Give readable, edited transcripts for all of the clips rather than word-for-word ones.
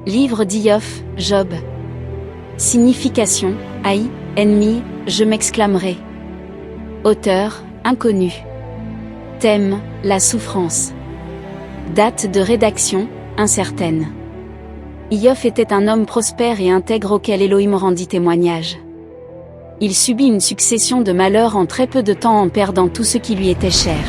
Livre d'Iov, Job. Signification, haï, ennemi, je m'exclamerai. Auteur, inconnu. Thème, la souffrance. Date de rédaction, incertaine. Iov était un homme prospère et intègre auquel Elohim rendit témoignage. Il subit une succession de malheurs en très peu de temps en perdant tout ce qui lui était cher.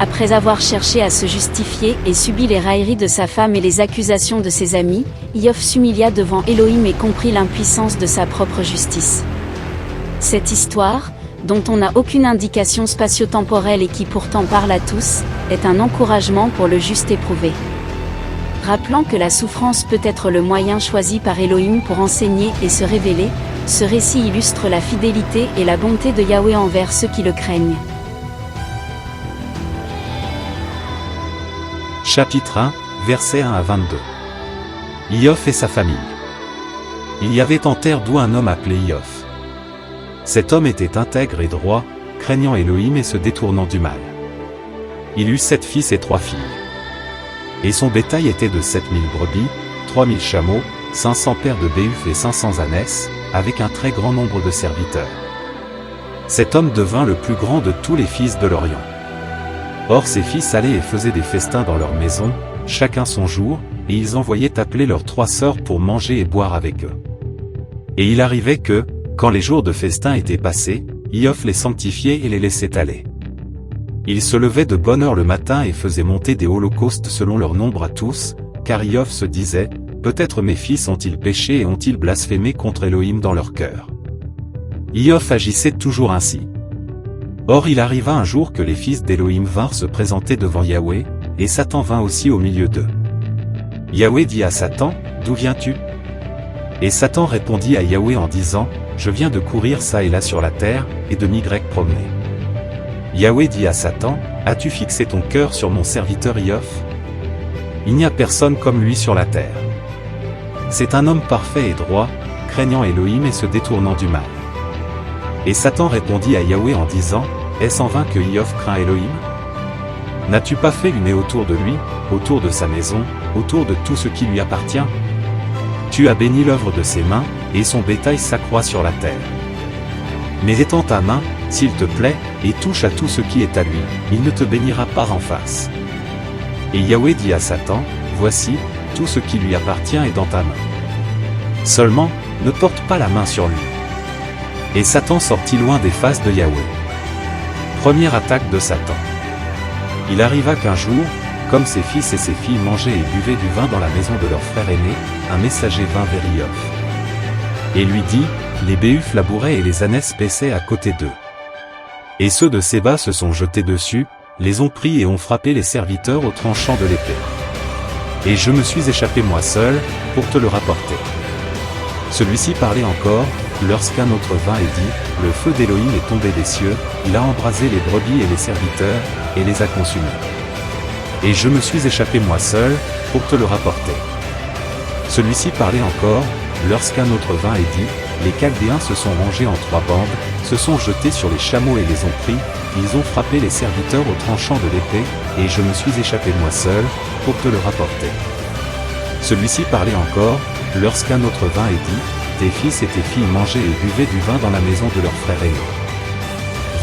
Après avoir cherché à se justifier et subi les railleries de sa femme et les accusations de ses amis, Iov s'humilia devant Elohim et comprit l'impuissance de sa propre justice. Cette histoire, dont on n'a aucune indication spatio-temporelle et qui pourtant parle à tous, est un encouragement pour le juste éprouvé. Rappelant que la souffrance peut être le moyen choisi par Elohim pour enseigner et se révéler, ce récit illustre la fidélité et la bonté de Yahweh envers ceux qui le craignent. Chapitre 1, versets 1 à 22. Iov et sa famille. Il y avait en terre d'où un homme appelé Iov. Cet homme était intègre et droit, craignant Elohim et se détournant du mal. Il eut 7 fils et 3 filles. Et son bétail était de 7000 brebis, 3000 chameaux, 500 paires de béhufs et 500 ânesses, avec un très grand nombre de serviteurs. Cet homme devint le plus grand de tous les fils de l'Orient. Or ses fils allaient et faisaient des festins dans leur maison, chacun son jour, et ils envoyaient appeler leurs 3 sœurs pour manger et boire avec eux. Et il arrivait que, quand les jours de festin étaient passés, Iov les sanctifiait et les laissait aller. Il se levait de bonne heure le matin et faisait monter des holocaustes selon leur nombre à tous, car Iov se disait, peut-être mes fils ont-ils péché et ont-ils blasphémé contre Elohim dans leur cœur. Iov agissait toujours ainsi. Or il arriva un jour que les fils d'Elohim vinrent se présenter devant Yahweh, et Satan vint aussi au milieu d'eux. Yahweh dit à Satan, « D'où viens-tu » Et Satan répondit à Yahweh en disant, « Je viens de courir çà et là sur la terre, et de m'y promener. » Yahweh dit à Satan, « As-tu fixé ton cœur sur mon serviteur Iov ? Il n'y a personne comme lui sur la terre. C'est un homme parfait et droit, craignant Elohim et se détournant du mal. » Et Satan répondit à Yahweh en disant, « Est-ce en vain que Iov craint Elohim ? N'as-tu pas fait une haie autour de lui, autour de sa maison, autour de tout ce qui lui appartient ? Tu as béni l'œuvre de ses mains, et son bétail s'accroît sur la terre. Mais étends ta main, s'il te plaît, et touche à tout ce qui est à lui, il ne te bénira pas en face. » Et Yahweh dit à Satan, « Voici, tout ce qui lui appartient est dans ta main. Seulement, ne porte pas la main sur lui. » Et Satan sortit loin des faces de Yahweh. Première attaque de Satan. Il arriva qu'un jour, comme ses fils et ses filles mangeaient et buvaient du vin dans la maison de leur frère aîné, un messager vint vers Iov. Et lui dit, les béhufs labouraient et les ânesses paissaient à côté d'eux. Et ceux de Séba se sont jetés dessus, les ont pris et ont frappé les serviteurs au tranchant de l'épée. Et je me suis échappé moi seul, pour te le rapporter. Celui-ci parlait encore, lorsqu'un autre vint et dit, le feu d'Elohim est tombé des cieux, il a embrasé les brebis et les serviteurs, et les a consumés. Et je me suis échappé moi seul, pour te le rapporter. Celui-ci parlait encore, lorsqu'un autre vint et dit, les Chaldéens se sont rangés en 3 bandes, se sont jetés sur les chameaux et les ont pris, ils ont frappé les serviteurs au tranchant de l'épée, et je me suis échappé moi seul, pour te le rapporter. Celui-ci parlait encore, lorsqu'un autre vint et dit, tes fils et tes filles mangeaient et buvaient du vin dans la maison de leur frère aîné.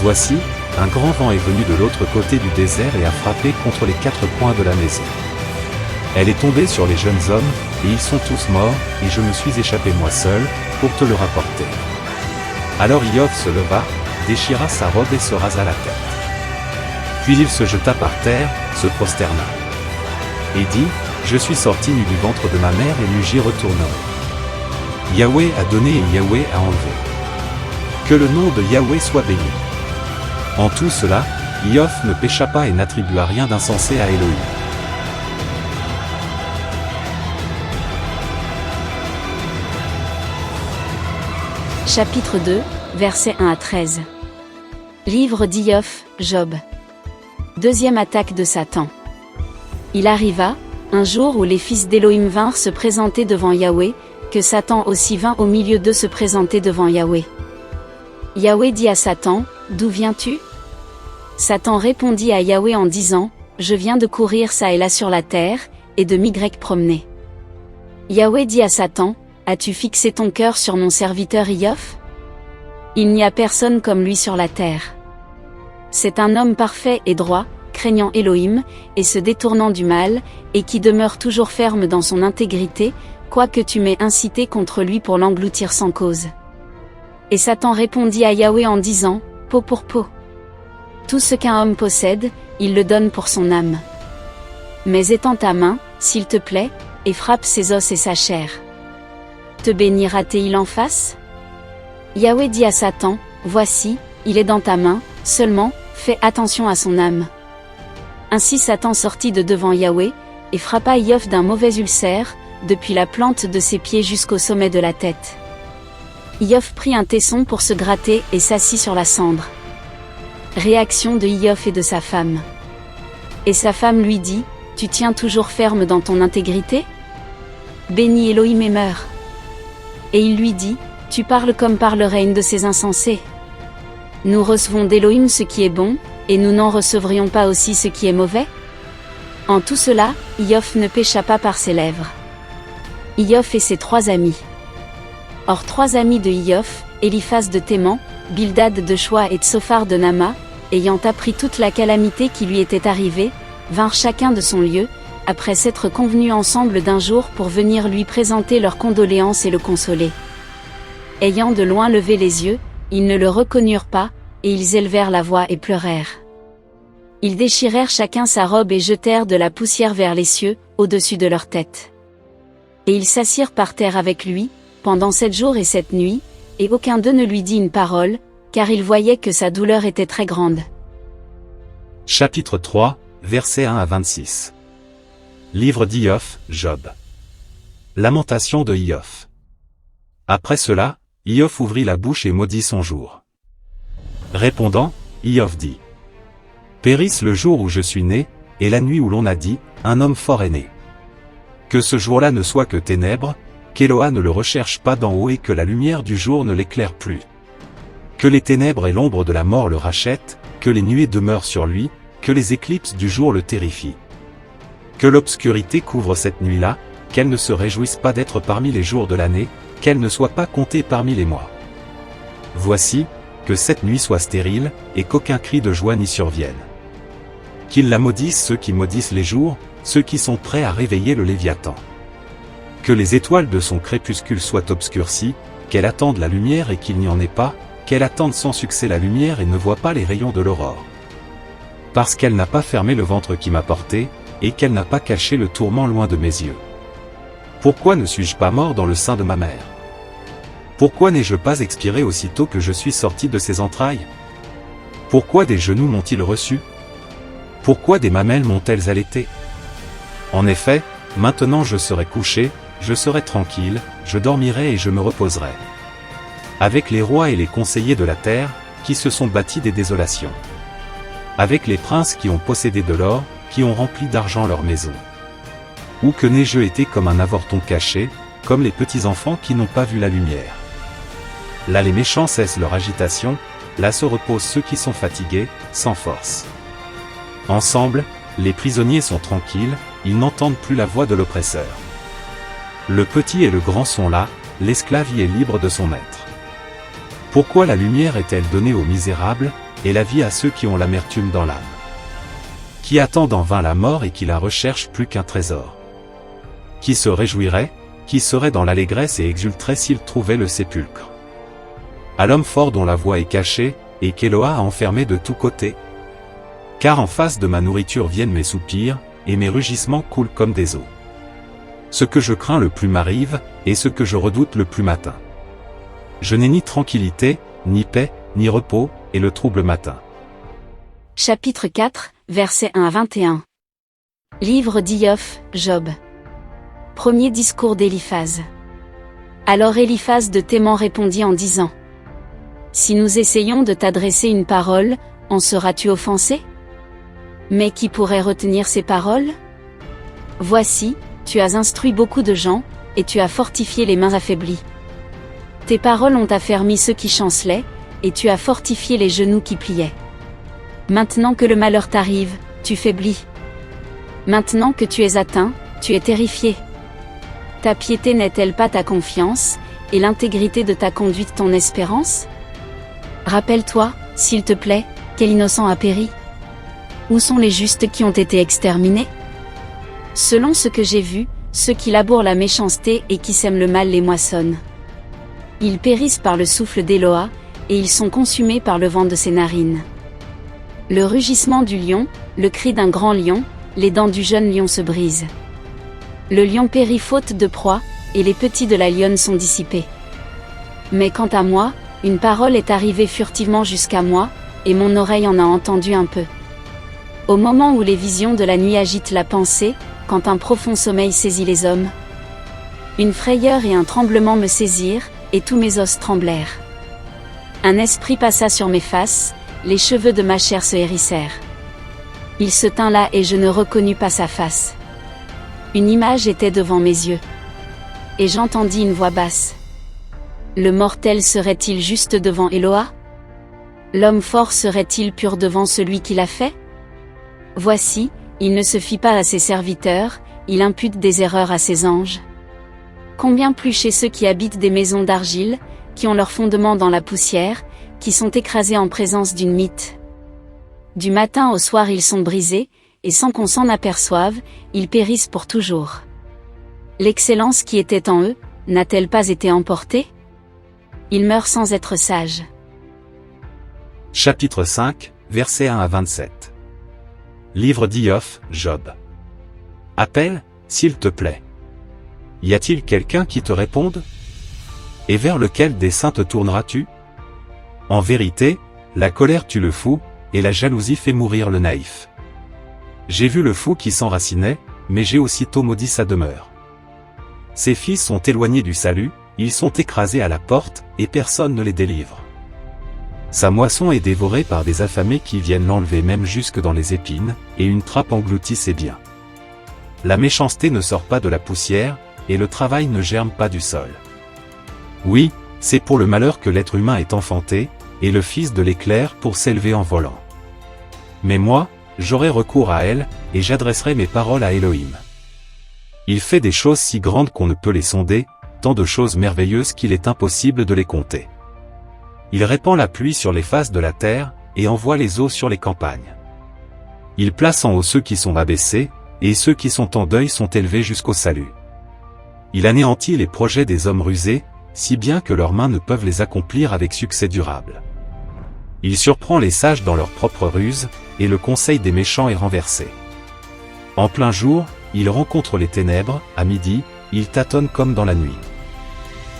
Voici, un grand vent est venu de l'autre côté du désert et a frappé contre les 4 coins de la maison. Elle est tombée sur les jeunes hommes, et ils sont tous morts, et je me suis échappé moi seul, pour te le rapporter. Alors Iov se leva, déchira sa robe et se rasa la tête. Puis il se jeta par terre, se prosterna. Et dit, je suis sorti nu du ventre de ma mère et nu j'y retournerai. Yahweh a donné et Yahweh a enlevé. Que le nom de Yahweh soit béni. En tout cela, Iov ne pécha pas et n'attribua rien d'insensé à Elohim. Chapitre 2, versets 1 à 13. Livre d'Iov, Job. Deuxième attaque de Satan. Il arriva, un jour où les fils d'Elohim vinrent se présenter devant Yahweh, que Satan aussi vint au milieu d'eux se présenter devant Yahweh. Yahweh dit à Satan, « D'où viens-tu » Satan répondit à Yahweh en disant, « Je viens de courir çà et là sur la terre, et de m'y promener. » Yahweh dit à Satan, as-tu fixé ton cœur sur mon serviteur Iov? Il n'y a personne comme lui sur la terre. C'est un homme parfait et droit, craignant Elohim, et se détournant du mal, et qui demeure toujours ferme dans son intégrité, quoique tu m'aies incité contre lui pour l'engloutir sans cause. Et Satan répondit à Yahweh en disant, peau pour peau. Tout ce qu'un homme possède, il le donne pour son âme. Mais étends ta main, s'il te plaît, et frappe ses os et sa chair. Te bénira-t-il en face? Yahweh dit à Satan, voici, il est dans ta main, seulement, fais attention à son âme. Ainsi Satan sortit de devant Yahweh, et frappa Iov d'un mauvais ulcère, depuis la plante de ses pieds jusqu'au sommet de la tête. Iov prit un tesson pour se gratter et s'assit sur la cendre. Réaction de Iov et de sa femme. Et sa femme lui dit, tu tiens toujours ferme dans ton intégrité? Bénis Elohim et meurs. Et il lui dit, tu parles comme parlerait une de ces insensés. Nous recevons d'Elohim ce qui est bon, et nous n'en recevrions pas aussi ce qui est mauvais? En tout cela, Iov ne pécha pas par ses lèvres. Iov et ses 3 amis. Or 3 amis de Iov, Eliphaz de Théman, Bildad de Choa et Tsophar de Nama, ayant appris toute la calamité qui lui était arrivée, vinrent chacun de son lieu, après s'être convenus ensemble d'un jour pour venir lui présenter leurs condoléances et le consoler. Ayant de loin levé les yeux, ils ne le reconnurent pas, et ils élevèrent la voix et pleurèrent. Ils déchirèrent chacun sa robe et jetèrent de la poussière vers les cieux, au-dessus de leur tête. Et ils s'assirent par terre avec lui, pendant 7 jours et 7 nuits, et aucun d'eux ne lui dit une parole, car ils voyaient que sa douleur était très grande. Chapitre 3, versets 1 à 26. Livre d'Iov, Job. Lamentation de Iov. Après cela, Iov ouvrit la bouche et maudit son jour. Répondant, Iov dit: Périsse le jour où je suis né, et la nuit où l'on a dit, un homme fort est né. Que ce jour-là ne soit que ténèbres, qu'Éloah ne le recherche pas d'en haut et que la lumière du jour ne l'éclaire plus. Que les ténèbres et l'ombre de la mort le rachètent, que les nuées demeurent sur lui, que les éclipses du jour le terrifient. Que l'obscurité couvre cette nuit-là, qu'elle ne se réjouisse pas d'être parmi les jours de l'année, qu'elle ne soit pas comptée parmi les mois. Voici, que cette nuit soit stérile, et qu'aucun cri de joie n'y survienne. Qu'ils la maudissent ceux qui maudissent les jours, ceux qui sont prêts à réveiller le Léviathan. Que les étoiles de son crépuscule soient obscurcies, qu'elle attende la lumière et qu'il n'y en ait pas, qu'elle attende sans succès la lumière et ne voit pas les rayons de l'aurore. Parce qu'elle n'a pas fermé le ventre qui m'a porté, et qu'elle n'a pas caché le tourment loin de mes yeux. Pourquoi ne suis-je pas mort dans le sein de ma mère? Pourquoi n'ai-je pas expiré aussitôt que je suis sorti de ses entrailles? Pourquoi des genoux m'ont-ils reçu? Pourquoi des mamelles m'ont-elles allaité? En effet, maintenant je serai couché, je serai tranquille, je dormirai et je me reposerai. Avec les rois et les conseillers de la terre, qui se sont bâtis des désolations. Avec les princes qui ont possédé de l'or, qui ont rempli d'argent leurs maisons. Ou que n'ai-je été comme un avorton caché, comme les petits-enfants qui n'ont pas vu la lumière. Là les méchants cessent leur agitation, là se reposent ceux qui sont fatigués, sans force. Ensemble, les prisonniers sont tranquilles, ils n'entendent plus la voix de l'oppresseur. Le petit et le grand sont là, l'esclave y est libre de son maître. Pourquoi la lumière est-elle donnée aux misérables, et la vie à ceux qui ont l'amertume dans l'âme? Qui attendent en vain la mort et qui la recherchent plus qu'un trésor? Qui se réjouirait, qui serait dans l'allégresse et exulterait s'il trouvait le sépulcre? À l'homme fort dont la voix est cachée, et qu'Éloah a enfermé de tous côtés? Car en face de ma nourriture viennent mes soupirs, et mes rugissements coulent comme des eaux. Ce que je crains le plus m'arrive, et ce que je redoute le plus m'atteint. Je n'ai ni tranquillité, ni paix, ni repos, et le trouble m'atteint. Chapitre 4, versets 1 à 21. Livre d'Iov, Job. Premier discours d'Éliphaz. Alors Eliphaz de Théman répondit en disant: Si nous essayons de t'adresser une parole, en seras-tu offensé? Mais qui pourrait retenir ces paroles? Voici, tu as instruit beaucoup de gens, et tu as fortifié les mains affaiblies. Tes paroles ont affermi ceux qui chancelaient, et tu as fortifié les genoux qui pliaient. Maintenant que le malheur t'arrive, tu faiblis. Maintenant que tu es atteint, tu es terrifié. Ta piété n'est-elle pas ta confiance, et l'intégrité de ta conduite ton espérance? Rappelle-toi, s'il te plaît, quel innocent a péri? Où sont les justes qui ont été exterminés? Selon ce que j'ai vu, ceux qui labourent la méchanceté et qui sèment le mal les moissonnent. Ils périssent par le souffle d'Éloah, et ils sont consumés par le vent de ses narines. Le rugissement du lion, le cri d'un grand lion, les dents du jeune lion se brisent. Le lion périt faute de proie, et les petits de la lionne sont dissipés. Mais quant à moi, une parole est arrivée furtivement jusqu'à moi, et mon oreille en a entendu un peu. Au moment où les visions de la nuit agitent la pensée, quand un profond sommeil saisit les hommes, une frayeur et un tremblement me saisirent, et tous mes os tremblèrent. Un esprit passa sur mes faces, les cheveux de ma chair se hérissèrent. Il se tint là et je ne reconnus pas sa face. Une image était devant mes yeux. Et j'entendis une voix basse. Le mortel serait-il juste devant Éloah? L'homme fort serait-il pur devant celui qui l'a fait? Voici, il ne se fie pas à ses serviteurs, il impute des erreurs à ses anges. Combien plus chez ceux qui habitent des maisons d'argile, qui ont leur fondement dans la poussière, qui sont écrasés en présence d'une mythe. Du matin au soir ils sont brisés, et sans qu'on s'en aperçoive, ils périssent pour toujours. L'excellence qui était en eux, n'a-t-elle pas été emportée? Ils meurent sans être sages. Chapitre 5, versets 1 à 27. Livre d'Iov, Job. Appelle, s'il te plaît. Y a-t-il quelqu'un qui te réponde? Et vers lequel des saints te tourneras-tu? En vérité, la colère tue le fou, et la jalousie fait mourir le naïf. J'ai vu le fou qui s'enracinait, mais j'ai aussitôt maudit sa demeure. Ses fils sont éloignés du salut, ils sont écrasés à la porte, et personne ne les délivre. Sa moisson est dévorée par des affamés qui viennent l'enlever même jusque dans les épines, et une trappe engloutit ses biens. La méchanceté ne sort pas de la poussière, et le travail ne germe pas du sol. Oui, c'est pour le malheur que l'être humain est enfanté, et le fils de l'éclair pour s'élever en volant. Mais moi, j'aurai recours à elle, et j'adresserai mes paroles à Elohim. Il fait des choses si grandes qu'on ne peut les sonder, tant de choses merveilleuses qu'il est impossible de les compter. Il répand la pluie sur les faces de la terre, et envoie les eaux sur les campagnes. Il place en haut ceux qui sont abaissés, et ceux qui sont en deuil sont élevés jusqu'au salut. Il anéantit les projets des hommes rusés, si bien que leurs mains ne peuvent les accomplir avec succès durable. Il surprend les sages dans leurs propres ruses, et le conseil des méchants est renversé. En plein jour, il rencontre les ténèbres, à midi, il tâtonne comme dans la nuit.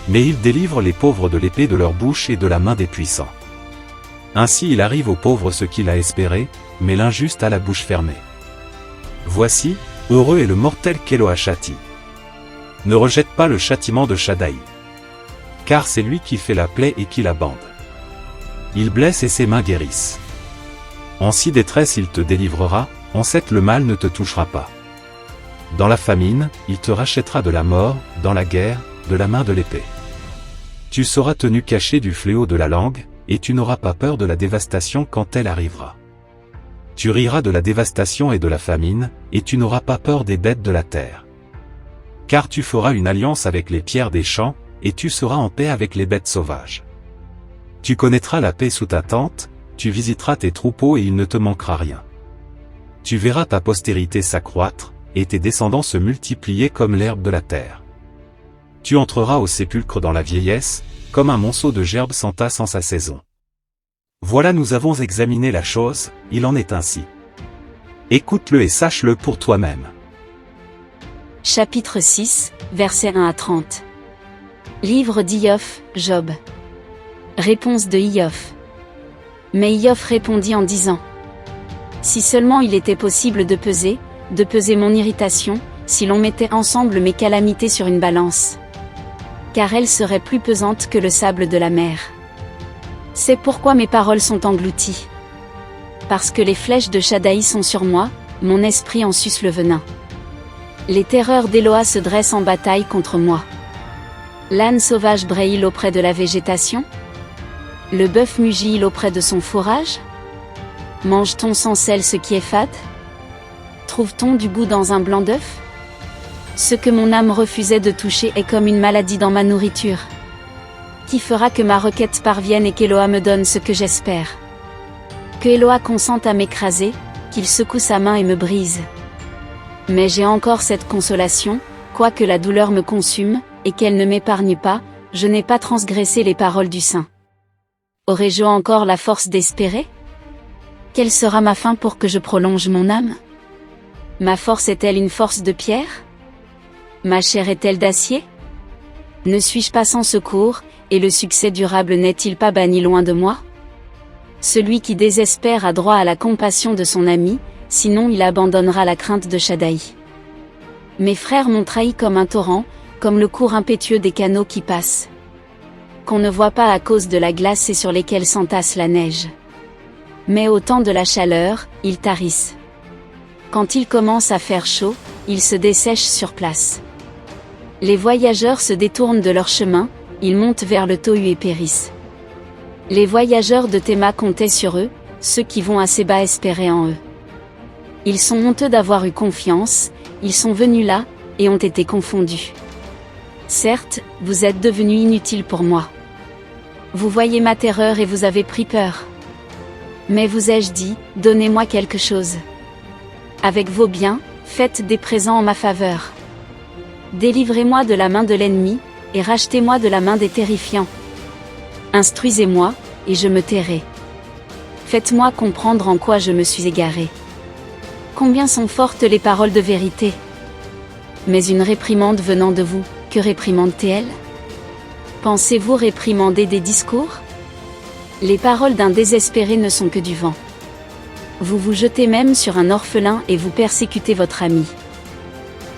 Mais il délivre les pauvres de l'épée de leur bouche et de la main des puissants. Ainsi il arrive aux pauvres ce qu'il a espéré, mais l'injuste a la bouche fermée. Voici, heureux est le mortel qu'Éloah châtie. Ne rejette pas le châtiment de Shaddaï. Car c'est lui qui fait la plaie et qui la bande. Il blesse et ses mains guérissent. En si détresse il te délivrera, en cette le mal ne te touchera pas. Dans la famine, il te rachètera de la mort, dans la guerre, de la main de l'épée. Tu seras tenu caché du fléau de la langue, et tu n'auras pas peur de la dévastation quand elle arrivera. Tu riras de la dévastation et de la famine, et tu n'auras pas peur des bêtes de la terre. Car tu feras une alliance avec les pierres des champs, et tu seras en paix avec les bêtes sauvages. Tu connaîtras la paix sous ta tente, tu visiteras tes troupeaux et il ne te manquera rien. Tu verras ta postérité s'accroître, et tes descendants se multiplier comme l'herbe de la terre. Tu entreras au sépulcre dans la vieillesse, comme un monceau de gerbes s'entasse en sa saison. Voilà, nous avons examiné la chose, il en est ainsi. Écoute-le et sache-le pour toi-même. Chapitre 6, versets 1 à 30. Livre d'Iov, Job. Réponse de Iov. Mais Iov répondit en disant: si seulement il était possible de peser mon irritation, si l'on mettait ensemble mes calamités sur une balance. Car elles seraient plus pesantes que le sable de la mer. C'est pourquoi mes paroles sont englouties. Parce que les flèches de Shaddaï sont sur moi, mon esprit en suce le venin. Les terreurs d'Éloah se dressent en bataille contre moi. L'âne sauvage braille auprès de la végétation? Le bœuf mugit auprès de son fourrage? Mange-t-on sans sel ce qui est fade? Trouve-t-on du goût dans un blanc d'œuf? Ce que mon âme refusait de toucher est comme une maladie dans ma nourriture. Qui fera que ma requête parvienne et qu'Eloa me donne ce que j'espère? Que Eloa consente à m'écraser, qu'il secoue sa main et me brise. Mais j'ai encore cette consolation, quoique la douleur me consume, et qu'elle ne m'épargne pas, je n'ai pas transgressé les paroles du Saint. Aurais-je encore la force d'espérer? Quelle sera ma fin pour que je prolonge mon âme? Ma force est-elle une force de pierre? Ma chair est-elle d'acier? Ne suis-je pas sans secours, et le succès durable n'est-il pas banni loin de moi? Celui qui désespère a droit à la compassion de son ami, sinon il abandonnera la crainte de Shaddaï. Mes frères m'ont trahi comme un torrent, comme le cours impétueux des canaux qui passent. Qu'on ne voit pas à cause de la glace et sur lesquels s'entasse la neige. Mais au temps de la chaleur, ils tarissent. Quand il commence à faire chaud, ils se dessèchent sur place. Les voyageurs se détournent de leur chemin, ils montent vers le Tohu et périssent. Les voyageurs de Théma comptaient sur eux, ceux qui vont à Séba espéraient en eux. Ils sont honteux d'avoir eu confiance, ils sont venus là, et ont été confondus. Certes, vous êtes devenus inutiles pour moi. Vous voyez ma terreur et vous avez pris peur. Mais vous ai-je dit, donnez-moi quelque chose. Avec vos biens, faites des présents en ma faveur. Délivrez-moi de la main de l'ennemi, et rachetez-moi de la main des terrifiants. Instruisez-moi, et je me tairai. Faites-moi comprendre en quoi je me suis égaré. Combien sont fortes les paroles de vérité. Mais une réprimande venant de vous, que réprimande-t-elle? Pensez-vous réprimander des discours? Les paroles d'un désespéré ne sont que du vent. Vous vous jetez même sur un orphelin et vous persécutez votre ami.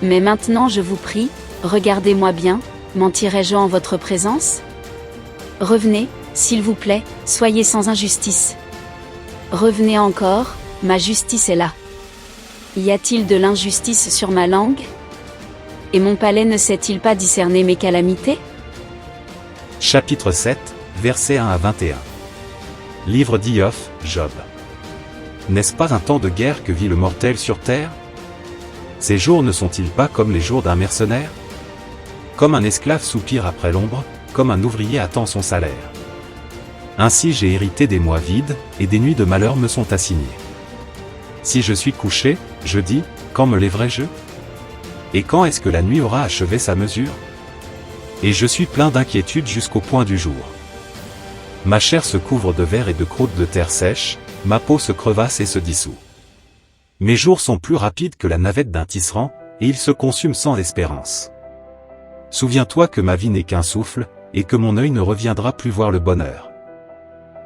Mais maintenant je vous prie, regardez-moi bien, mentirai-je en votre présence? Revenez, s'il vous plaît, soyez sans injustice. Revenez encore, ma justice est là. Y a-t-il de l'injustice sur ma langue? Et mon palais ne sait-il pas discerner mes calamités? Chapitre 7, versets 1 à 21. Livre d'Iyov, Job. N'est-ce pas un temps de guerre que vit le mortel sur terre? Ces jours ne sont-ils pas comme les jours d'un mercenaire? Comme un esclave soupire après l'ombre, comme un ouvrier attend son salaire. Ainsi j'ai hérité des mois vides, et des nuits de malheur me sont assignées. Si je suis couché, je dis, quand me lèverai-je? Et quand est-ce que la nuit aura achevé sa mesure? Et je suis plein d'inquiétude jusqu'au point du jour. Ma chair se couvre de vers et de croûtes de terre sèche, ma peau se crevasse et se dissout. Mes jours sont plus rapides que la navette d'un tisserand, et ils se consument sans espérance. Souviens-toi que ma vie n'est qu'un souffle, et que mon œil ne reviendra plus voir le bonheur.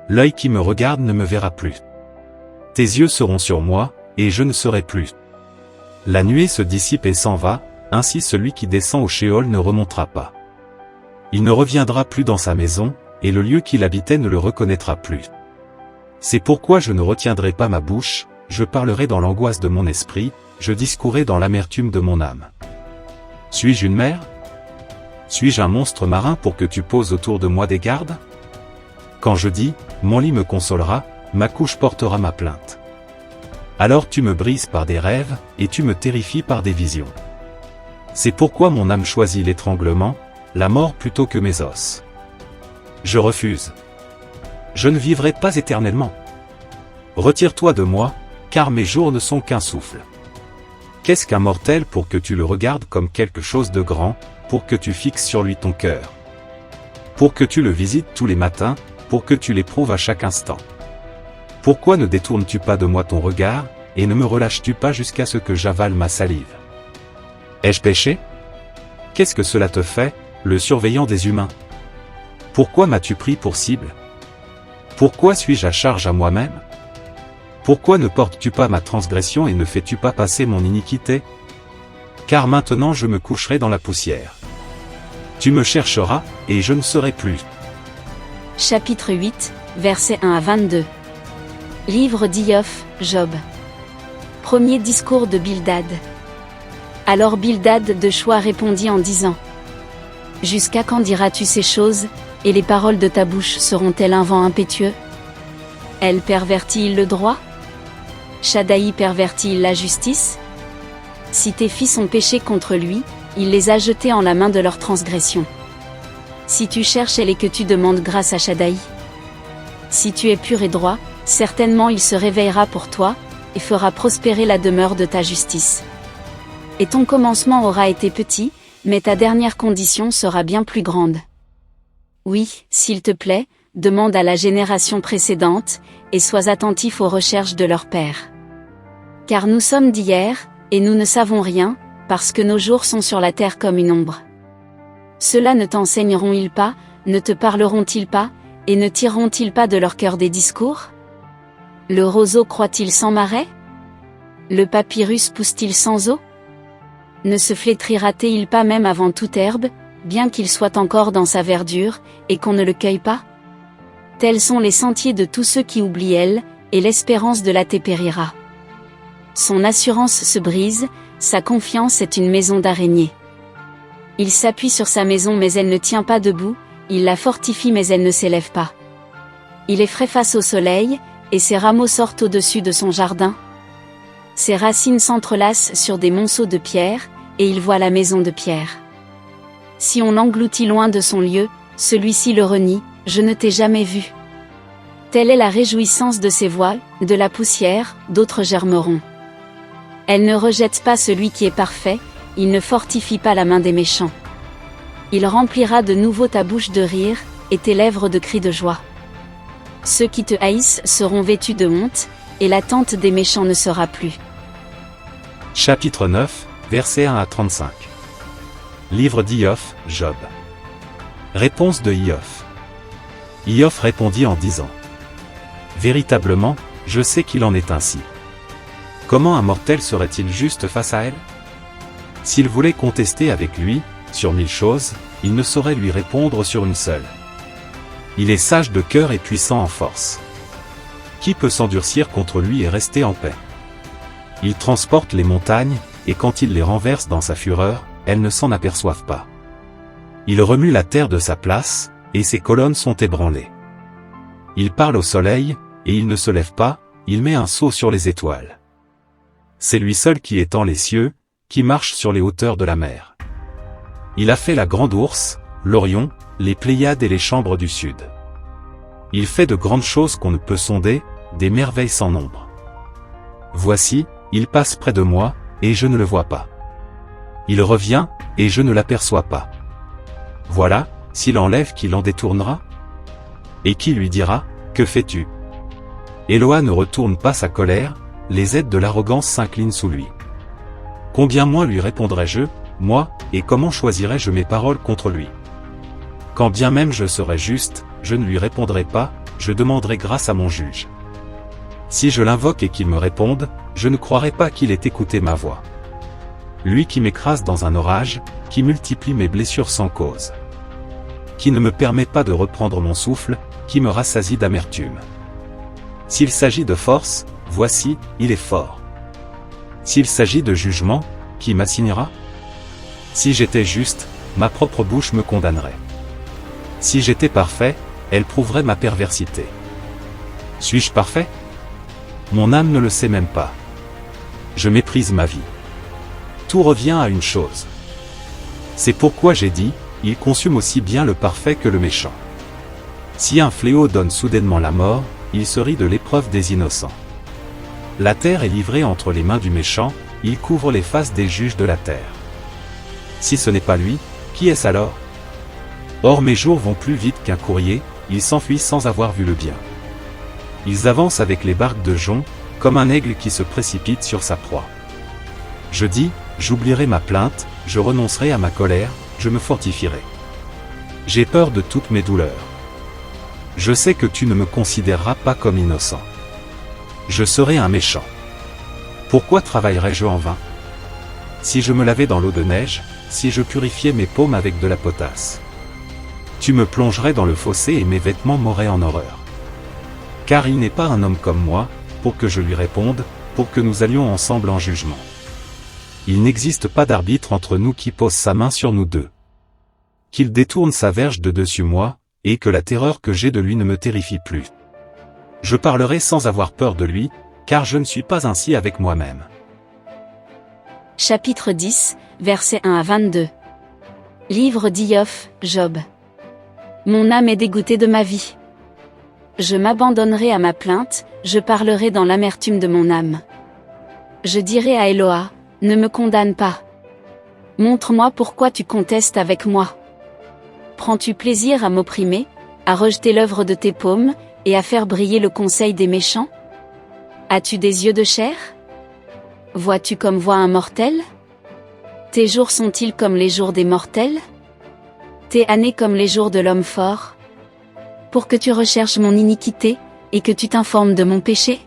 L'œil qui me regarde ne me verra plus. Tes yeux seront sur moi, et je ne serai plus. La nuée se dissipe et s'en va, ainsi celui qui descend au Sheol ne remontera pas. Il ne reviendra plus dans sa maison, et le lieu qu'il habitait ne le reconnaîtra plus. C'est pourquoi je ne retiendrai pas ma bouche, je parlerai dans l'angoisse de mon esprit, je discourrai dans l'amertume de mon âme. Suis-je une mer? Suis-je un monstre marin pour que tu poses autour de moi des gardes? Quand je dis, mon lit me consolera, ma couche portera ma plainte. Alors tu me brises par des rêves, et tu me terrifies par des visions. C'est pourquoi mon âme choisit l'étranglement, la mort plutôt que mes os. Je refuse. Je ne vivrai pas éternellement. Retire-toi de moi, car mes jours ne sont qu'un souffle. Qu'est-ce qu'un mortel pour que tu le regardes comme quelque chose de grand, pour que tu fixes sur lui ton cœur? Pour que tu le visites tous les matins, pour que tu l'éprouves à chaque instant. Pourquoi ne détournes-tu pas de moi ton regard, et ne me relâches-tu pas jusqu'à ce que j'avale ma salive? Ai-je péché? Qu'est-ce que cela te fait, le surveillant des humains? Pourquoi m'as-tu pris pour cible? Pourquoi suis-je à charge à moi-même? Pourquoi ne portes-tu pas ma transgression et ne fais-tu pas passer mon iniquité? Car maintenant je me coucherai dans la poussière. Tu me chercheras, et je ne serai plus. Chapitre 8, versets 1 à 22. Livre d'Iyov, Job. Premier discours de Bildad. Alors Bildad de Choix répondit en disant: Jusqu'à quand diras-tu ces choses, et les paroles de ta bouche seront-elles un vent impétueux? Elle pervertit-il le droit? Shaddaï pervertit-il la justice? Si tes fils ont péché contre lui, il les a jetés en la main de leur transgression. Si tu cherches elle et que tu demandes grâce à Shaddai. Si tu es pur et droit, certainement il se réveillera pour toi, et fera prospérer la demeure de ta justice. Et ton commencement aura été petit, mais ta dernière condition sera bien plus grande. Oui, s'il te plaît, demande à la génération précédente, et sois attentif aux recherches de leur père. Car nous sommes d'hier, et nous ne savons rien, parce que nos jours sont sur la terre comme une ombre. Cela ne t'enseigneront-ils pas, ne te parleront-ils pas, et ne tireront-ils pas de leur cœur des discours? Le roseau croît-il sans marais? Le papyrus pousse-t-il sans eau? Ne se flétrira-t-il pas même avant toute herbe, bien qu'il soit encore dans sa verdure, et qu'on ne le cueille pas? Tels sont les sentiers de tous ceux qui oublient elle, et l'espérance de la périra. Son assurance se brise, sa confiance est une maison d'araignée. Il s'appuie sur sa maison mais elle ne tient pas debout, il la fortifie mais elle ne s'élève pas. Il effraie face au soleil, et ses rameaux sortent au-dessus de son jardin. Ses racines s'entrelacent sur des monceaux de pierre, et il voit la maison de pierre. Si on l'engloutit loin de son lieu, celui-ci le renie, je ne t'ai jamais vu. Telle est la réjouissance de ses voix, de la poussière, d'autres germeront. Elle ne rejette pas celui qui est parfait, il ne fortifie pas la main des méchants. Il remplira de nouveau ta bouche de rire, et tes lèvres de cris de joie. Ceux qui te haïssent seront vêtus de honte, et la tente des méchants ne sera plus. Chapitre 9, versets 1 à 35. Livre d'Iov, Job. Réponse de Iov. Iov répondit en disant: Véritablement, je sais qu'il en est ainsi. Comment un mortel serait-il juste face à elle? S'il voulait contester avec lui, sur 1000 choses, il ne saurait lui répondre sur une seule. Il est sage de cœur et puissant en force. Qui peut s'endurcir contre lui et rester en paix? Il transporte les montagnes, et quand il les renverse dans sa fureur, elles ne s'en aperçoivent pas. Il remue la terre de sa place, et ses colonnes sont ébranlées. Il parle au soleil, et il ne se lève pas, il met un sceau sur les étoiles. C'est lui seul qui étend les cieux, qui marche sur les hauteurs de la mer. Il a fait la grande ourse, l'Orion, les Pléiades et les chambres du sud. Il fait de grandes choses qu'on ne peut sonder, des merveilles sans nombre. Voici, il passe près de moi, et je ne le vois pas. Il revient, et je ne l'aperçois pas. Voilà, s'il enlève qui l'en détournera? Et qui lui dira, que fais-tu? Éloa ne retourne pas sa colère, les aides de l'arrogance s'inclinent sous lui. Combien moins lui répondrai-je, moi, et comment choisirais-je mes paroles contre lui? Quand bien même je serais juste, je ne lui répondrai pas, je demanderai grâce à mon juge. Si je l'invoque et qu'il me réponde, je ne croirai pas qu'il ait écouté ma voix. Lui qui m'écrase dans un orage, qui multiplie mes blessures sans cause. Qui ne me permet pas de reprendre mon souffle, qui me rassasie d'amertume. S'il s'agit de force, voici, il est fort. S'il s'agit de jugement, qui m'assignera? Si j'étais juste, ma propre bouche me condamnerait. Si j'étais parfait, elle prouverait ma perversité. Suis-je parfait? Mon âme ne le sait même pas. Je méprise ma vie. Tout revient à une chose. C'est pourquoi j'ai dit, il consume aussi bien le parfait que le méchant. Si un fléau donne soudainement la mort, il se rit de l'épreuve des innocents. La terre est livrée entre les mains du méchant, il couvre les faces des juges de la terre. Si ce n'est pas lui, qui est-ce alors? Or mes jours vont plus vite qu'un courrier, ils s'enfuient sans avoir vu le bien. Ils avancent avec les barques de jonc, comme un aigle qui se précipite sur sa proie. Je dis, j'oublierai ma plainte, je renoncerai à ma colère, je me fortifierai. J'ai peur de toutes mes douleurs. Je sais que tu ne me considéreras pas comme innocent. Je serai un méchant. Pourquoi travaillerais-je en vain? Si je me lavais dans l'eau de neige, si je purifiais mes paumes avec de la potasse. Tu me plongerais dans le fossé et mes vêtements m'auraient en horreur. Car il n'est pas un homme comme moi, pour que je lui réponde, pour que nous allions ensemble en jugement. Il n'existe pas d'arbitre entre nous qui pose sa main sur nous deux. Qu'il détourne sa verge de dessus moi, et que la terreur que j'ai de lui ne me terrifie plus. Je parlerai sans avoir peur de lui, car je ne suis pas ainsi avec moi-même. Chapitre 10, versets 1 à 22. Livre d'Iov, Job. Mon âme est dégoûtée de ma vie. Je m'abandonnerai à ma plainte, je parlerai dans l'amertume de mon âme. Je dirai à Eloa, ne me condamne pas. Montre-moi pourquoi tu contestes avec moi. Prends-tu plaisir à m'opprimer, à rejeter l'œuvre de tes paumes, et à faire briller le conseil des méchants? As-tu des yeux de chair? Vois-tu comme voit un mortel? Tes jours sont-ils comme les jours des mortels? Tes années comme les jours de l'homme fort? Pour que tu recherches mon iniquité, et que tu t'informes de mon péché?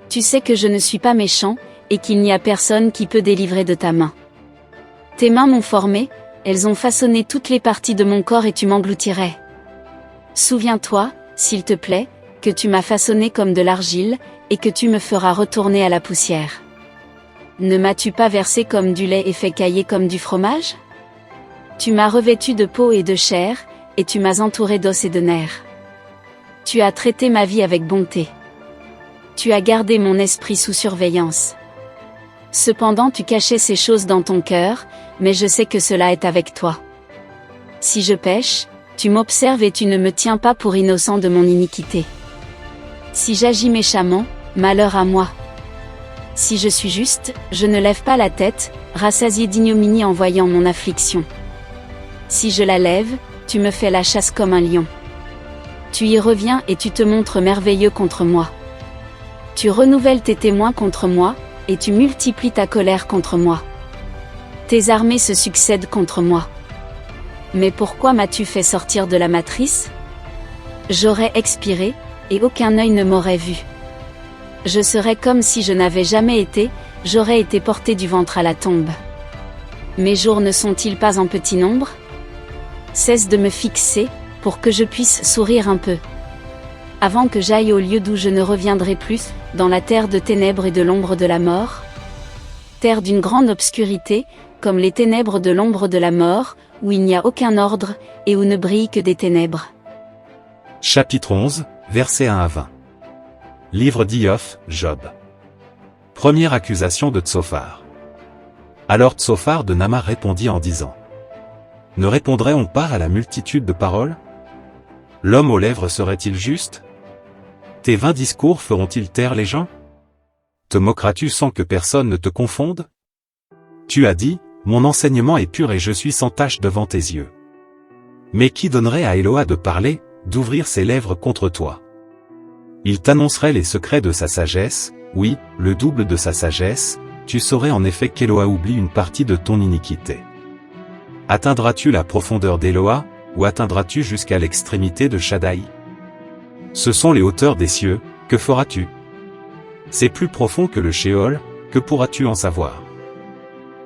Tu sais que je ne suis pas méchant, et qu'il n'y a personne qui peut délivrer de ta main. Tes mains m'ont formé, elles ont façonné toutes les parties de mon corps et tu m'engloutirais. Souviens-toi, s'il te plaît, que tu m'as façonné comme de l'argile, et que tu me feras retourner à la poussière. Ne m'as-tu pas versé comme du lait et fait cailler comme du fromage? Tu m'as revêtu de peau et de chair, et tu m'as entouré d'os et de nerfs. Tu as traité ma vie avec bonté. Tu as gardé mon esprit sous surveillance. Cependant tu cachais ces choses dans ton cœur, mais je sais que cela est avec toi. Si je pêche, tu m'observes et tu ne me tiens pas pour innocent de mon iniquité. Si j'agis méchamment, malheur à moi. Si je suis juste, je ne lève pas la tête, rassasié d'ignominie en voyant mon affliction. Si je la lève, tu me fais la chasse comme un lion. Tu y reviens et tu te montres merveilleux contre moi. Tu renouvelles tes témoins contre moi, et tu multiplies ta colère contre moi. Tes armées se succèdent contre moi. Mais pourquoi m'as-tu fait sortir de la matrice? J'aurais expiré, et aucun œil ne m'aurait vu. Je serais comme si je n'avais jamais été, j'aurais été porté du ventre à la tombe. Mes jours ne sont-ils pas en petit nombre? Cesse de me fixer, pour que je puisse sourire un peu. Avant que j'aille au lieu d'où je ne reviendrai plus, dans la terre de ténèbres et de l'ombre de la mort? Terre d'une grande obscurité, comme les ténèbres de l'ombre de la mort, où il n'y a aucun ordre, et où ne brillent que des ténèbres. Chapitre 11, versets 1 à 20. Livre d'Iov, Job. Première accusation de Tsophar. Alors Tsophar de Nama répondit en disant: Ne répondrait-on pas à la multitude de paroles? L'homme aux lèvres serait-il juste? Tes vains discours feront-ils taire les gens? Te moqueras-tu sans que personne ne te confonde? Tu as dit, mon enseignement est pur et je suis sans tache devant tes yeux. Mais qui donnerait à Eloa de parler, d'ouvrir ses lèvres contre toi? Il t'annoncerait les secrets de sa sagesse, oui, le double de sa sagesse, tu saurais en effet qu'Eloa oublie une partie de ton iniquité. Atteindras-tu la profondeur d'Eloa, ou atteindras-tu jusqu'à l'extrémité de Shaddai? Ce sont les hauteurs des cieux, que feras-tu? C'est plus profond que le Sheol, que pourras-tu en savoir?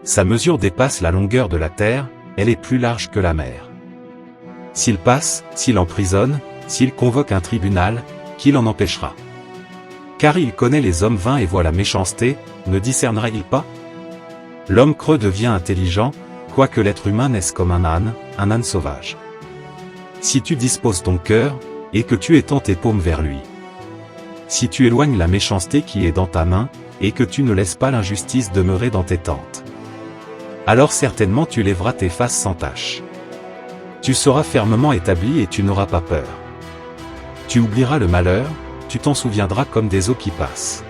Sa mesure dépasse la longueur de la terre, elle est plus large que la mer. S'il passe, s'il emprisonne, s'il convoque un tribunal, qui l'en empêchera? Car il connaît les hommes vains et voit la méchanceté, ne discernera-t-il pas? L'homme creux devient intelligent, quoique l'être humain naisse comme un âne sauvage. Si tu disposes ton cœur, et que tu étends tes paumes vers lui. Si tu éloignes la méchanceté qui est dans ta main, et que tu ne laisses pas l'injustice demeurer dans tes tentes. Alors certainement tu lèveras tes faces sans tache. Tu seras fermement établi et tu n'auras pas peur. Tu oublieras le malheur, tu t'en souviendras comme des eaux qui passent.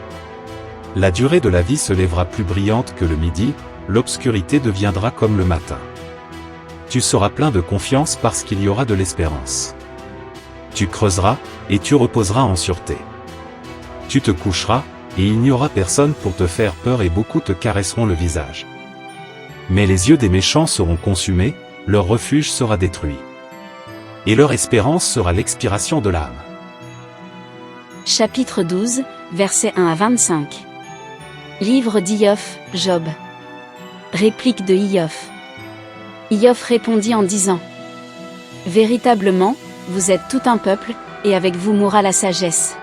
La durée de la vie se lèvera plus brillante que le midi, l'obscurité deviendra comme le matin. Tu seras plein de confiance parce qu'il y aura de l'espérance. Tu creuseras, et tu reposeras en sûreté. Tu te coucheras, et il n'y aura personne pour te faire peur et beaucoup te caresseront le visage. Mais les yeux des méchants seront consumés, leur refuge sera détruit. Et leur espérance sera l'expiration de l'âme. Chapitre 12, versets 1 à 25. Livre d'Iov, Job. Réplique de Iov. Iov répondit en disant: Véritablement, vous êtes tout un peuple, et avec vous mourra la sagesse.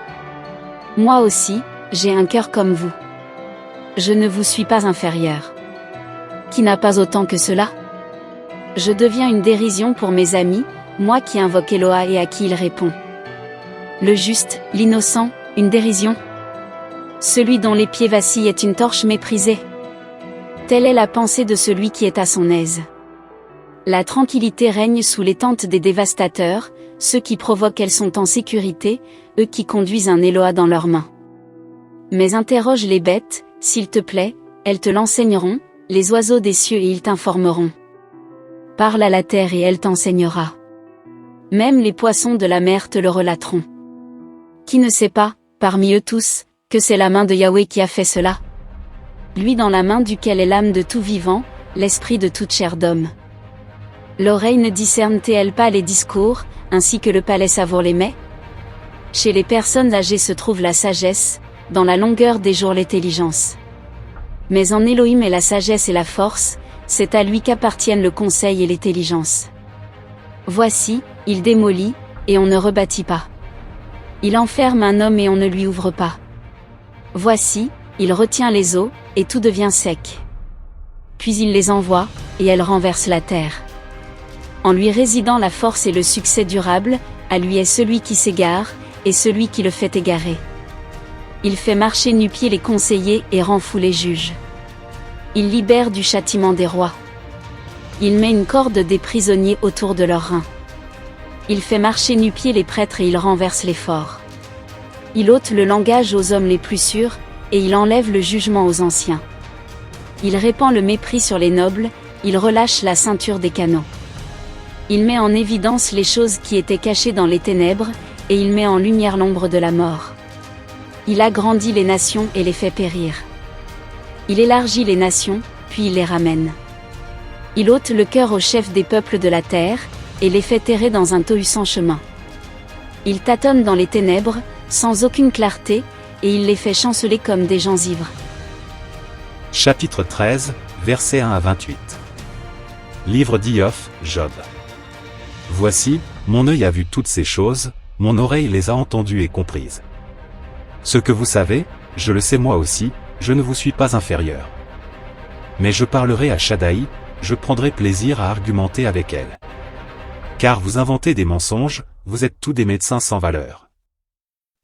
Moi aussi, j'ai un cœur comme vous. Je ne vous suis pas inférieur. Qui n'a pas autant que cela? Je deviens une dérision pour mes amis, moi qui invoque Eloa et à qui il répond. Le juste, l'innocent, une dérision. Celui dont les pieds vacillent est une torche méprisée. Telle est la pensée de celui qui est à son aise. La tranquillité règne sous les tentes des dévastateurs, ceux qui provoquent elles sont en sécurité, eux qui conduisent un Éloa dans leurs mains. Mais interroge les bêtes, s'il te plaît, elles te l'enseigneront, les oiseaux des cieux et ils t'informeront. Parle à la terre et elle t'enseignera. Même les poissons de la mer te le relateront. Qui ne sait pas, parmi eux tous, que c'est la main de Yahweh qui a fait cela? Lui dans la main duquel est l'âme de tout vivant, l'esprit de toute chair d'homme. L'oreille ne discerne-t-elle pas les discours, ainsi que le palais savoure les mets? Chez les personnes âgées se trouve la sagesse, dans la longueur des jours l'intelligence. Mais en Élohim est la sagesse et la force, c'est à lui qu'appartiennent le conseil et l'intelligence. Voici, il démolit, et on ne rebâtit pas. Il enferme un homme et on ne lui ouvre pas. Voici, il retient les eaux, et tout devient sec. Puis il les envoie, et elles renversent la terre. En lui résidant la force et le succès durable, à lui est celui qui s'égare, et celui qui le fait égarer. Il fait marcher nu-pieds les conseillers et rend fous les juges. Il libère du châtiment des rois. Il met une corde des prisonniers autour de leurs reins. Il fait marcher nu-pieds les prêtres et il renverse les forts. Il ôte le langage aux hommes les plus sûrs, et il enlève le jugement aux anciens. Il répand le mépris sur les nobles, il relâche la ceinture des canaux. Il met en évidence les choses qui étaient cachées dans les ténèbres, et il met en lumière l'ombre de la mort. Il agrandit les nations et les fait périr. Il élargit les nations, puis il les ramène. Il ôte le cœur aux chefs des peuples de la terre, et les fait errer dans un tohu sans chemin. Il tâtonne dans les ténèbres, sans aucune clarté, et il les fait chanceler comme des gens ivres. Chapitre 13, versets 1 à 28. Livre d'Iov, Job. Voici, mon œil a vu toutes ces choses, mon oreille les a entendues et comprises. Ce que vous savez, je le sais moi aussi, je ne vous suis pas inférieur. Mais je parlerai à Shaddai, je prendrai plaisir à argumenter avec elle. Car vous inventez des mensonges, vous êtes tous des médecins sans valeur.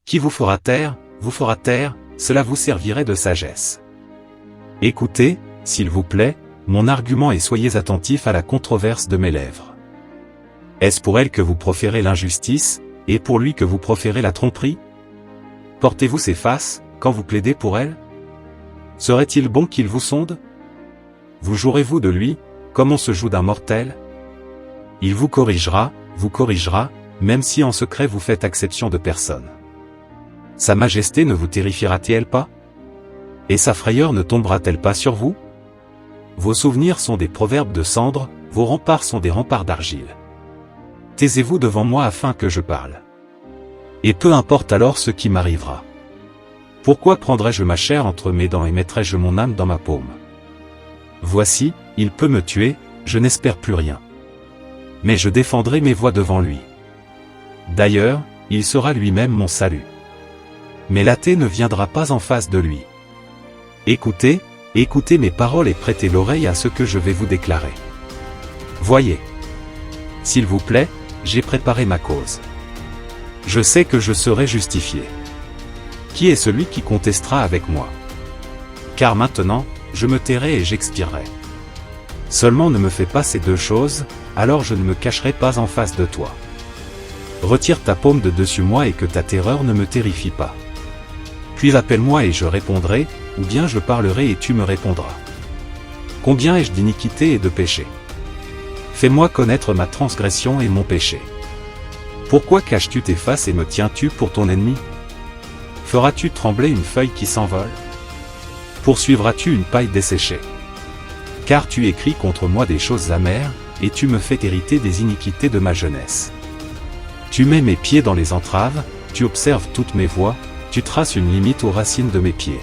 Qui vous fera taire, cela vous servirait de sagesse. Écoutez, s'il vous plaît, mon argument et soyez attentifs à la controverse de mes lèvres. Est-ce pour elle que vous proférez l'injustice, et pour lui que vous proférez la tromperie? Portez-vous ses faces, quand vous plaidez pour elle? Serait-il bon qu'il vous sonde? Vous jouerez-vous de lui, comme on se joue d'un mortel? Il vous corrigera, même si en secret vous faites exception de personne. Sa majesté ne vous terrifiera-t-elle pas? Et sa frayeur ne tombera-t-elle pas sur vous? Vos souvenirs sont des proverbes de cendre, vos remparts sont des remparts d'argile. Taisez-vous devant moi afin que je parle. Et peu importe alors ce qui m'arrivera. Pourquoi prendrais-je ma chair entre mes dents et mettrais-je mon âme dans ma paume? Voici, il peut me tuer, je n'espère plus rien. Mais je défendrai mes voix devant lui. D'ailleurs, il sera lui-même mon salut. Mais l'athée ne viendra pas en face de lui. Écoutez mes paroles et prêtez l'oreille à ce que je vais vous déclarer. Voyez. S'il vous plaît, j'ai préparé ma cause. Je sais que je serai justifié. Qui est celui qui contestera avec moi? Car maintenant, je me tairai et j'expirerai. Seulement ne me fais pas ces deux choses, alors je ne me cacherai pas en face de toi. Retire ta paume de dessus moi et que ta terreur ne me terrifie pas. Puis appelle-moi et je répondrai, ou bien je parlerai et tu me répondras. Combien ai-je d'iniquité et de péché? Fais-moi connaître ma transgression et mon péché. Pourquoi caches-tu tes faces et me tiens-tu pour ton ennemi? Feras-tu trembler une feuille qui s'envole? Poursuivras-tu une paille desséchée? Car tu écris contre moi des choses amères, et tu me fais hériter des iniquités de ma jeunesse. Tu mets mes pieds dans les entraves, tu observes toutes mes voies, tu traces une limite aux racines de mes pieds.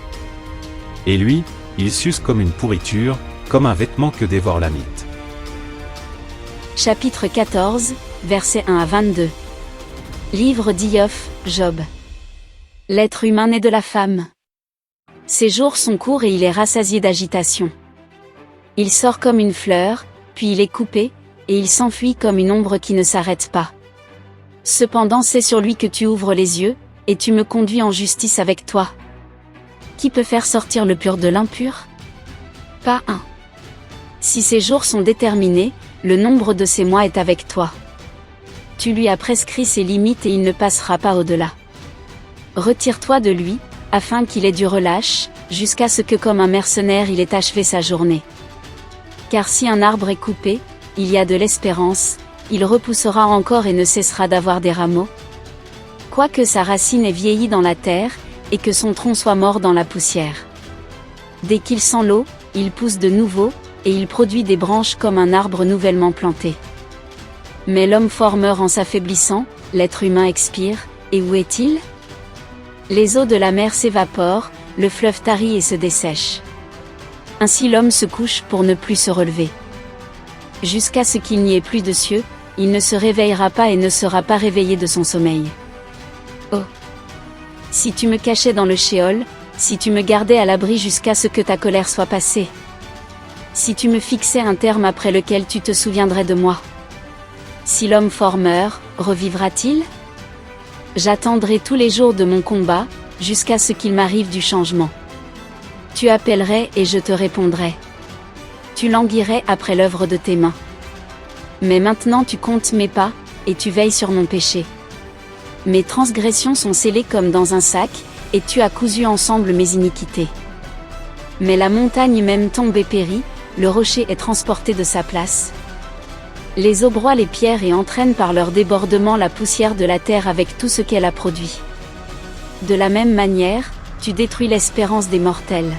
Et lui, il suce comme une pourriture, comme un vêtement que dévore la mite. Chapitre 14, versets 1 à 22. Livre d'Iov, Job. L'être humain naît de la femme. Ses jours sont courts et il est rassasié d'agitation. Il sort comme une fleur, puis il est coupé, et il s'enfuit comme une ombre qui ne s'arrête pas. Cependant c'est sur lui que tu ouvres les yeux, et tu me conduis en justice avec toi. Qui peut faire sortir le pur de l'impur? Pas un. Si ses jours sont déterminés, le nombre de ses mois est avec toi. Tu lui as prescrit ses limites et il ne passera pas au-delà. Retire-toi de lui, afin qu'il ait du relâche, jusqu'à ce que comme un mercenaire il ait achevé sa journée. Car si un arbre est coupé, il y a de l'espérance, il repoussera encore et ne cessera d'avoir des rameaux. Quoique sa racine ait vieilli dans la terre, et que son tronc soit mort dans la poussière. Dès qu'il sent l'eau, il pousse de nouveau, et il produit des branches comme un arbre nouvellement planté. Mais l'homme fort meurt en s'affaiblissant, l'être humain expire, et où est-il? Les eaux de la mer s'évaporent, le fleuve tarit et se dessèche. Ainsi l'homme se couche pour ne plus se relever. Jusqu'à ce qu'il n'y ait plus de cieux, il ne se réveillera pas et ne sera pas réveillé de son sommeil. Oh! Si tu me cachais dans le shéol, si tu me gardais à l'abri jusqu'à ce que ta colère soit passée. Si tu me fixais un terme après lequel tu te souviendrais de moi. Si l'homme fort meurt, revivra-t-il? J'attendrai tous les jours de mon combat, jusqu'à ce qu'il m'arrive du changement. Tu appellerais et je te répondrai. Tu languirais après l'œuvre de tes mains. Mais maintenant tu comptes mes pas, et tu veilles sur mon péché. Mes transgressions sont scellées comme dans un sac, et tu as cousu ensemble mes iniquités. Mais la montagne même tombe et périt, le rocher est transporté de sa place. Les eaux broient les pierres et entraînent par leur débordement la poussière de la terre avec tout ce qu'elle a produit. De la même manière, tu détruis l'espérance des mortels.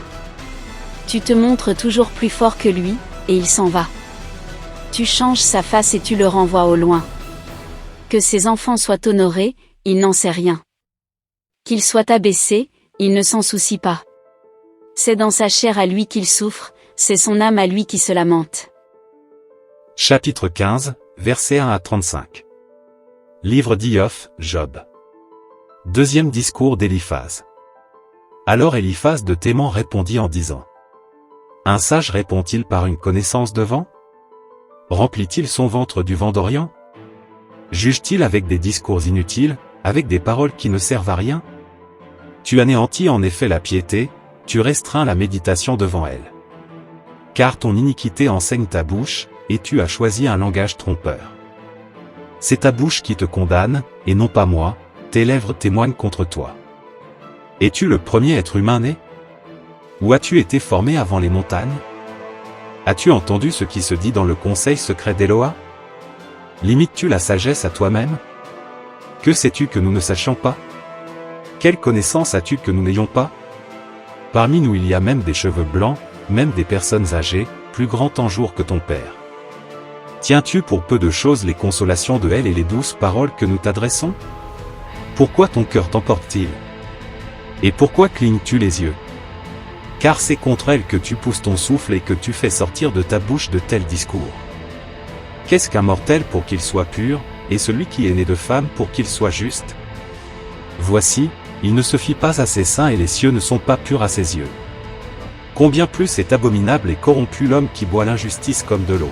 Tu te montres toujours plus fort que lui, et il s'en va. Tu changes sa face et tu le renvoies au loin. Que ses enfants soient honorés, il n'en sait rien. Qu'il soit abaissé, il ne s'en soucie pas. C'est dans sa chair à lui qu'il souffre, c'est son âme à lui qui se lamente. Chapitre 15, versets 1 à 35. Livre d'Iov, Job. Deuxième discours d'Éliphaz. Alors Éliphaz de Théman répondit en disant: Un sage répond-il par une connaissance de vent? Remplit-il son ventre du vent d'Orient? Juge-t-il avec des discours inutiles, avec des paroles qui ne servent à rien? Tu anéantis en effet la piété, tu restreins la méditation devant elle. Car ton iniquité enseigne ta bouche, et tu as choisi un langage trompeur. C'est ta bouche qui te condamne, et non pas moi, tes lèvres témoignent contre toi. Es-tu le premier être humain né? Ou as-tu été formé avant les montagnes? As-tu entendu ce qui se dit dans le conseil secret d'Éloah? Limites-tu la sagesse à toi-même? Que sais-tu que nous ne sachions pas? Quelle connaissance as-tu que nous n'ayons pas? Parmi nous il y a même des cheveux blancs, même des personnes âgées, plus grands en jour que ton père. Tiens-tu pour peu de choses les consolations de elle et les douces paroles que nous t'adressons? Pourquoi ton cœur t'emporte-t-il? Et pourquoi clignes-tu les yeux? Car c'est contre elle que tu pousses ton souffle et que tu fais sortir de ta bouche de tels discours. Qu'est-ce qu'un mortel pour qu'il soit pur, et celui qui est né de femme pour qu'il soit juste? Voici, il ne se fie pas à ses seins et les cieux ne sont pas purs à ses yeux. Combien plus est abominable et corrompu l'homme qui boit l'injustice comme de l'eau.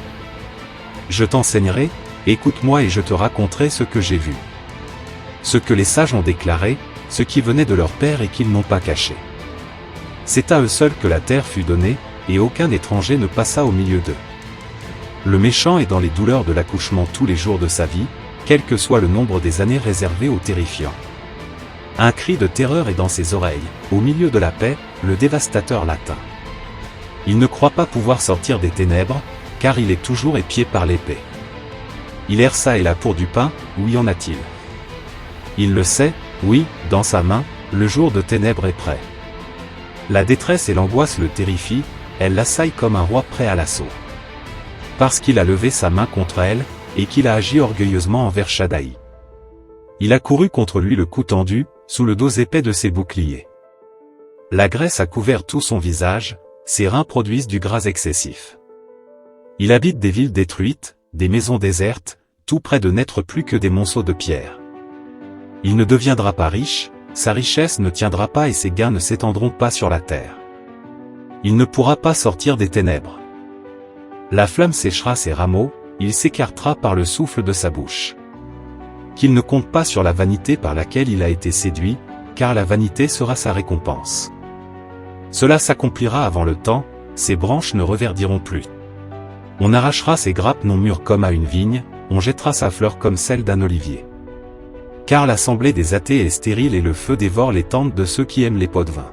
Je t'enseignerai, écoute-moi et je te raconterai ce que j'ai vu. Ce que les sages ont déclaré, ce qui venait de leur père et qu'ils n'ont pas caché. C'est à eux seuls que la terre fut donnée, et aucun étranger ne passa au milieu d'eux. Le méchant est dans les douleurs de l'accouchement tous les jours de sa vie, quel que soit le nombre des années réservées aux terrifiants. Un cri de terreur est dans ses oreilles, au milieu de la paix, le dévastateur l'atteint. Il ne croit pas pouvoir sortir des ténèbres, car il est toujours épié par l'épée. Il erre çà et là pour du pain, où y en a-t-il? Il le sait, oui, dans sa main, le jour de ténèbres est prêt. La détresse et l'angoisse le terrifient, elle l'assaille comme un roi prêt à l'assaut. Parce qu'il a levé sa main contre elle, et qu'il a agi orgueilleusement envers Shaddaï. Il a couru contre lui le cou tendu, sous le dos épais de ses boucliers. La graisse a couvert tout son visage, ses reins produisent du gras excessif. Il habite des villes détruites, des maisons désertes, tout près de n'être plus que des monceaux de pierre. Il ne deviendra pas riche, sa richesse ne tiendra pas et ses gains ne s'étendront pas sur la terre. Il ne pourra pas sortir des ténèbres. La flamme séchera ses rameaux, il s'écartera par le souffle de sa bouche. Qu'il ne compte pas sur la vanité par laquelle il a été séduit, car la vanité sera sa récompense. Cela s'accomplira avant le temps, ses branches ne reverdiront plus. On arrachera ses grappes non mûres comme à une vigne, on jettera sa fleur comme celle d'un olivier. Car l'assemblée des athées est stérile et le feu dévore les tentes de ceux qui aiment les pots de vin.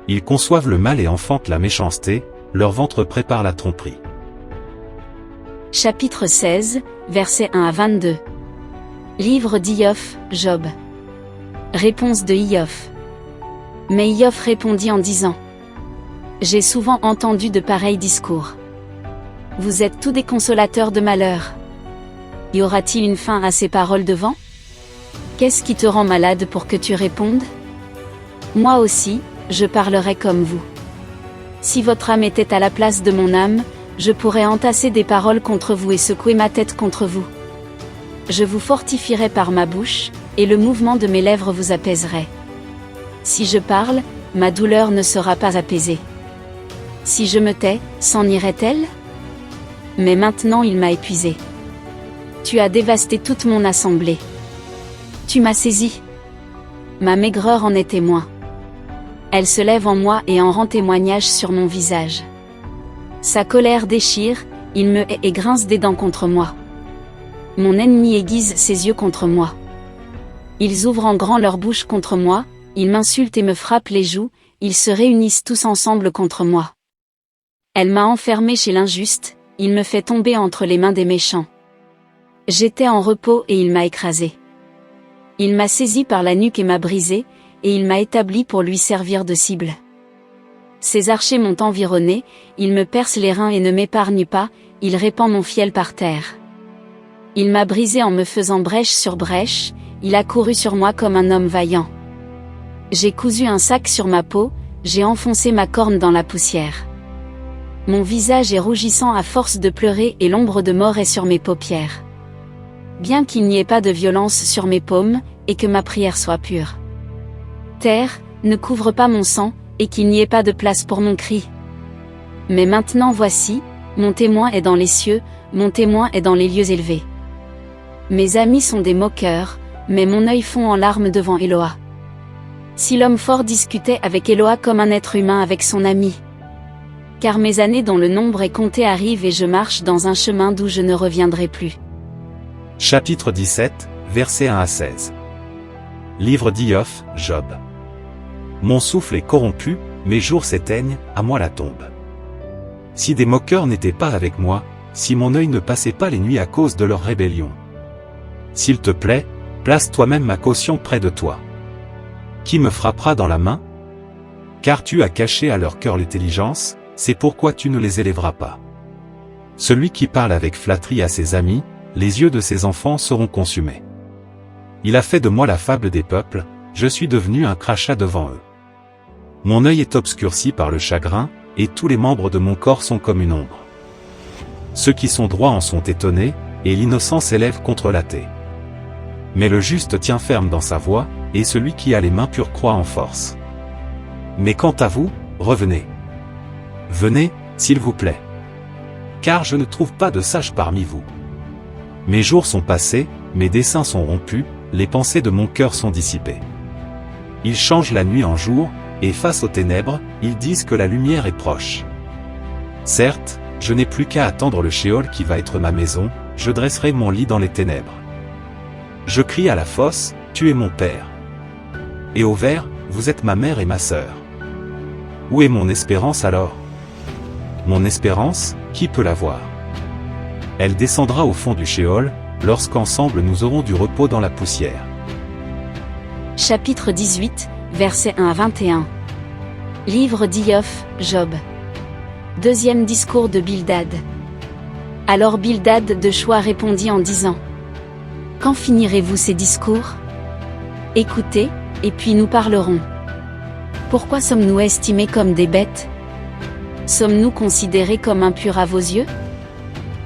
Ils conçoivent le mal et enfantent la méchanceté, leur ventre prépare la tromperie. Chapitre 16, versets 1 à 22. Livre d'Iov, Job. Réponse de Iov. Mais Iov répondit en disant: J'ai souvent entendu de pareils discours. Vous êtes tous des consolateurs de malheur. Y aura-t-il une fin à ces paroles de vent? Qu'est-ce qui te rend malade pour que tu répondes? Moi aussi, je parlerai comme vous. Si votre âme était à la place de mon âme, je pourrais entasser des paroles contre vous et secouer ma tête contre vous. Je vous fortifierai par ma bouche, et le mouvement de mes lèvres vous apaiserait. Si je parle, ma douleur ne sera pas apaisée. Si je me tais, s'en irait-elle? Mais maintenant il m'a épuisé. Tu as dévasté toute mon assemblée. Tu m'as saisi. Ma maigreur en est témoin. Elle se lève en moi et en rend témoignage sur mon visage. Sa colère déchire, il me hait et grince des dents contre moi. Mon ennemi aiguise ses yeux contre moi. Ils ouvrent en grand leur bouche contre moi, ils m'insultent et me frappent les joues, ils se réunissent tous ensemble contre moi. Elle m'a enfermé chez l'injuste, il me fait tomber entre les mains des méchants. J'étais en repos et il m'a écrasé. Il m'a saisi par la nuque et m'a brisé, et il m'a établi pour lui servir de cible. Ses archers m'ont environné, il me perce les reins et ne m'épargne pas, il répand mon fiel par terre. Il m'a brisé en me faisant brèche sur brèche, il a couru sur moi comme un homme vaillant. J'ai cousu un sac sur ma peau, j'ai enfoncé ma corne dans la poussière. Mon visage est rougissant à force de pleurer et l'ombre de mort est sur mes paupières. Bien qu'il n'y ait pas de violence sur mes paumes, et que ma prière soit pure. Terre, ne couvre pas mon sang, et qu'il n'y ait pas de place pour mon cri. Mais maintenant voici, mon témoin est dans les cieux, mon témoin est dans les lieux élevés. Mes amis sont des moqueurs, mais mon œil fond en larmes devant Éloa. Si l'homme fort discutait avec Éloa comme un être humain avec son ami. Car mes années dont le nombre est compté arrivent et je marche dans un chemin d'où je ne reviendrai plus. Chapitre 17, versets 1 à 16. Livre d'Iov, Job. Mon souffle est corrompu, mes jours s'éteignent, à moi la tombe. Si des moqueurs n'étaient pas avec moi, si mon œil ne passait pas les nuits à cause de leur rébellion. S'il te plaît, place toi-même ma caution près de toi. Qui me frappera dans la main? Car tu as caché à leur cœur l'intelligence, c'est pourquoi tu ne les élèveras pas. Celui qui parle avec flatterie à ses amis, les yeux de ses enfants seront consumés. Il a fait de moi la fable des peuples, je suis devenu un crachat devant eux. Mon œil est obscurci par le chagrin, et tous les membres de mon corps sont comme une ombre. Ceux qui sont droits en sont étonnés, et l'innocent s'élève contre l'athée. Mais le juste tient ferme dans sa voie, et celui qui a les mains pures croit en force. Mais quant à vous, revenez. Venez, s'il vous plaît. Car je ne trouve pas de sages parmi vous. Mes jours sont passés, mes desseins sont rompus, les pensées de mon cœur sont dissipées. Ils changent la nuit en jour, et face aux ténèbres, ils disent que la lumière est proche. Certes, je n'ai plus qu'à attendre le shéol qui va être ma maison, je dresserai mon lit dans les ténèbres. Je crie à la fosse, tu es mon père. Et au ver, vous êtes ma mère et ma sœur. Où est mon espérance alors? Mon espérance, qui peut la voir? Elle descendra au fond du shéol, lorsqu'ensemble nous aurons du repos dans la poussière. Chapitre 18, versets 1 à 21. Livre d'Iov, Job. Deuxième discours de Bildad. Alors Bildad de Choua répondit en disant: Quand finirez-vous ces discours? Écoutez, et puis nous parlerons. Pourquoi sommes-nous estimés comme des bêtes? Sommes-nous considérés comme impurs à vos yeux?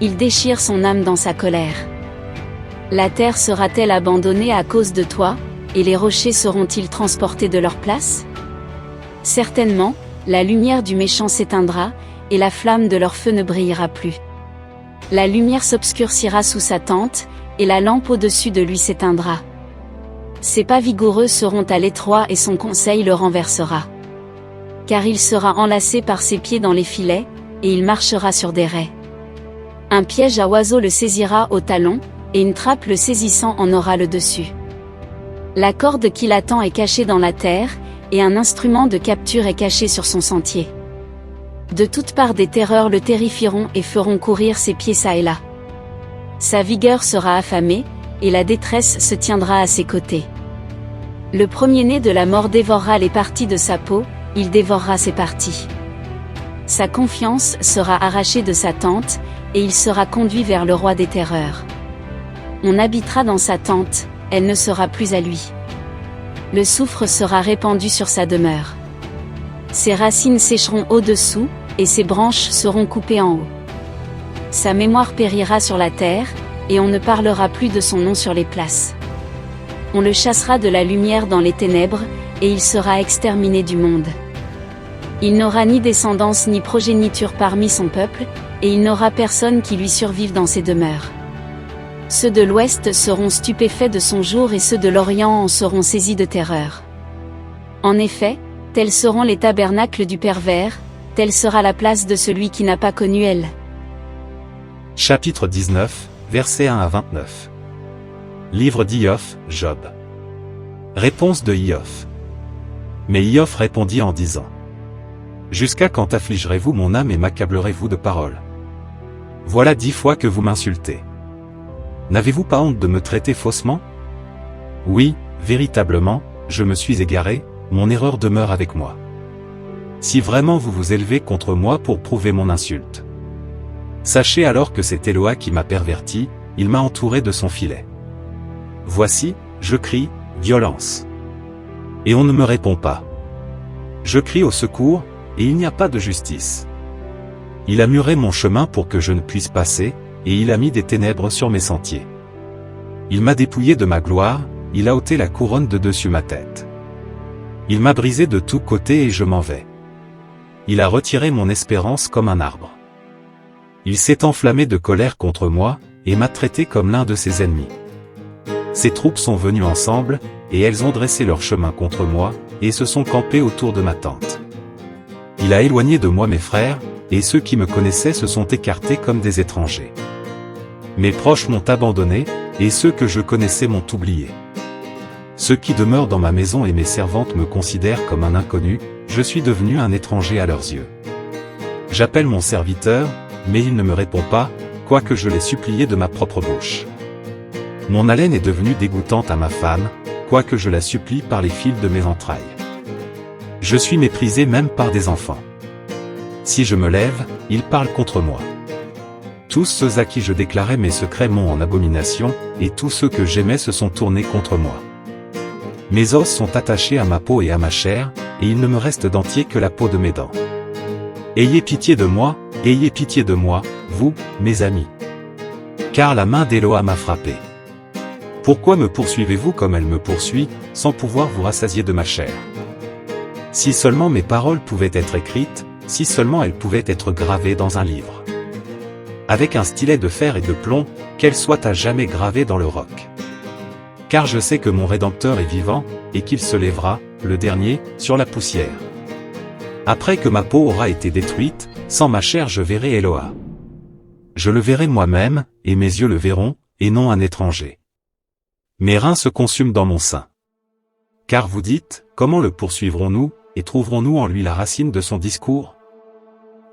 Il déchire son âme dans sa colère. La terre sera-t-elle abandonnée à cause de toi, et les rochers seront-ils transportés de leur place? Certainement, la lumière du méchant s'éteindra, et la flamme de leur feu ne brillera plus. La lumière s'obscurcira sous sa tente, et la lampe au-dessus de lui s'éteindra. Ses pas vigoureux seront à l'étroit et son conseil le renversera. Car il sera enlacé par ses pieds dans les filets, et il marchera sur des raies. Un piège à oiseau le saisira au talon, et une trappe le saisissant en aura le dessus. La corde qui l'attend est cachée dans la terre, et un instrument de capture est caché sur son sentier. De toutes parts des terreurs le terrifieront et feront courir ses pieds çà et là. Sa vigueur sera affamée, et la détresse se tiendra à ses côtés. Le premier-né de la mort dévorera les parties de sa peau, il dévorera ses parties. Sa confiance sera arrachée de sa tente, et il sera conduit vers le roi des terreurs. On habitera dans sa tente, elle ne sera plus à lui. Le soufre sera répandu sur sa demeure. Ses racines sécheront au-dessous, et ses branches seront coupées en haut. Sa mémoire périra sur la terre, et on ne parlera plus de son nom sur les places. On le chassera de la lumière dans les ténèbres, et il sera exterminé du monde. Il n'aura ni descendance ni progéniture parmi son peuple, et il n'aura personne qui lui survive dans ses demeures. Ceux de l'Ouest seront stupéfaits de son jour et ceux de l'Orient en seront saisis de terreur. En effet, tels seront les tabernacles du pervers, telle sera la place de celui qui n'a pas connu elle. Chapitre 19, versets 1 à 29. Livre d'Iov, Job. Réponse de Iov. Mais Iov répondit en disant: Jusqu'à quand affligerez-vous mon âme et m'accablerez-vous de paroles? Voilà 10 fois que vous m'insultez. N'avez-vous pas honte de me traiter faussement? Oui, véritablement, je me suis égaré, mon erreur demeure avec moi. Si vraiment vous vous élevez contre moi pour prouver mon insulte. Sachez alors que c'est Eloah qui m'a perverti, il m'a entouré de son filet. Voici, je crie, violence. Et on ne me répond pas. Je crie au secours, et il n'y a pas de justice. Il a muré mon chemin pour que je ne puisse passer, et il a mis des ténèbres sur mes sentiers. Il m'a dépouillé de ma gloire, il a ôté la couronne de dessus ma tête. Il m'a brisé de tous côtés et je m'en vais. Il a retiré mon espérance comme un arbre. Il s'est enflammé de colère contre moi, et m'a traité comme l'un de ses ennemis. Ses troupes sont venues ensemble, et elles ont dressé leur chemin contre moi, et se sont campées autour de ma tente. Il a éloigné de moi mes frères, et ceux qui me connaissaient se sont écartés comme des étrangers. Mes proches m'ont abandonné, et ceux que je connaissais m'ont oublié. Ceux qui demeurent dans ma maison et mes servantes me considèrent comme un inconnu, je suis devenu un étranger à leurs yeux. J'appelle mon serviteur, mais il ne me répond pas, quoique je l'ai supplié de ma propre bouche. Mon haleine est devenue dégoûtante à ma femme, quoique je la supplie par les fils de mes entrailles. Je suis méprisé même par des enfants. Si je me lève, ils parlent contre moi. Tous ceux à qui je déclarais mes secrets m'ont en abomination, et tous ceux que j'aimais se sont tournés contre moi. Mes os sont attachés à ma peau et à ma chair, et il ne me reste d'entier que la peau de mes dents. Ayez pitié de moi, vous, mes amis. Car la main d'Eloah m'a frappé. Pourquoi me poursuivez-vous comme elle me poursuit, sans pouvoir vous rassasier de ma chair? Si seulement mes paroles pouvaient être écrites, si seulement elles pouvaient être gravées dans un livre. Avec un stylet de fer et de plomb, qu'elles soient à jamais gravées dans le roc. Car je sais que mon Rédempteur est vivant, et qu'il se lèvera, le dernier, sur la poussière. Après que ma peau aura été détruite, sans ma chair je verrai Eloah. Je le verrai moi-même, et mes yeux le verront, et non un étranger. Mes reins se consument dans mon sein. Car vous dites, comment le poursuivrons-nous, et trouverons-nous en lui la racine de son discours?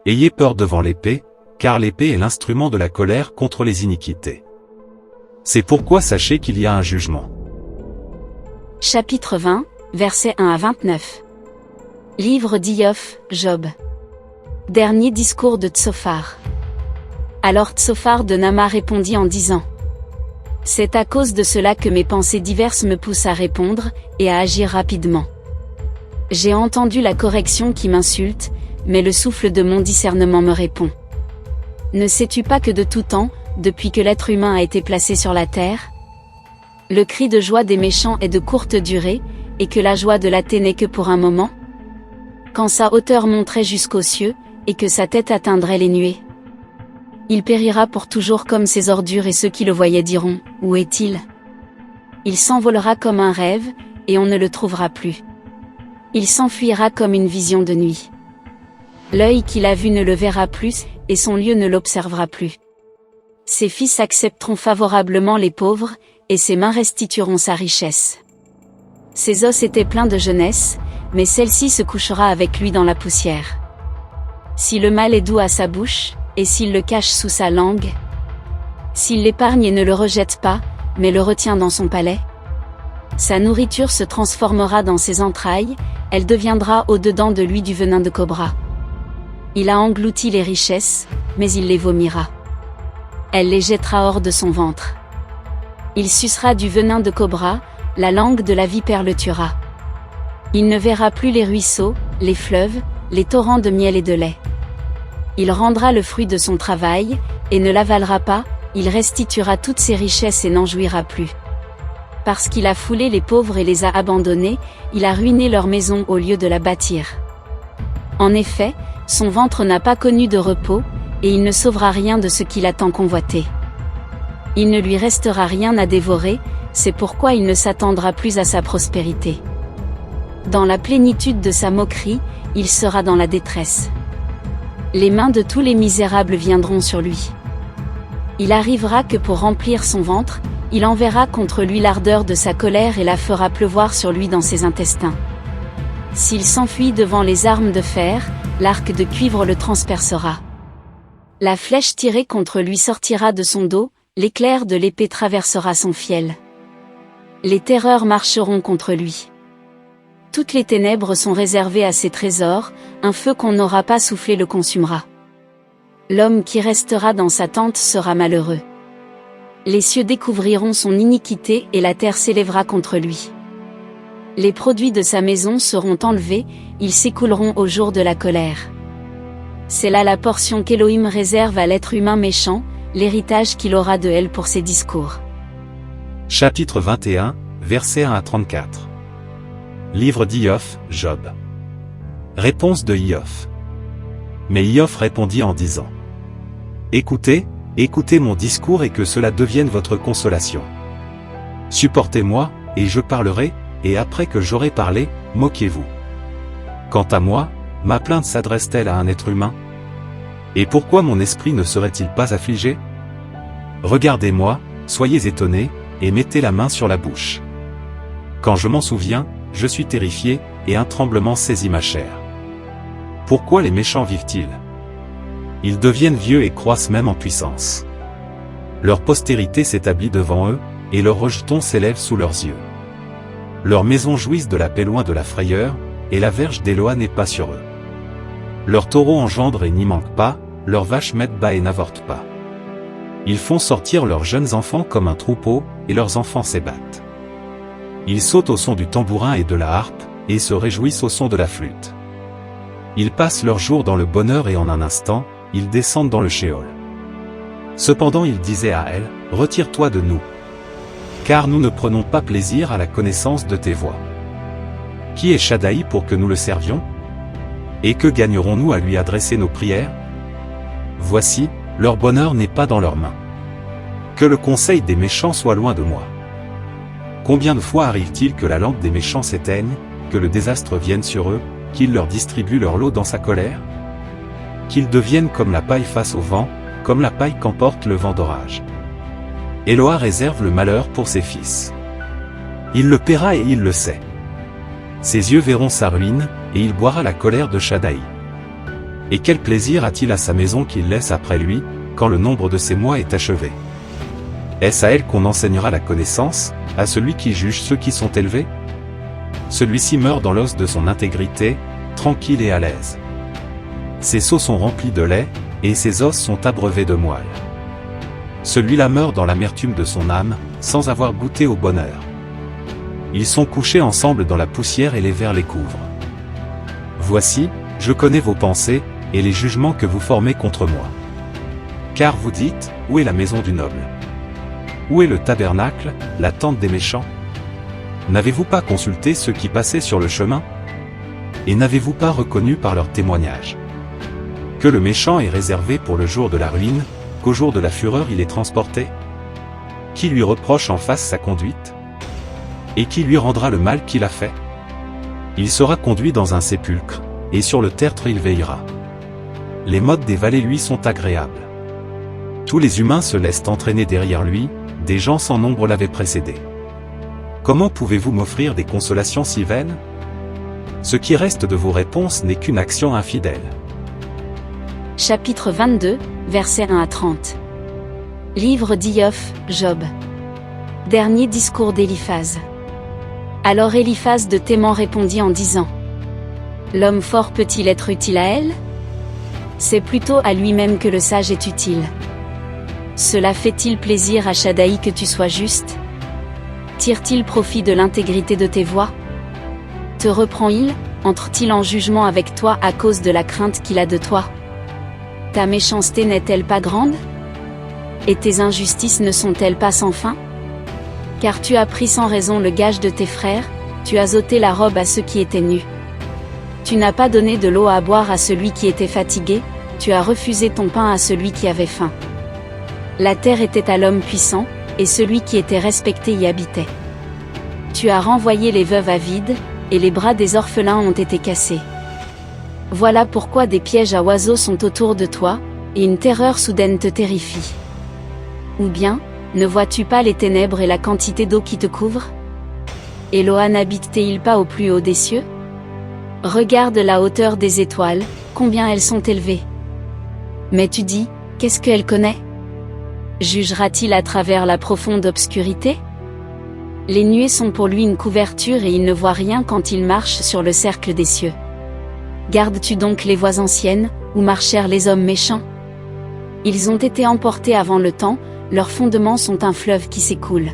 Ayez peur devant l'épée, car l'épée est l'instrument de la colère contre les iniquités. C'est pourquoi sachez qu'il y a un jugement. Chapitre 20, versets 1 à 29. Livre d'Iov, Job. Dernier discours de Tsophar. Alors Tsophar de Nama répondit en disant: C'est à cause de cela que mes pensées diverses me poussent à répondre, et à agir rapidement. J'ai entendu la correction qui m'insulte, mais le souffle de mon discernement me répond. Ne sais-tu pas que de tout temps, depuis que l'être humain a été placé sur la terre, le cri de joie des méchants est de courte durée, et que la joie de l'athée n'est que pour un moment? Quand sa hauteur monterait jusqu'aux cieux, et que sa tête atteindrait les nuées. Il périra pour toujours comme ses ordures et ceux qui le voyaient diront, où est-il? Il s'envolera comme un rêve, et on ne le trouvera plus. Il s'enfuira comme une vision de nuit. L'œil qui l'a vu ne le verra plus, et son lieu ne l'observera plus. Ses fils accepteront favorablement les pauvres, et ses mains restitueront sa richesse. Ses os étaient pleins de jeunesse, mais celle-ci se couchera avec lui dans la poussière. Si le mal est doux à sa bouche, et s'il le cache sous sa langue, s'il l'épargne et ne le rejette pas, mais le retient dans son palais, sa nourriture se transformera dans ses entrailles, elle deviendra au-dedans de lui du venin de cobra. Il a englouti les richesses, mais il les vomira. Elle les jettera hors de son ventre. Il sucera du venin de cobra, la langue de la vipère le tuera. Il ne verra plus les ruisseaux, les fleuves, les torrents de miel et de lait. Il rendra le fruit de son travail, et ne l'avalera pas, il restituera toutes ses richesses et n'en jouira plus. Parce qu'il a foulé les pauvres et les a abandonnés, il a ruiné leur maison au lieu de la bâtir. En effet, son ventre n'a pas connu de repos, et il ne sauvera rien de ce qu'il a tant convoité. Il ne lui restera rien à dévorer, c'est pourquoi il ne s'attendra plus à sa prospérité. Dans la plénitude de sa moquerie, il sera dans la détresse. Les mains de tous les misérables viendront sur lui. Il arrivera que pour remplir son ventre, il enverra contre lui l'ardeur de sa colère et la fera pleuvoir sur lui dans ses intestins. S'il s'enfuit devant les armes de fer, l'arc de cuivre le transpercera. La flèche tirée contre lui sortira de son dos, l'éclair de l'épée traversera son fiel. Les terreurs marcheront contre lui. Toutes les ténèbres sont réservées à ses trésors, un feu qu'on n'aura pas soufflé le consumera. L'homme qui restera dans sa tente sera malheureux. Les cieux découvriront son iniquité et la terre s'élèvera contre lui. Les produits de sa maison seront enlevés, ils s'écouleront au jour de la colère. C'est là la portion qu'Élohim réserve à l'être humain méchant, l'héritage qu'il aura de elle pour ses discours. Chapitre 21, versets 1 à 34. Livre d'Iov, Job. Réponse de Iov. Mais Iov répondit en disant: Écoutez, écoutez mon discours et que cela devienne votre consolation. Supportez-moi, et je parlerai, et après que j'aurai parlé, moquez-vous. Quant à moi, ma plainte s'adresse-t-elle à un être humain? Et pourquoi mon esprit ne serait-il pas affligé? Regardez-moi, soyez étonnés, et mettez la main sur la bouche. Quand je m'en souviens, je suis terrifié, et un tremblement saisit ma chair. Pourquoi les méchants vivent-ils? Ils deviennent vieux et croissent même en puissance. Leur postérité s'établit devant eux, et leurs rejetons s'élèvent sous leurs yeux. Leurs maisons jouissent de la paix loin de la frayeur, et la verge d'Éloa n'est pas sur eux. Leurs taureaux engendrent et n'y manquent pas, leurs vaches mettent bas et n'avortent pas. Ils font sortir leurs jeunes enfants comme un troupeau, et leurs enfants s'ébattent. Ils sautent au son du tambourin et de la harpe, et se réjouissent au son de la flûte. Ils passent leurs jours dans le bonheur et en un instant, ils descendent dans le shéol. Cependant il disait à elle, retire-toi de nous. Car nous ne prenons pas plaisir à la connaissance de tes voies. Qui est Shaddaï pour que nous le servions? Et que gagnerons-nous à lui adresser nos prières? Voici, leur bonheur n'est pas dans leurs mains. Que le conseil des méchants soit loin de moi. Combien de fois arrive-t-il que la lampe des méchants s'éteigne, que le désastre vienne sur eux, qu'il leur distribue leur lot dans sa colère? Qu'ils deviennent comme la paille face au vent, comme la paille qu'emporte le vent d'orage. Éloa réserve le malheur pour ses fils. Il le paiera et il le sait. Ses yeux verront sa ruine, et il boira la colère de Shaddaï. Et quel plaisir a-t-il à sa maison qu'il laisse après lui, quand le nombre de ses mois est achevé? Est-ce à elle qu'on enseignera la connaissance, à celui qui juge ceux qui sont élevés? Celui-ci meurt dans l'os de son intégrité, tranquille et à l'aise. Ses seaux sont remplis de lait, et ses os sont abreuvés de moelle. Celui-là meurt dans l'amertume de son âme, sans avoir goûté au bonheur. Ils sont couchés ensemble dans la poussière et les vers les couvrent. Voici, je connais vos pensées, et les jugements que vous formez contre moi. Car vous dites, où est la maison du noble? Où est le tabernacle, la tente des méchants? N'avez-vous pas consulté ceux qui passaient sur le chemin? Et n'avez-vous pas reconnu par leur témoignage que le méchant est réservé pour le jour de la ruine, qu'au jour de la fureur il est transporté? Qui lui reproche en face sa conduite? Et qui lui rendra le mal qu'il a fait? Il sera conduit dans un sépulcre, et sur le tertre il veillera. Les mottes des vallées lui sont agréables. Tous les humains se laissent entraîner derrière lui, des gens sans nombre l'avaient précédé. Comment pouvez-vous m'offrir des consolations si vaines? Ce qui reste de vos réponses n'est qu'une action infidèle. Chapitre 22, versets 1 à 30. Livre d'Iov, Job. Dernier discours d'Éliphaz. Alors Éliphaz de Théman répondit en disant: L'homme fort peut-il être utile à elle? C'est plutôt à lui-même que le sage est utile. Cela fait-il plaisir à Shaddaï que tu sois juste? Tire-t-il profit de l'intégrité de tes voies? Te reprend-il, entre-t-il en jugement avec toi à cause de la crainte qu'il a de toi? Ta méchanceté n'est-elle pas grande? Et tes injustices ne sont-elles pas sans fin? Car tu as pris sans raison le gage de tes frères, tu as ôté la robe à ceux qui étaient nus. Tu n'as pas donné de l'eau à boire à celui qui était fatigué, tu as refusé ton pain à celui qui avait faim. La terre était à l'homme puissant, et celui qui était respecté y habitait. Tu as renvoyé les veuves à vide, et les bras des orphelins ont été cassés. Voilà pourquoi des pièges à oiseaux sont autour de toi, et une terreur soudaine te terrifie. Ou bien, ne vois-tu pas les ténèbres et la quantité d'eau qui te couvre? Éloah n'habite-t-il pas au plus haut des cieux? Regarde la hauteur des étoiles, combien elles sont élevées. Mais tu dis, qu'est-ce qu'elle connaît? Jugera-t-il à travers la profonde obscurité? Les nuées sont pour lui une couverture et il ne voit rien quand il marche sur le cercle des cieux. Gardes-tu donc les voies anciennes, où marchèrent les hommes méchants? Ils ont été emportés avant le temps, leurs fondements sont un fleuve qui s'écoule.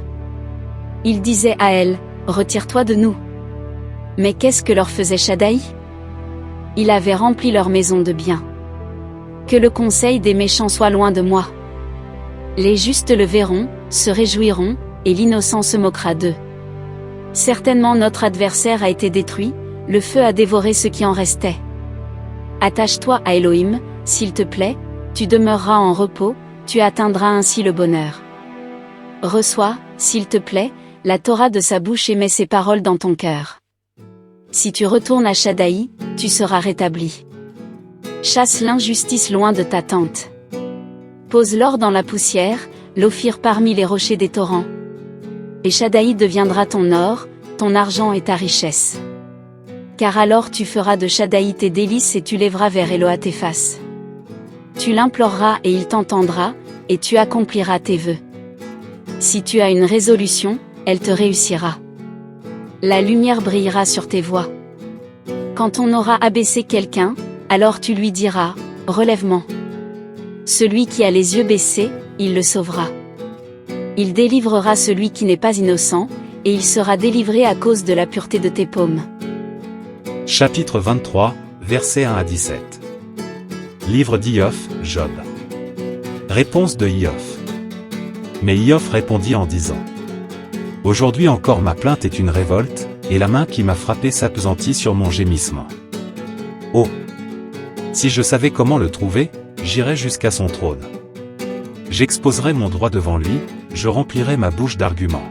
Ils disaient à elle, retire-toi de nous. Mais qu'est-ce que leur faisait Shaddaï? Il avait rempli leur maison de biens. Que le conseil des méchants soit loin de moi. Les justes le verront, se réjouiront, et l'innocent se moquera d'eux. Certainement notre adversaire a été détruit, le feu a dévoré ce qui en restait. Attache-toi à Elohim, s'il te plaît, tu demeureras en repos, tu atteindras ainsi le bonheur. Reçois, s'il te plaît, la Torah de sa bouche et mets ses paroles dans ton cœur. Si tu retournes à Shaddaï, tu seras rétabli. Chasse l'injustice loin de ta tente. Pose l'or dans la poussière, l'ophir parmi les rochers des torrents. Et Shaddaï deviendra ton or, ton argent et ta richesse. Car alors tu feras de Shaddaï tes délices et tu lèveras vers Éloah tes faces. Tu l'imploreras et il t'entendra, et tu accompliras tes vœux. Si tu as une résolution, elle te réussira. La lumière brillera sur tes voies. Quand on aura abaissé quelqu'un, alors tu lui diras, relèvement. Celui qui a les yeux baissés, il le sauvera. Il délivrera celui qui n'est pas innocent, et il sera délivré à cause de la pureté de tes paumes. Chapitre 23, versets 1 à 17. Livre d'Iov, Job. Réponse de Iov. Mais Iov répondit en disant: Aujourd'hui encore ma plainte est une révolte, et la main qui m'a frappé s'appesantit sur mon gémissement. Oh! Si je savais comment le trouver, j'irais jusqu'à son trône. J'exposerais mon droit devant lui, je remplirais ma bouche d'arguments.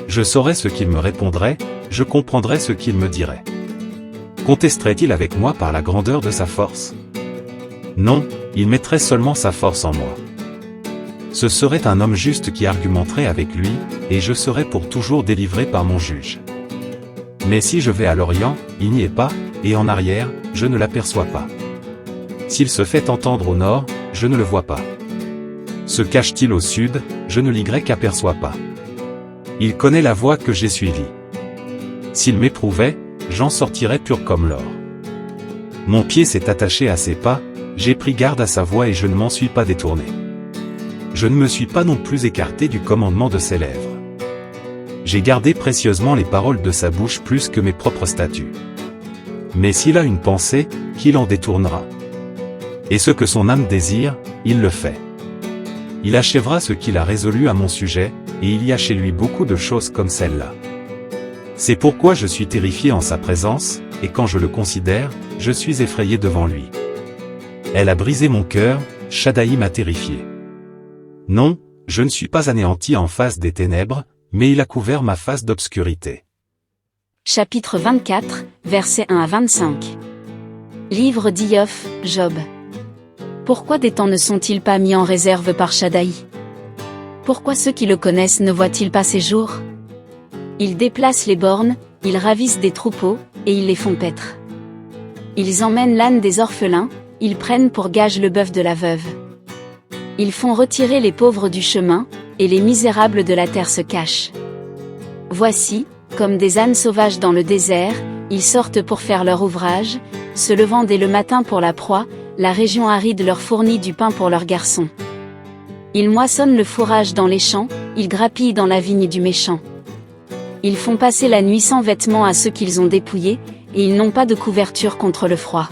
Je saurais ce qu'il me répondrait, je comprendrais ce qu'il me dirait. Contesterait-il avec moi par la grandeur de sa force? Non, il mettrait seulement sa force en moi. Ce serait un homme juste qui argumenterait avec lui, et je serais pour toujours délivré par mon juge. Mais si je vais à l'Orient, il n'y est pas, et en arrière, je ne l'aperçois pas. S'il se fait entendre au nord, je ne le vois pas. Se cache-t-il au sud, je ne l'Y aperçois pas. Il connaît la voie que j'ai suivie. S'il m'éprouvait, j'en sortirais pur comme l'or. Mon pied s'est attaché à ses pas, j'ai pris garde à sa voix et je ne m'en suis pas détourné. Je ne me suis pas non plus écarté du commandement de ses lèvres. J'ai gardé précieusement les paroles de sa bouche plus que mes propres statuts. Mais s'il a une pensée, qu'il en détournera. Et ce que son âme désire, il le fait. Il achèvera ce qu'il a résolu à mon sujet, et il y a chez lui beaucoup de choses comme celle-là. C'est pourquoi je suis terrifié en sa présence, et quand je le considère, je suis effrayé devant lui. Elle a brisé mon cœur, Shaddaï m'a terrifié. Non, je ne suis pas anéanti en face des ténèbres, mais il a couvert ma face d'obscurité. Chapitre 24, versets 1 à 25. Livre d'Iov, Job. Pourquoi des temps ne sont-ils pas mis en réserve par Shaddai? Pourquoi ceux qui le connaissent ne voient-ils pas ses jours? Ils déplacent les bornes, ils ravissent des troupeaux, et ils les font paître. Ils emmènent l'âne des orphelins, ils prennent pour gage le bœuf de la veuve. Ils font retirer les pauvres du chemin, et les misérables de la terre se cachent. Voici, comme des ânes sauvages dans le désert, ils sortent pour faire leur ouvrage, se levant dès le matin pour la proie, la région aride leur fournit du pain pour leurs garçons. Ils moissonnent le fourrage dans les champs, ils grappillent dans la vigne du méchant. Ils font passer la nuit sans vêtements à ceux qu'ils ont dépouillés, et ils n'ont pas de couverture contre le froid.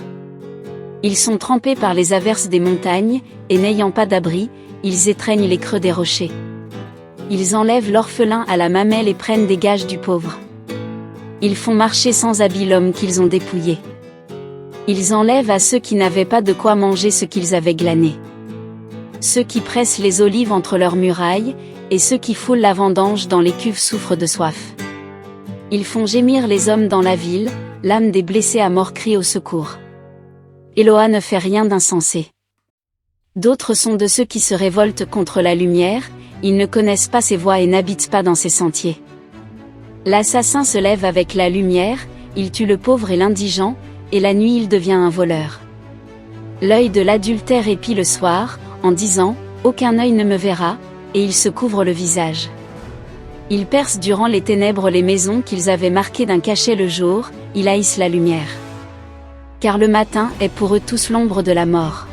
Ils sont trempés par les averses des montagnes, et n'ayant pas d'abri, ils étreignent les creux des rochers. Ils enlèvent l'orphelin à la mamelle et prennent des gages du pauvre. Ils font marcher sans habit l'homme qu'ils ont dépouillé. Ils enlèvent à ceux qui n'avaient pas de quoi manger ce qu'ils avaient glané. Ceux qui pressent les olives entre leurs murailles, et ceux qui foulent la vendange dans les cuves souffrent de soif. Ils font gémir les hommes dans la ville, l'âme des blessés à mort crie au secours. Eloah ne fait rien d'insensé. D'autres sont de ceux qui se révoltent contre la lumière, ils ne connaissent pas ses voies et n'habitent pas dans ses sentiers. L'assassin se lève avec la lumière, il tue le pauvre et l'indigent, et la nuit il devient un voleur. L'œil de l'adultère épie le soir, en disant « Aucun œil ne me verra », et il se couvre le visage. Ils percent durant les ténèbres les maisons qu'ils avaient marquées d'un cachet le jour, ils haïssent la lumière. Car le matin est pour eux tous l'ombre de la mort.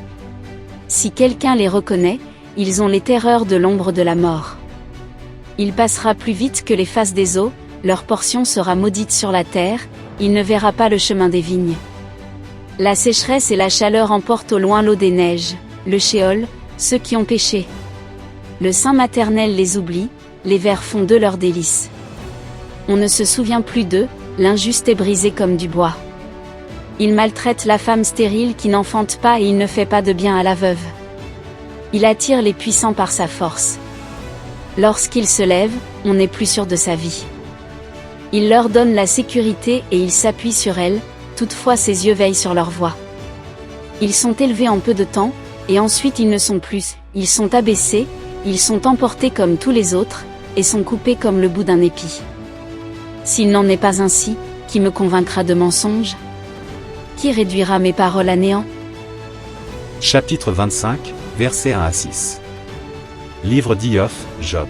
Si quelqu'un les reconnaît, ils ont les terreurs de l'ombre de la mort. Il passera plus vite que les faces des eaux, leur portion sera maudite sur la terre, il ne verra pas le chemin des vignes. La sécheresse et la chaleur emportent au loin l'eau des neiges, le Sheol, ceux qui ont péché. Le sein maternel les oublie, les vers font d'eux leur délice. On ne se souvient plus d'eux, l'injuste est brisé comme du bois. Il maltraite la femme stérile qui n'enfante pas et il ne fait pas de bien à la veuve. Il attire les puissants par sa force. Lorsqu'il se lève, on n'est plus sûr de sa vie. Il leur donne la sécurité et il s'appuie sur elle, toutefois ses yeux veillent sur leur voie. Ils sont élevés en peu de temps, et ensuite ils ne sont plus, ils sont abaissés, ils sont emportés comme tous les autres, et sont coupés comme le bout d'un épi. S'il n'en est pas ainsi, qui me convaincra de mensonge? Qui réduira mes paroles à néant? Chapitre 25, versets 1 à 6. Livre d'Iyov, Job.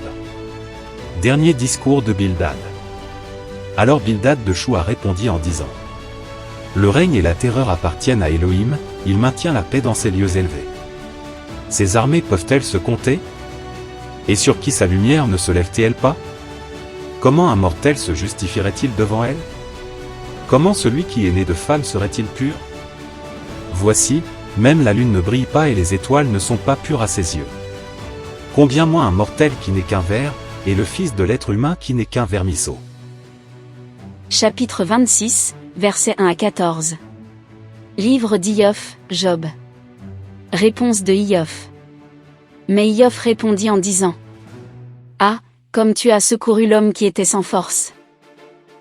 Dernier discours de Bildad. Alors Bildad de Choua répondit en disant: Le règne et la terreur appartiennent à Elohim, il maintient la paix dans ses lieux élevés. Ses armées peuvent-elles se compter? Et sur qui sa lumière ne se lève-t-elle pas? Comment un mortel se justifierait-il devant elle? Comment celui qui est né de femme serait-il pur? Voici, même la lune ne brille pas et les étoiles ne sont pas pures à ses yeux. Combien moins un mortel qui n'est qu'un ver, et le fils de l'être humain qui n'est qu'un vermisseau. Chapitre 26, versets 1 à 14. Livre d'Iyov, Job. Réponse de Iyov. Mais Iyov répondit en disant: Ah, comme tu as secouru l'homme qui était sans force.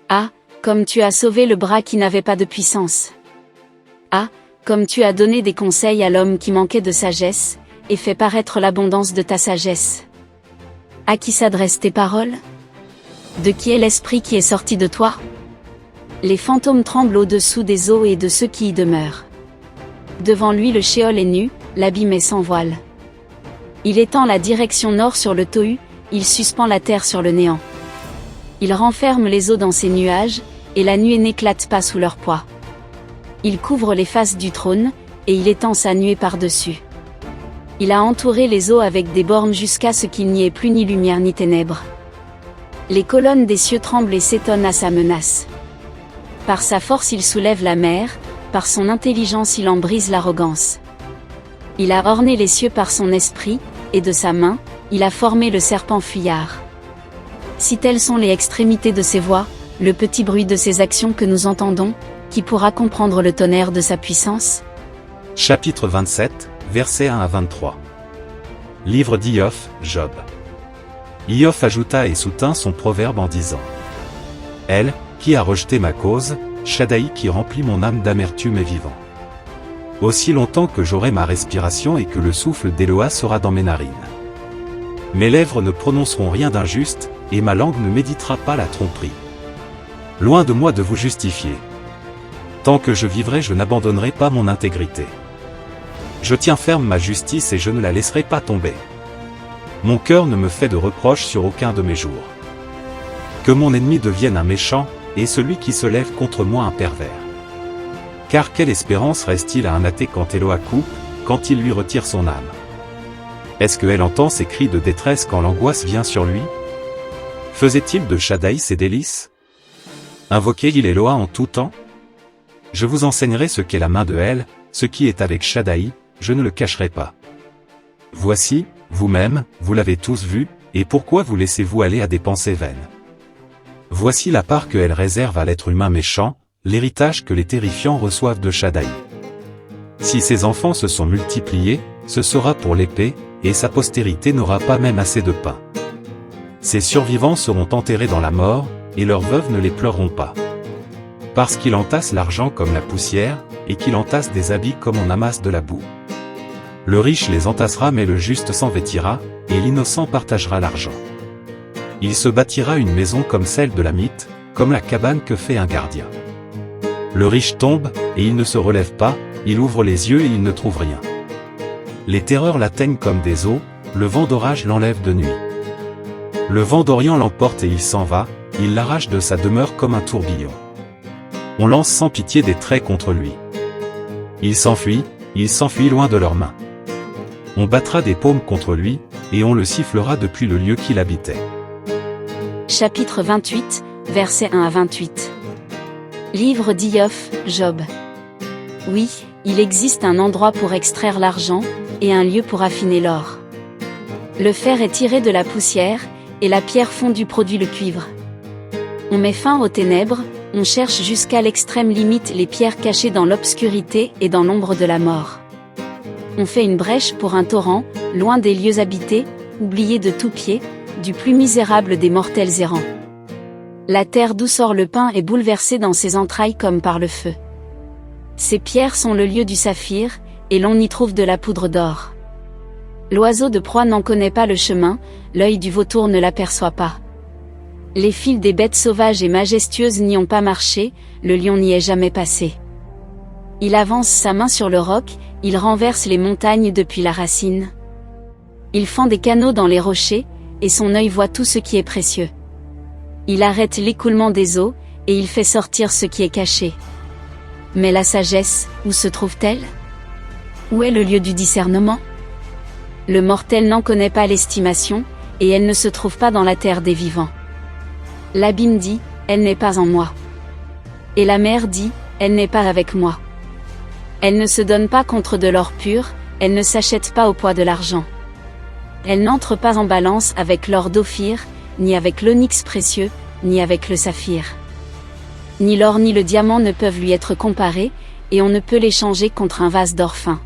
Ah, comme tu as sauvé le bras qui n'avait pas de puissance. Ah, comme tu as donné des conseils à l'homme qui manquait de sagesse, et fait paraître l'abondance de ta sagesse. À qui s'adressent tes paroles? De qui est l'esprit qui est sorti de toi? Les fantômes tremblent au-dessous des eaux et de ceux qui y demeurent. Devant lui le Sheol est nu, l'abîme est sans voile. Il étend la direction nord sur le Tohu, il suspend la terre sur le néant. Il renferme les eaux dans ses nuages, et la nuée n'éclate pas sous leur poids. Il couvre les faces du trône, et il étend sa nuée par-dessus. Il a entouré les eaux avec des bornes jusqu'à ce qu'il n'y ait plus ni lumière ni ténèbres. Les colonnes des cieux tremblent et s'étonnent à sa menace. Par sa force il soulève la mer, par son intelligence il en brise l'arrogance. Il a orné les cieux par son esprit, et de sa main, il a formé le serpent fuyard. Si telles sont les extrémités de ses voies, le petit bruit de ses actions que nous entendons, qui pourra comprendre le tonnerre de sa puissance? Chapitre 27, versets 1 à 23. Livre d'Iyov, Job. Iyov ajouta et soutint son proverbe en disant: Elle, qui a rejeté ma cause, Shaddai qui remplit mon âme d'amertume est vivant. Aussi longtemps que j'aurai ma respiration et que le souffle d'Eloa sera dans mes narines. Mes lèvres ne prononceront rien d'injuste, et ma langue ne méditera pas la tromperie. Loin de moi de vous justifier. Tant que je vivrai, je n'abandonnerai pas mon intégrité. Je tiens ferme ma justice et je ne la laisserai pas tomber. Mon cœur ne me fait de reproches sur aucun de mes jours. Que mon ennemi devienne un méchant, et celui qui se lève contre moi un pervers. Car quelle espérance reste-t-il à un athée quand Eloa coupe, quand il lui retire son âme? Est-ce qu'elle entend ses cris de détresse quand l'angoisse vient sur lui? Faisait-il de Shaddai ses délices? Invoquait-il Eloa en tout temps? Je vous enseignerai ce qu'est la main de El, ce qui est avec Shaddai, je ne le cacherai pas. Voici, vous-même, vous l'avez tous vu, et pourquoi vous laissez-vous aller à des pensées vaines? Voici la part que Elle réserve à l'être humain méchant, l'héritage que les terrifiants reçoivent de Shaddai. Si ses enfants se sont multipliés, ce sera pour l'épée, et sa postérité n'aura pas même assez de pain. Ses survivants seront enterrés dans la mort, et leurs veuves ne les pleureront pas. Parce qu'il entasse l'argent comme la poussière, et qu'il entasse des habits comme on amasse de la boue. Le riche les entassera mais le juste s'en vêtira, et l'innocent partagera l'argent. Il se bâtira une maison comme celle de l'Amite, comme la cabane que fait un gardien. Le riche tombe, et il ne se relève pas, il ouvre les yeux et il ne trouve rien. Les terreurs l'atteignent comme des eaux, le vent d'orage l'enlève de nuit. Le vent d'Orient l'emporte et il s'en va, il l'arrache de sa demeure comme un tourbillon. On lance sans pitié des traits contre lui. Il s'enfuit loin de leurs mains. On battra des paumes contre lui, et on le sifflera depuis le lieu qu'il habitait. Chapitre 28, versets 1 à 28. Livre d'Iov, Job. Oui, il existe un endroit pour extraire l'argent, et un lieu pour affiner l'or. Le fer est tiré de la poussière, et la pierre fondue produit le cuivre. On met fin aux ténèbres, on cherche jusqu'à l'extrême limite les pierres cachées dans l'obscurité et dans l'ombre de la mort. On fait une brèche pour un torrent, loin des lieux habités, oublié de tout pied, du plus misérable des mortels errants. La terre d'où sort le pain est bouleversée dans ses entrailles comme par le feu. Ces pierres sont le lieu du saphir, et l'on y trouve de la poudre d'or. L'oiseau de proie n'en connaît pas le chemin, l'œil du vautour ne l'aperçoit pas. Les fils des bêtes sauvages et majestueuses n'y ont pas marché, le lion n'y est jamais passé. Il avance sa main sur le roc, il renverse les montagnes depuis la racine. Il fend des canaux dans les rochers, et son œil voit tout ce qui est précieux. Il arrête l'écoulement des eaux, et il fait sortir ce qui est caché. Mais la sagesse, où se trouve-t-elle? Où est le lieu du discernement? Le mortel n'en connaît pas l'estimation, et elle ne se trouve pas dans la terre des vivants. L'abîme dit, elle n'est pas en moi. Et la mer dit, elle n'est pas avec moi. Elle ne se donne pas contre de l'or pur, elle ne s'achète pas au poids de l'argent. Elle n'entre pas en balance avec l'or d'Ophir, ni avec l'onyx précieux, ni avec le saphir. Ni l'or ni le diamant ne peuvent lui être comparés, et on ne peut les changer contre un vase d'or fin.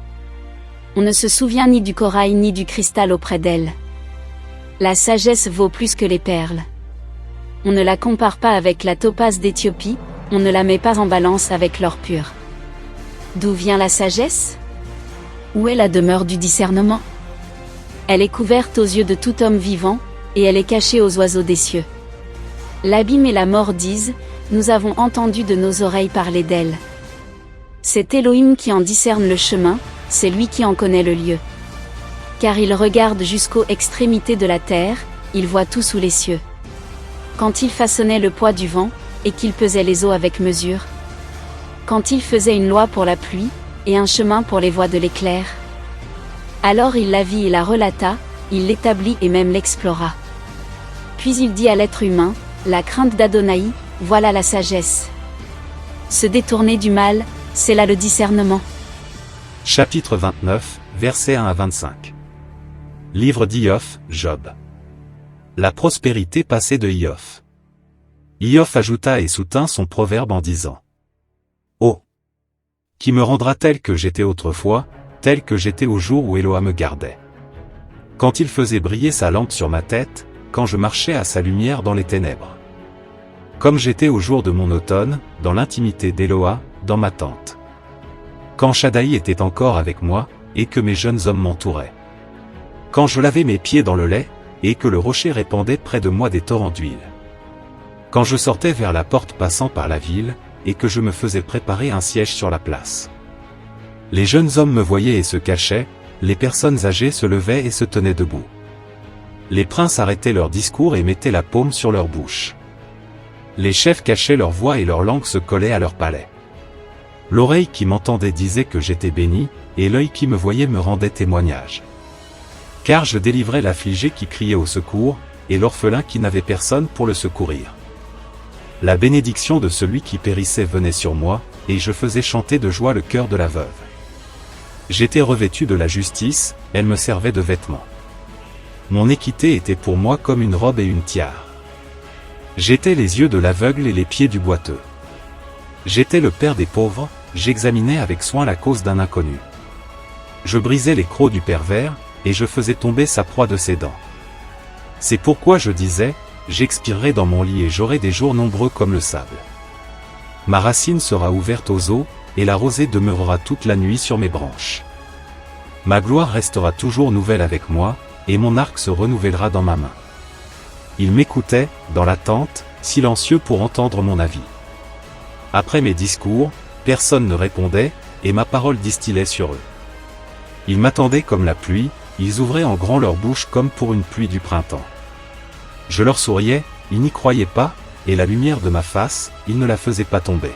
On ne se souvient ni du corail ni du cristal auprès d'elle. La sagesse vaut plus que les perles. On ne la compare pas avec la topaze d'Éthiopie, on ne la met pas en balance avec l'or pur. D'où vient la sagesse? Où est la demeure du discernement? Elle est couverte aux yeux de tout homme vivant, et elle est cachée aux oiseaux des cieux. L'abîme et la mort disent, nous avons entendu de nos oreilles parler d'elle. C'est Elohim qui en discerne le chemin, c'est lui qui en connaît le lieu. Car il regarde jusqu'aux extrémités de la terre, il voit tout sous les cieux. Quand il façonnait le poids du vent, et qu'il pesait les eaux avec mesure. Quand il faisait une loi pour la pluie, et un chemin pour les voies de l'éclair. Alors il la vit et la relata, il l'établit et même l'explora. Puis il dit à l'être humain, la crainte d'Adonai, voilà la sagesse. Se détourner du mal, c'est là le discernement. Chapitre 29, versets 1 à 25. Livre d'Iov, Job. La prospérité passée de Iov. Iov ajouta et soutint son proverbe en disant: Oh! Qui me rendra tel que j'étais autrefois, tel que j'étais au jour où Eloa me gardait. Quand il faisait briller sa lampe sur ma tête, quand je marchais à sa lumière dans les ténèbres. Comme j'étais au jour de mon automne, dans l'intimité d'Eloa, dans ma tente. quand Shadaï était encore avec moi, et que mes jeunes hommes m'entouraient. Quand je lavais mes pieds dans le lait, et que le rocher répandait près de moi des torrents d'huile. Quand je sortais vers la porte passant par la ville, et que je me faisais préparer un siège sur la place. Les jeunes hommes me voyaient et se cachaient, les personnes âgées se levaient et se tenaient debout. Les princes arrêtaient leur discours et mettaient la paume sur leur bouche. Les chefs cachaient leur voix et leur langue se collait à leur palais. L'oreille qui m'entendait disait que j'étais béni, et l'œil qui me voyait me rendait témoignage. Car je délivrais l'affligé qui criait au secours, et l'orphelin qui n'avait personne pour le secourir. La bénédiction de celui qui périssait venait sur moi, et je faisais chanter de joie le cœur de la veuve. J'étais revêtu de la justice, elle me servait de vêtement. Mon équité était pour moi comme une robe et une tiare. J'étais les yeux de l'aveugle et les pieds du boiteux. J'étais le père des pauvres, j'examinais avec soin la cause d'un inconnu. Je brisais les crocs du pervers, et je faisais tomber sa proie de ses dents. C'est pourquoi je disais, j'expirerai dans mon lit et j'aurai des jours nombreux comme le sable. Ma racine sera ouverte aux eaux, et la rosée demeurera toute la nuit sur mes branches. Ma gloire restera toujours nouvelle avec moi, et mon arc se renouvellera dans ma main. Ils m'écoutaient, dans l'attente, silencieux pour entendre mon avis. Après mes discours, personne ne répondait, et ma parole distillait sur eux. Ils m'attendaient comme la pluie, ils ouvraient en grand leur bouche comme pour une pluie du printemps. Je leur souriais, ils n'y croyaient pas, et la lumière de ma face, ils ne la faisaient pas tomber.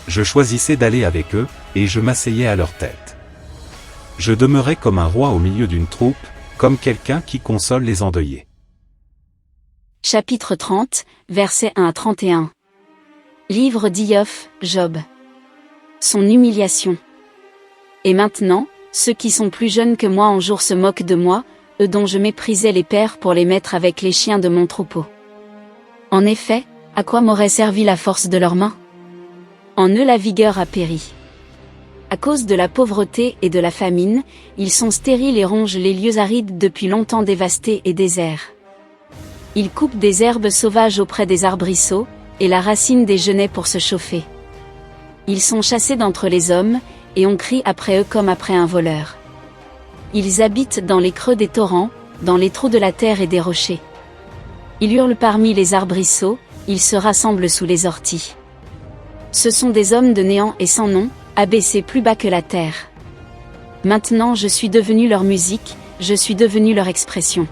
Je choisissais d'aller avec eux, et je m'asseyais à leur tête. Je demeurais comme un roi au milieu d'une troupe, comme quelqu'un qui console les endeuillés. Chapitre 30, versets 1 à 31. Livre d'Iov, Job. Son humiliation. Et maintenant, ceux qui sont plus jeunes que moi en jour se moquent de moi, eux dont je méprisais les pères pour les mettre avec les chiens de mon troupeau. En effet, à quoi m'aurait servi la force de leurs mains? En eux la vigueur a péri. À cause de la pauvreté et de la famine, ils sont stériles et rongent les lieux arides depuis longtemps dévastés et déserts. Ils coupent des herbes sauvages auprès des arbrisseaux, et la racine des genêts pour se chauffer. Ils sont chassés d'entre les hommes, et on crie après eux comme après un voleur. Ils habitent dans les creux des torrents, dans les trous de la terre et des rochers. Ils hurlent parmi les arbrisseaux, ils se rassemblent sous les orties. Ce sont des hommes de néant et sans nom, abaissés plus bas que la terre. Maintenant je suis devenu leur musique, je suis devenu leur expression.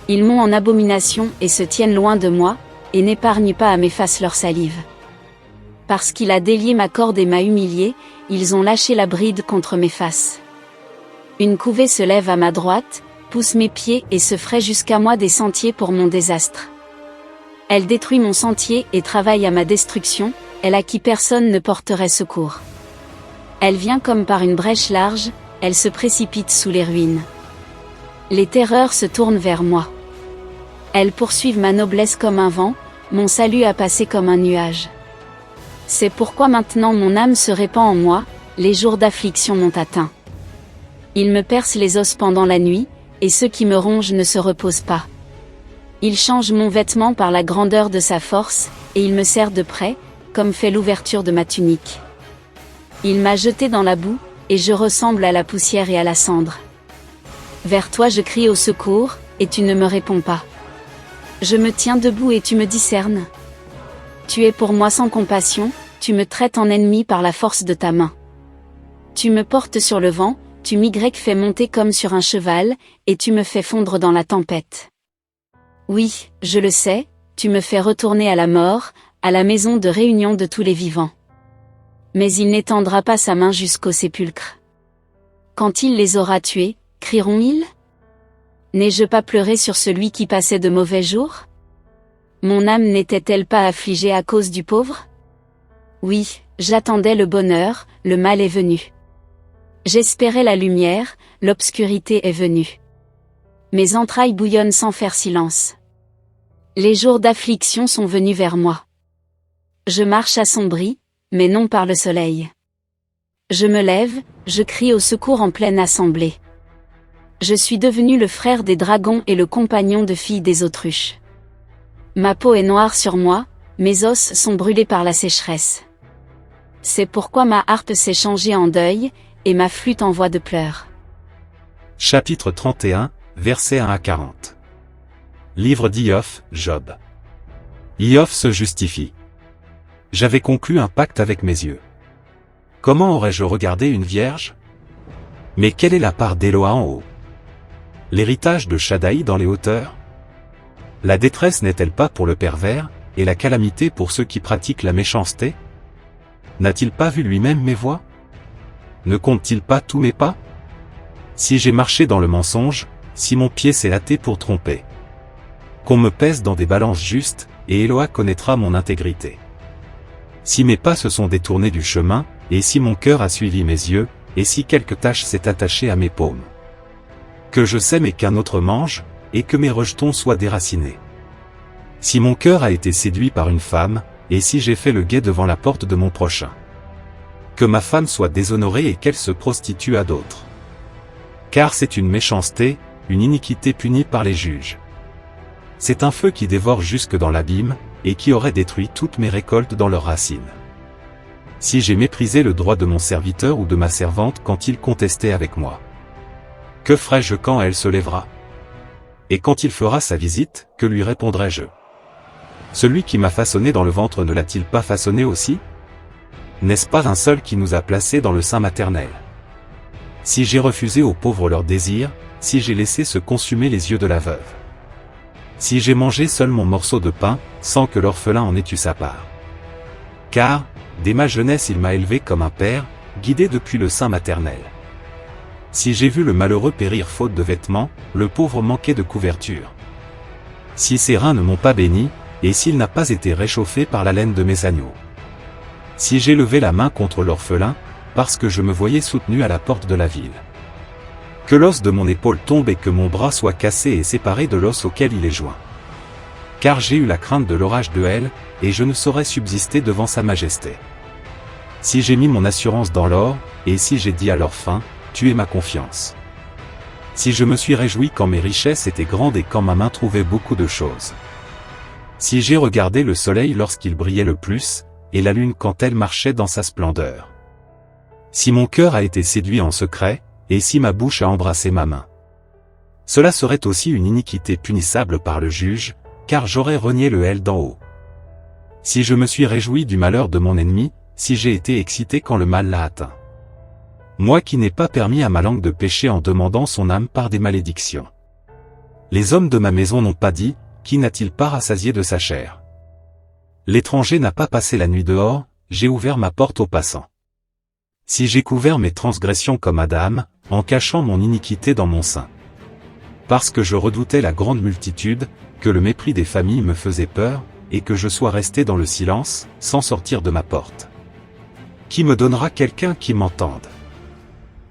Ils m'ont en abomination et se tiennent loin de moi, et n'épargnent pas à mes faces leur salive. Parce qu'il a délié ma corde et m'a humilié, ils ont lâché la bride contre mes faces. Une couvée se lève à ma droite, pousse mes pieds et se ferait jusqu'à moi des sentiers pour mon désastre. Elle détruit mon sentier et travaille à ma destruction, elle à qui personne ne porterait secours. Elle vient comme par une brèche large, elle se précipite sous les ruines. Les terreurs se tournent vers moi. Elles poursuivent ma noblesse comme un vent, mon salut a passé comme un nuage. C'est pourquoi maintenant mon âme se répand en moi, les jours d'affliction m'ont atteint. Ils me percent les os pendant la nuit, et ceux qui me rongent ne se reposent pas. Il change mon vêtement par la grandeur de sa force, et il me serre de près, comme fait l'ouverture de ma tunique. Il m'a jeté dans la boue, et je ressemble à la poussière et à la cendre. Vers toi je crie au secours, et tu ne me réponds pas. Je me tiens debout et tu me discernes. Tu es pour moi sans compassion, tu me traites en ennemi par la force de ta main. Tu me portes sur le vent, tu m'y fais monter comme sur un cheval, et tu me fais fondre dans la tempête. Oui, je le sais, tu me fais retourner à la mort, à la maison de réunion de tous les vivants. Mais il n'étendra pas sa main jusqu'au sépulcre. Quand il les aura tués, crieront-ils? N'ai-je pas pleuré sur celui qui passait de mauvais jours? Mon âme n'était-elle pas affligée à cause du pauvre? Oui, j'attendais le bonheur, le mal est venu. J'espérais la lumière, l'obscurité est venue. Mes entrailles bouillonnent sans faire silence. Les jours d'affliction sont venus vers moi. Je marche assombri, mais non par le soleil. Je me lève, je crie au secours en pleine assemblée. Je suis devenu le frère des dragons et le compagnon de filles des autruches. Ma peau est noire sur moi, mes os sont brûlés par la sécheresse. C'est pourquoi ma harpe s'est changée en deuil, et ma flûte en voix de pleurs. Chapitre 31, versets 1 à 40. Livre d'Iov, Job. Iov se justifie. J'avais conclu un pacte avec mes yeux. Comment aurais-je regardé une vierge? Mais quelle est la part d'Éloah en haut? L'héritage de Shaddaï dans les hauteurs? La détresse n'est-elle pas pour le pervers, et la calamité pour ceux qui pratiquent la méchanceté? N'a-t-il pas vu lui-même mes voies? Ne compte-t-il pas tous mes pas? Si j'ai marché dans le mensonge, si mon pied s'est hâté pour tromper. Qu'on me pèse dans des balances justes, et Éloah connaîtra mon intégrité. Si mes pas se sont détournés du chemin, et si mon cœur a suivi mes yeux, et si quelque tache s'est attachée à mes paumes. Que je sème et qu'un autre mange, et que mes rejetons soient déracinés. Si mon cœur a été séduit par une femme, et si j'ai fait le guet devant la porte de mon prochain. Que ma femme soit déshonorée et qu'elle se prostitue à d'autres. Car c'est une méchanceté, une iniquité punie par les juges. C'est un feu qui dévore jusque dans l'abîme, et qui aurait détruit toutes mes récoltes dans leurs racines. Si j'ai méprisé le droit de mon serviteur ou de ma servante quand il contestait avec moi. Que ferai-je quand elle se lèvera? Et quand il fera sa visite, que lui répondrai-je? Celui qui m'a façonné dans le ventre ne l'a-t-il pas façonné aussi? N'est-ce pas un seul qui nous a placés dans le sein maternel? Si j'ai refusé aux pauvres leur désir, si j'ai laissé se consumer les yeux de la veuve. Si j'ai mangé seul mon morceau de pain, sans que l'orphelin en ait eu sa part. Car, dès ma jeunesse il m'a élevé comme un père, guidé depuis le sein maternel. Si j'ai vu le malheureux périr faute de vêtements, le pauvre manquer de couverture. Si ses reins ne m'ont pas béni, et s'il n'a pas été réchauffé par la laine de mes agneaux. Si j'ai levé la main contre l'orphelin, parce que je me voyais soutenu à la porte de la ville. Que l'os de mon épaule tombe et que mon bras soit cassé et séparé de l'os auquel il est joint. Car j'ai eu la crainte de l'orage de Hel, et je ne saurais subsister devant sa majesté. Si j'ai mis mon assurance dans l'or, et si j'ai dit à l'orphin, tu es ma confiance. Si je me suis réjoui quand mes richesses étaient grandes et quand ma main trouvait beaucoup de choses. Si j'ai regardé le soleil lorsqu'il brillait le plus, et la lune quand elle marchait dans sa splendeur. Si mon cœur a été séduit en secret, et si ma bouche a embrassé ma main. Cela serait aussi une iniquité punissable par le juge, car j'aurais renié le Hel d'en haut. Si je me suis réjoui du malheur de mon ennemi, si j'ai été excité quand le mal l'a atteint. Moi qui n'ai pas permis à ma langue de pécher en demandant son âme par des malédictions. Les hommes de ma maison n'ont pas dit, qui n'a-t-il pas rassasié de sa chair? L'étranger n'a pas passé la nuit dehors, j'ai ouvert ma porte aux passants. Si j'ai couvert mes transgressions comme Adam, en cachant mon iniquité dans mon sein. Parce que je redoutais la grande multitude, que le mépris des familles me faisait peur, et que je sois resté dans le silence, sans sortir de ma porte. Qui me donnera quelqu'un qui m'entende?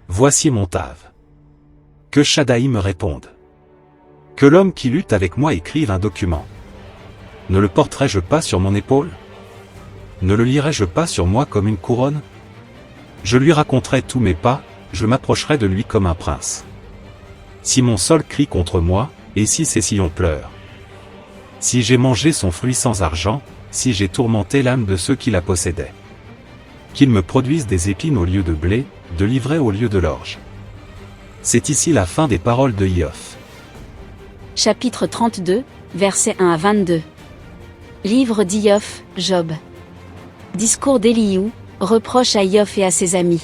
Voici mon tave. Que Shaddaï me réponde. Que l'homme qui lutte avec moi écrive un document. Ne le porterai-je pas sur mon épaule? Ne le lirai-je pas sur moi comme une couronne? Je lui raconterai tous mes pas, je m'approcherai de lui comme un prince. Si mon sol crie contre moi, et si ses sillons pleurent. Si j'ai mangé son fruit sans argent, si j'ai tourmenté l'âme de ceux qui la possédaient. Qu'ils me produisent des épines au lieu de blé, de l'ivraie au lieu de l'orge. C'est ici la fin des paroles de Iov. Chapitre 32, versets 1 à 22. Livre d'Iov, Job. Discours d'Éliou, reproche à Iov et à ses amis.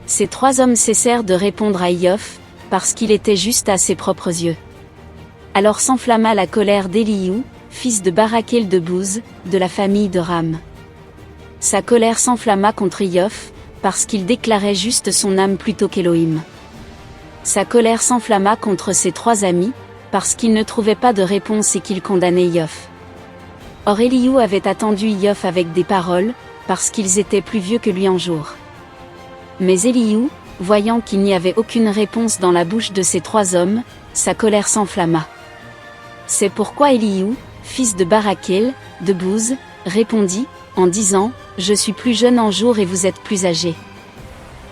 Ces trois hommes cessèrent de répondre à Iov, parce qu'il était juste à ses propres yeux. Alors s'enflamma la colère d'Éliou, fils de Barakel de Bouz, de la famille de Ram. Sa colère s'enflamma contre Iov, parce qu'il déclarait juste son âme plutôt qu'Élohim. Sa colère s'enflamma contre ses trois amis, parce qu'ils ne trouvaient pas de réponse et qu'ils condamnaient Iov. Or Éliou avait attendu Iov avec des paroles, parce qu'ils étaient plus vieux que lui en jour. Mais Éliou, voyant qu'il n'y avait aucune réponse dans la bouche de ces trois hommes, sa colère s'enflamma. C'est pourquoi Éliou, fils de Barakel, de Bouz, répondit, en disant, « Je suis plus jeune en jour et vous êtes plus âgé.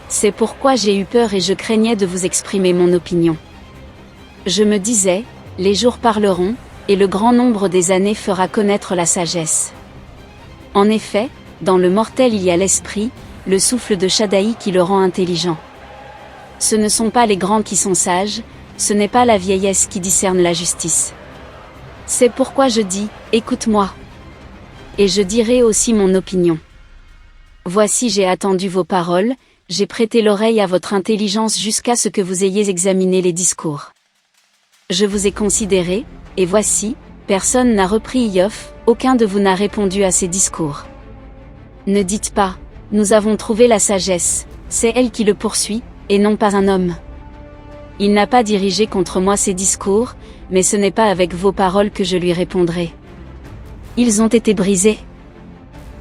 C'est pourquoi j'ai eu peur et je craignais de vous exprimer mon opinion. Je me disais, les jours parleront, et le grand nombre des années fera connaître la sagesse. En effet, dans le mortel il y a l'esprit, le souffle de Shaddaï qui le rend intelligent. Ce ne sont pas les grands qui sont sages, ce n'est pas la vieillesse qui discerne la justice. C'est pourquoi je dis, écoute-moi. Et je dirai aussi mon opinion. Voici j'ai attendu vos paroles, j'ai prêté l'oreille à votre intelligence jusqu'à ce que vous ayez examiné les discours. Je vous ai considéré, et voici, personne n'a repris Iof, aucun de vous n'a répondu à ces discours. Ne dites pas, nous avons trouvé la sagesse, c'est elle qui le poursuit, et non pas un homme. Il n'a pas dirigé contre moi ces discours, mais ce n'est pas avec vos paroles que je lui répondrai. Ils ont été brisés.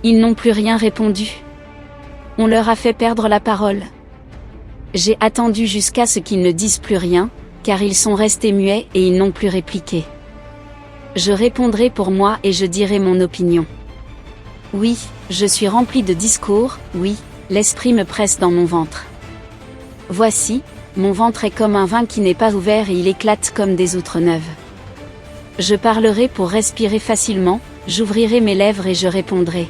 Ils n'ont plus rien répondu. On leur a fait perdre la parole. J'ai attendu jusqu'à ce qu'ils ne disent plus rien, car ils sont restés muets et ils n'ont plus répliqué. Je répondrai pour moi et je dirai mon opinion. Oui, je suis rempli de discours, oui, l'esprit me presse dans mon ventre. Voici, mon ventre est comme un vin qui n'est pas ouvert et il éclate comme des outres neuves. Je parlerai pour respirer facilement, j'ouvrirai mes lèvres et je répondrai.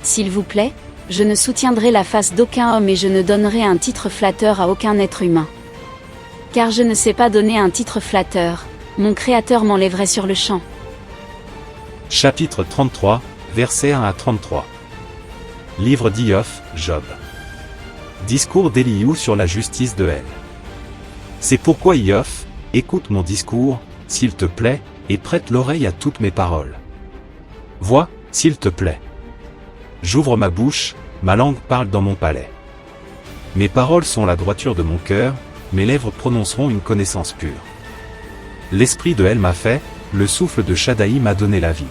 S'il vous plaît, je ne soutiendrai la face d'aucun homme et je ne donnerai un titre flatteur à aucun être humain. Car je ne sais pas donner un titre flatteur, mon Créateur m'enlèverait sur le champ. Chapitre 33, versets 1 à 33. Livre d'Iof, Job. Discours d'Éliou sur la justice de El. C'est pourquoi Iof, écoute mon discours, s'il te plaît, et prête l'oreille à toutes mes paroles. Vois, s'il te plaît. J'ouvre ma bouche, ma langue parle dans mon palais. Mes paroles sont la droiture de mon cœur, mes lèvres prononceront une connaissance pure. L'esprit de El m'a fait, le souffle de Shaddaï m'a donné la vie.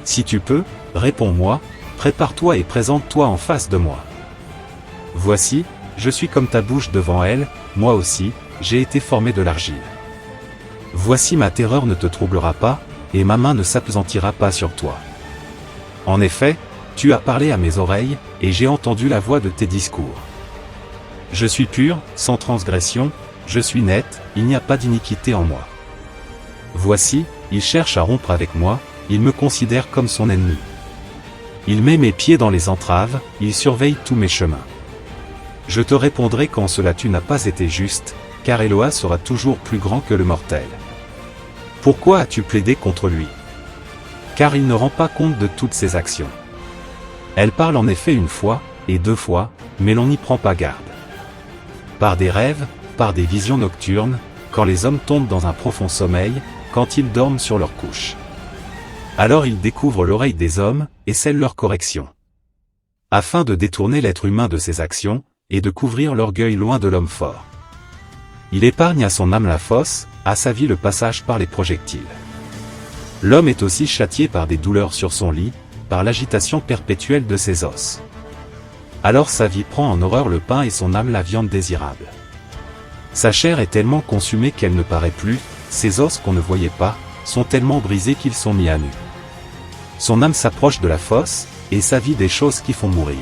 Si tu peux, réponds-moi, prépare-toi et présente-toi en face de moi. Voici, je suis comme ta bouche devant elle, moi aussi, j'ai été formé de l'argile. Voici ma terreur ne te troublera pas, et ma main ne s'appesantira pas sur toi. En effet, tu as parlé à mes oreilles, et j'ai entendu la voix de tes discours. Je suis pur, sans transgression, je suis net, il n'y a pas d'iniquité en moi. Voici, il cherche à rompre avec moi, il me considère comme son ennemi. Il met mes pieds dans les entraves, il surveille tous mes chemins. Je te répondrai quand cela tu n'as pas été juste, car Eloah sera toujours plus grand que le mortel. Pourquoi as-tu plaidé contre lui? Car il ne rend pas compte de toutes ses actions. Elle parle en effet une fois, et deux fois, mais l'on n'y prend pas garde. Par des rêves, par des visions nocturnes, quand les hommes tombent dans un profond sommeil, quand ils dorment sur leur couche. Alors ils découvrent l'oreille des hommes, et scellent leur correction. Afin de détourner l'être humain de ses actions, et de couvrir l'orgueil loin de l'homme fort. Il épargne à son âme la fosse, à sa vie le passage par les projectiles. L'homme est aussi châtié par des douleurs sur son lit, par l'agitation perpétuelle de ses os. Alors sa vie prend en horreur le pain et son âme la viande désirable. Sa chair est tellement consumée qu'elle ne paraît plus, ses os qu'on ne voyait pas, sont tellement brisés qu'ils sont mis à nu. Son âme s'approche de la fosse, et sa vie des choses qui font mourir.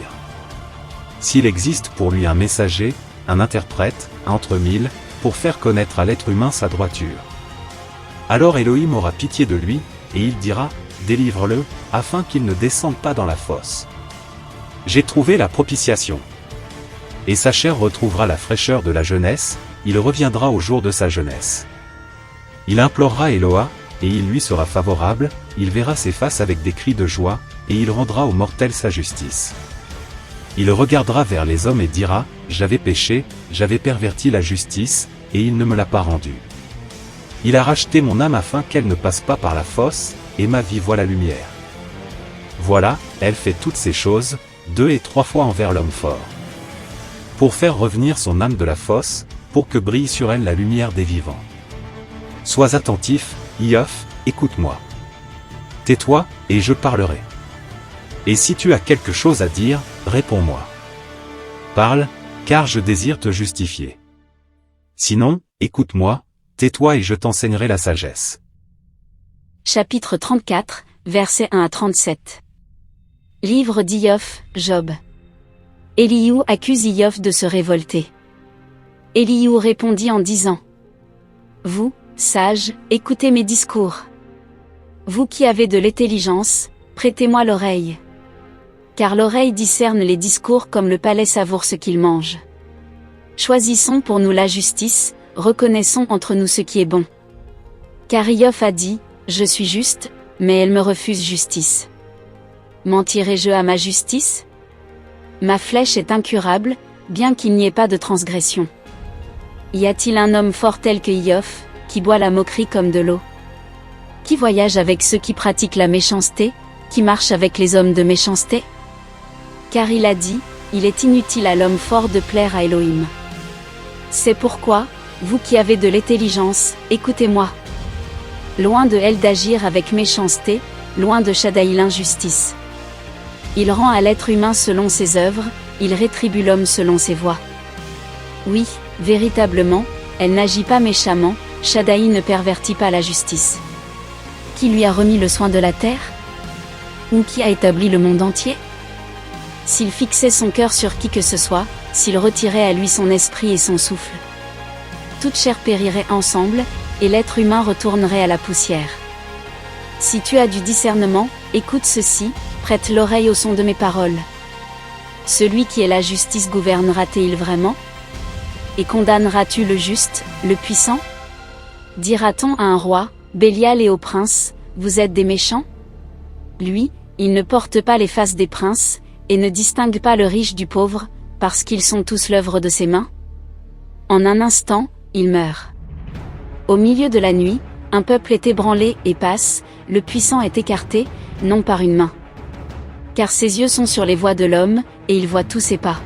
S'il existe pour lui un messager, un interprète, entre mille, pour faire connaître à l'être humain sa droiture. Alors Elohim aura pitié de lui, et il dira, délivre-le, afin qu'il ne descende pas dans la fosse. J'ai trouvé la propitiation. Et sa chair retrouvera la fraîcheur de la jeunesse, il reviendra au jour de sa jeunesse. Il implorera Eloah, et il lui sera favorable, il verra ses faces avec des cris de joie, et il rendra aux mortels sa justice. Il regardera vers les hommes et dira, j'avais péché, j'avais perverti la justice, et il ne me l'a pas rendue. Il a racheté mon âme afin qu'elle ne passe pas par la fosse, et ma vie voit la lumière. Voilà, elle fait toutes ces choses, 2 et 3 fois envers l'homme fort. Pour faire revenir son âme de la fosse, pour que brille sur elle la lumière des vivants. Sois attentif, Iof, écoute-moi. Tais-toi, et je parlerai. Et si tu as quelque chose à dire, réponds-moi. Parle, car je désire te justifier. Sinon, écoute-moi, tais-toi et je t'enseignerai la sagesse. Chapitre 34, versets 1 à 37. Livre d'Iof, Job. Éliou accuse Iof de se révolter. Éliou répondit en disant: Vous, sages, écoutez mes discours. Vous qui avez de l'intelligence, prêtez-moi l'oreille. Car l'oreille discerne les discours comme le palais savoure ce qu'il mange. Choisissons pour nous la justice, reconnaissons entre nous ce qui est bon. Car Iof a dit, je suis juste, mais elle me refuse justice. Mentirai-je à ma justice? Ma flèche est incurable, bien qu'il n'y ait pas de transgression. Y a-t-il un homme fort tel que Iof, qui boit la moquerie comme de l'eau? Qui voyage avec ceux qui pratiquent la méchanceté, qui marche avec les hommes de méchanceté? Car il a dit, il est inutile à l'homme fort de plaire à Elohim. C'est pourquoi, vous qui avez de l'intelligence, écoutez-moi. Loin de elle d'agir avec méchanceté, loin de Shaddai l'injustice. Il rend à l'être humain selon ses œuvres, il rétribue l'homme selon ses voies. Oui, véritablement, elle n'agit pas méchamment, Shaddai ne pervertit pas la justice. Qui lui a remis le soin de la terre? Ou qui a établi le monde entier? S'il fixait son cœur sur qui que ce soit, s'il retirait à lui son esprit et son souffle, toute chair périrait ensemble, et l'être humain retournerait à la poussière. Si tu as du discernement, écoute ceci, prête l'oreille au son de mes paroles. Celui qui est la justice gouvernera-t-il vraiment? Et condamnera-tu le juste, le puissant? Dira-t-on à un roi, Bélial et aux princes, vous êtes des méchants? Lui, il ne porte pas les faces des princes, et ne distingue pas le riche du pauvre, parce qu'ils sont tous l'œuvre de ses mains? En un instant, il meurt. Au milieu de la nuit, un peuple est ébranlé et passe, le puissant est écarté, non par une main. Car ses yeux sont sur les voies de l'homme, et il voit tous ses pas.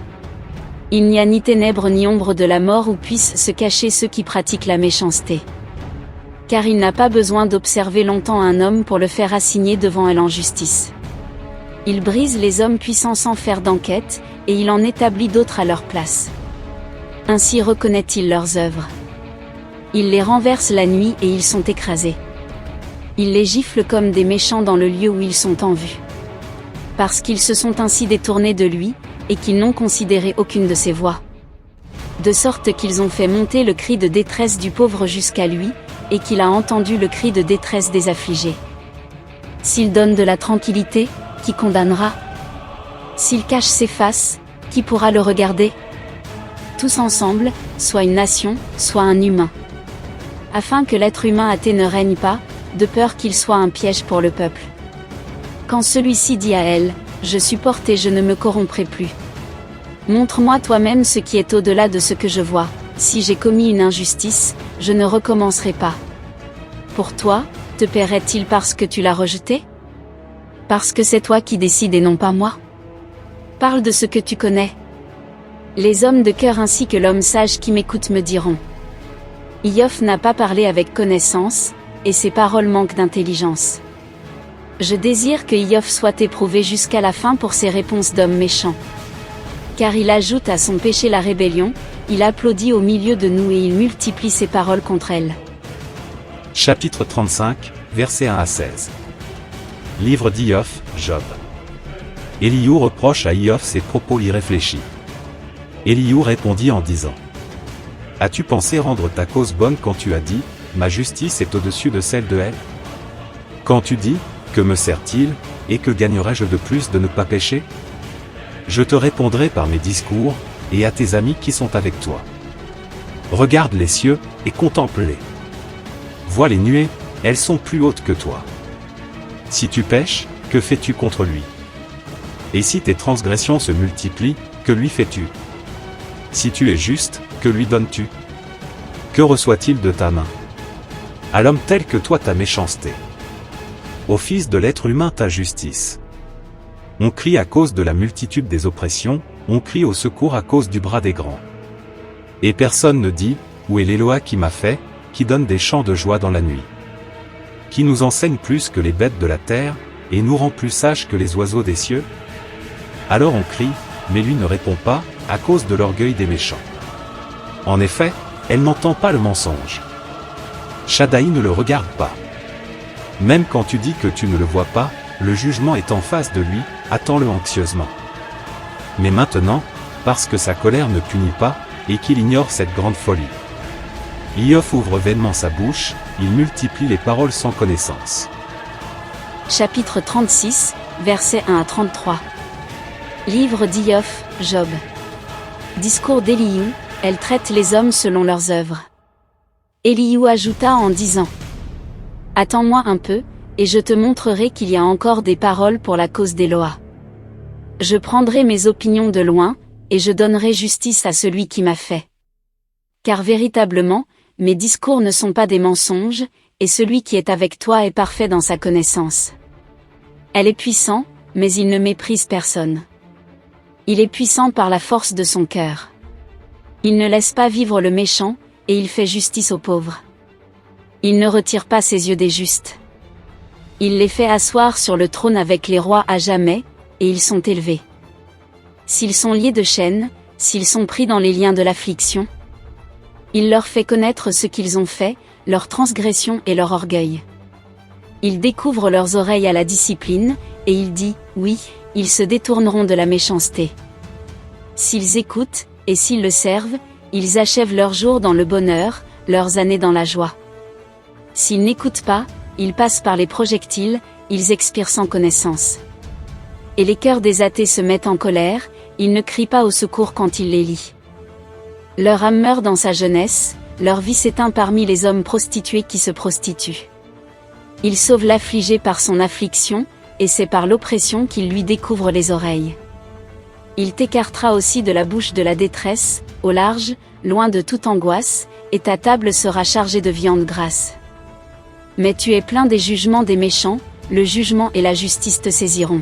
Il n'y a ni ténèbres ni ombre de la mort où puissent se cacher ceux qui pratiquent la méchanceté. Car il n'a pas besoin d'observer longtemps un homme pour le faire assigner devant elle en justice. Il brise les hommes puissants sans faire d'enquête, et il en établit d'autres à leur place. Ainsi reconnaît-il leurs œuvres. Il les renverse la nuit et ils sont écrasés. Il les gifle comme des méchants dans le lieu où ils sont en vue. Parce qu'ils se sont ainsi détournés de lui, et qu'ils n'ont considéré aucune de ses voies. De sorte qu'ils ont fait monter le cri de détresse du pauvre jusqu'à lui, et qu'il a entendu le cri de détresse des affligés. S'il donne de la tranquillité, qui condamnera? S'il cache ses faces, qui pourra le regarder? Tous ensemble, soit une nation, soit un humain. Afin que l'être humain athée ne règne pas, de peur qu'il soit un piège pour le peuple. Quand celui-ci dit à elle, je supporte et je ne me corromprai plus. Montre-moi toi-même ce qui est au-delà de ce que je vois, si j'ai commis une injustice, je ne recommencerai pas. Pour toi, te paierait-il parce que tu l'as rejeté? Parce que c'est toi qui décides et non pas moi? Parle de ce que tu connais. Les hommes de cœur ainsi que l'homme sage qui m'écoute me diront. Iof n'a pas parlé avec connaissance, et ses paroles manquent d'intelligence. Je désire que Iof soit éprouvé jusqu'à la fin pour ses réponses d'homme méchant. Car il ajoute à son péché la rébellion, il applaudit au milieu de nous et il multiplie ses paroles contre elle. Chapitre 35, versets 1 à 16. Livre d'Iof, Job. Élihu reproche à Iof ses propos irréfléchis. Élihu répondit en disant: As-tu pensé rendre ta cause bonne quand tu as dit, ma justice est au-dessus de celle de elle? Quand tu dis, que me sert-il, et que gagnerai-je de plus de ne pas pécher? Je te répondrai par mes discours, et à tes amis qui sont avec toi. Regarde les cieux, et contemple-les. Vois les nuées, elles sont plus hautes que toi. Si tu pèches, que fais-tu contre lui? Et si tes transgressions se multiplient, que lui fais-tu? Si tu es juste, que lui donnes-tu? Que reçoit-il de ta main? À l'homme tel que toi ta méchanceté. Au fils de l'être humain ta justice. On crie à cause de la multitude des oppressions, on crie au secours à cause du bras des grands. Et personne ne dit, où est l'Éloa qui m'a fait, qui donne des chants de joie dans la nuit? Qui nous enseigne plus que les bêtes de la terre, et nous rend plus sages que les oiseaux des cieux? Alors on crie, mais lui ne répond pas, à cause de l'orgueil des méchants. En effet, elle n'entend pas le mensonge. Shaddai ne le regarde pas. Même quand tu dis que tu ne le vois pas, le jugement est en face de lui, attends-le anxieusement. Mais maintenant, parce que sa colère ne punit pas, et qu'il ignore cette grande folie. Iof ouvre vainement sa bouche, il multiplie les paroles sans connaissance. Chapitre 36, versets 1 à 33. Livre d'Iov, Job. Discours d'Élihu, elle traite les hommes selon leurs œuvres. Élihu ajouta en disant: Attends-moi un peu, et je te montrerai qu'il y a encore des paroles pour la cause d'Éloah. Je prendrai mes opinions de loin, et je donnerai justice à celui qui m'a fait. Car véritablement, mes discours ne sont pas des mensonges, et celui qui est avec toi est parfait dans sa connaissance. Elle est puissant, mais il ne méprise personne. Il est puissant par la force de son cœur. Il ne laisse pas vivre le méchant, et il fait justice aux pauvres. Il ne retire pas ses yeux des justes. Il les fait asseoir sur le trône avec les rois à jamais, et ils sont élevés. S'ils sont liés de chaînes, s'ils sont pris dans les liens de l'affliction, il leur fait connaître ce qu'ils ont fait, leur transgression et leur orgueil. Il découvre leurs oreilles à la discipline, et il dit, oui, ils se détourneront de la méchanceté. S'ils écoutent, et s'ils le servent, ils achèvent leurs jours dans le bonheur, leurs années dans la joie. S'ils n'écoutent pas, ils passent par les projectiles, ils expirent sans connaissance. Et les cœurs des athées se mettent en colère, ils ne crient pas au secours quand il les lit. Leur âme meurt dans sa jeunesse, leur vie s'éteint parmi les hommes prostitués qui se prostituent. Il sauve l'affligé par son affliction, et c'est par l'oppression qu'il lui découvre les oreilles. Il t'écartera aussi de la bouche de la détresse, au large, loin de toute angoisse, et ta table sera chargée de viande grasse. Mais tu es plein des jugements des méchants, le jugement et la justice te saisiront.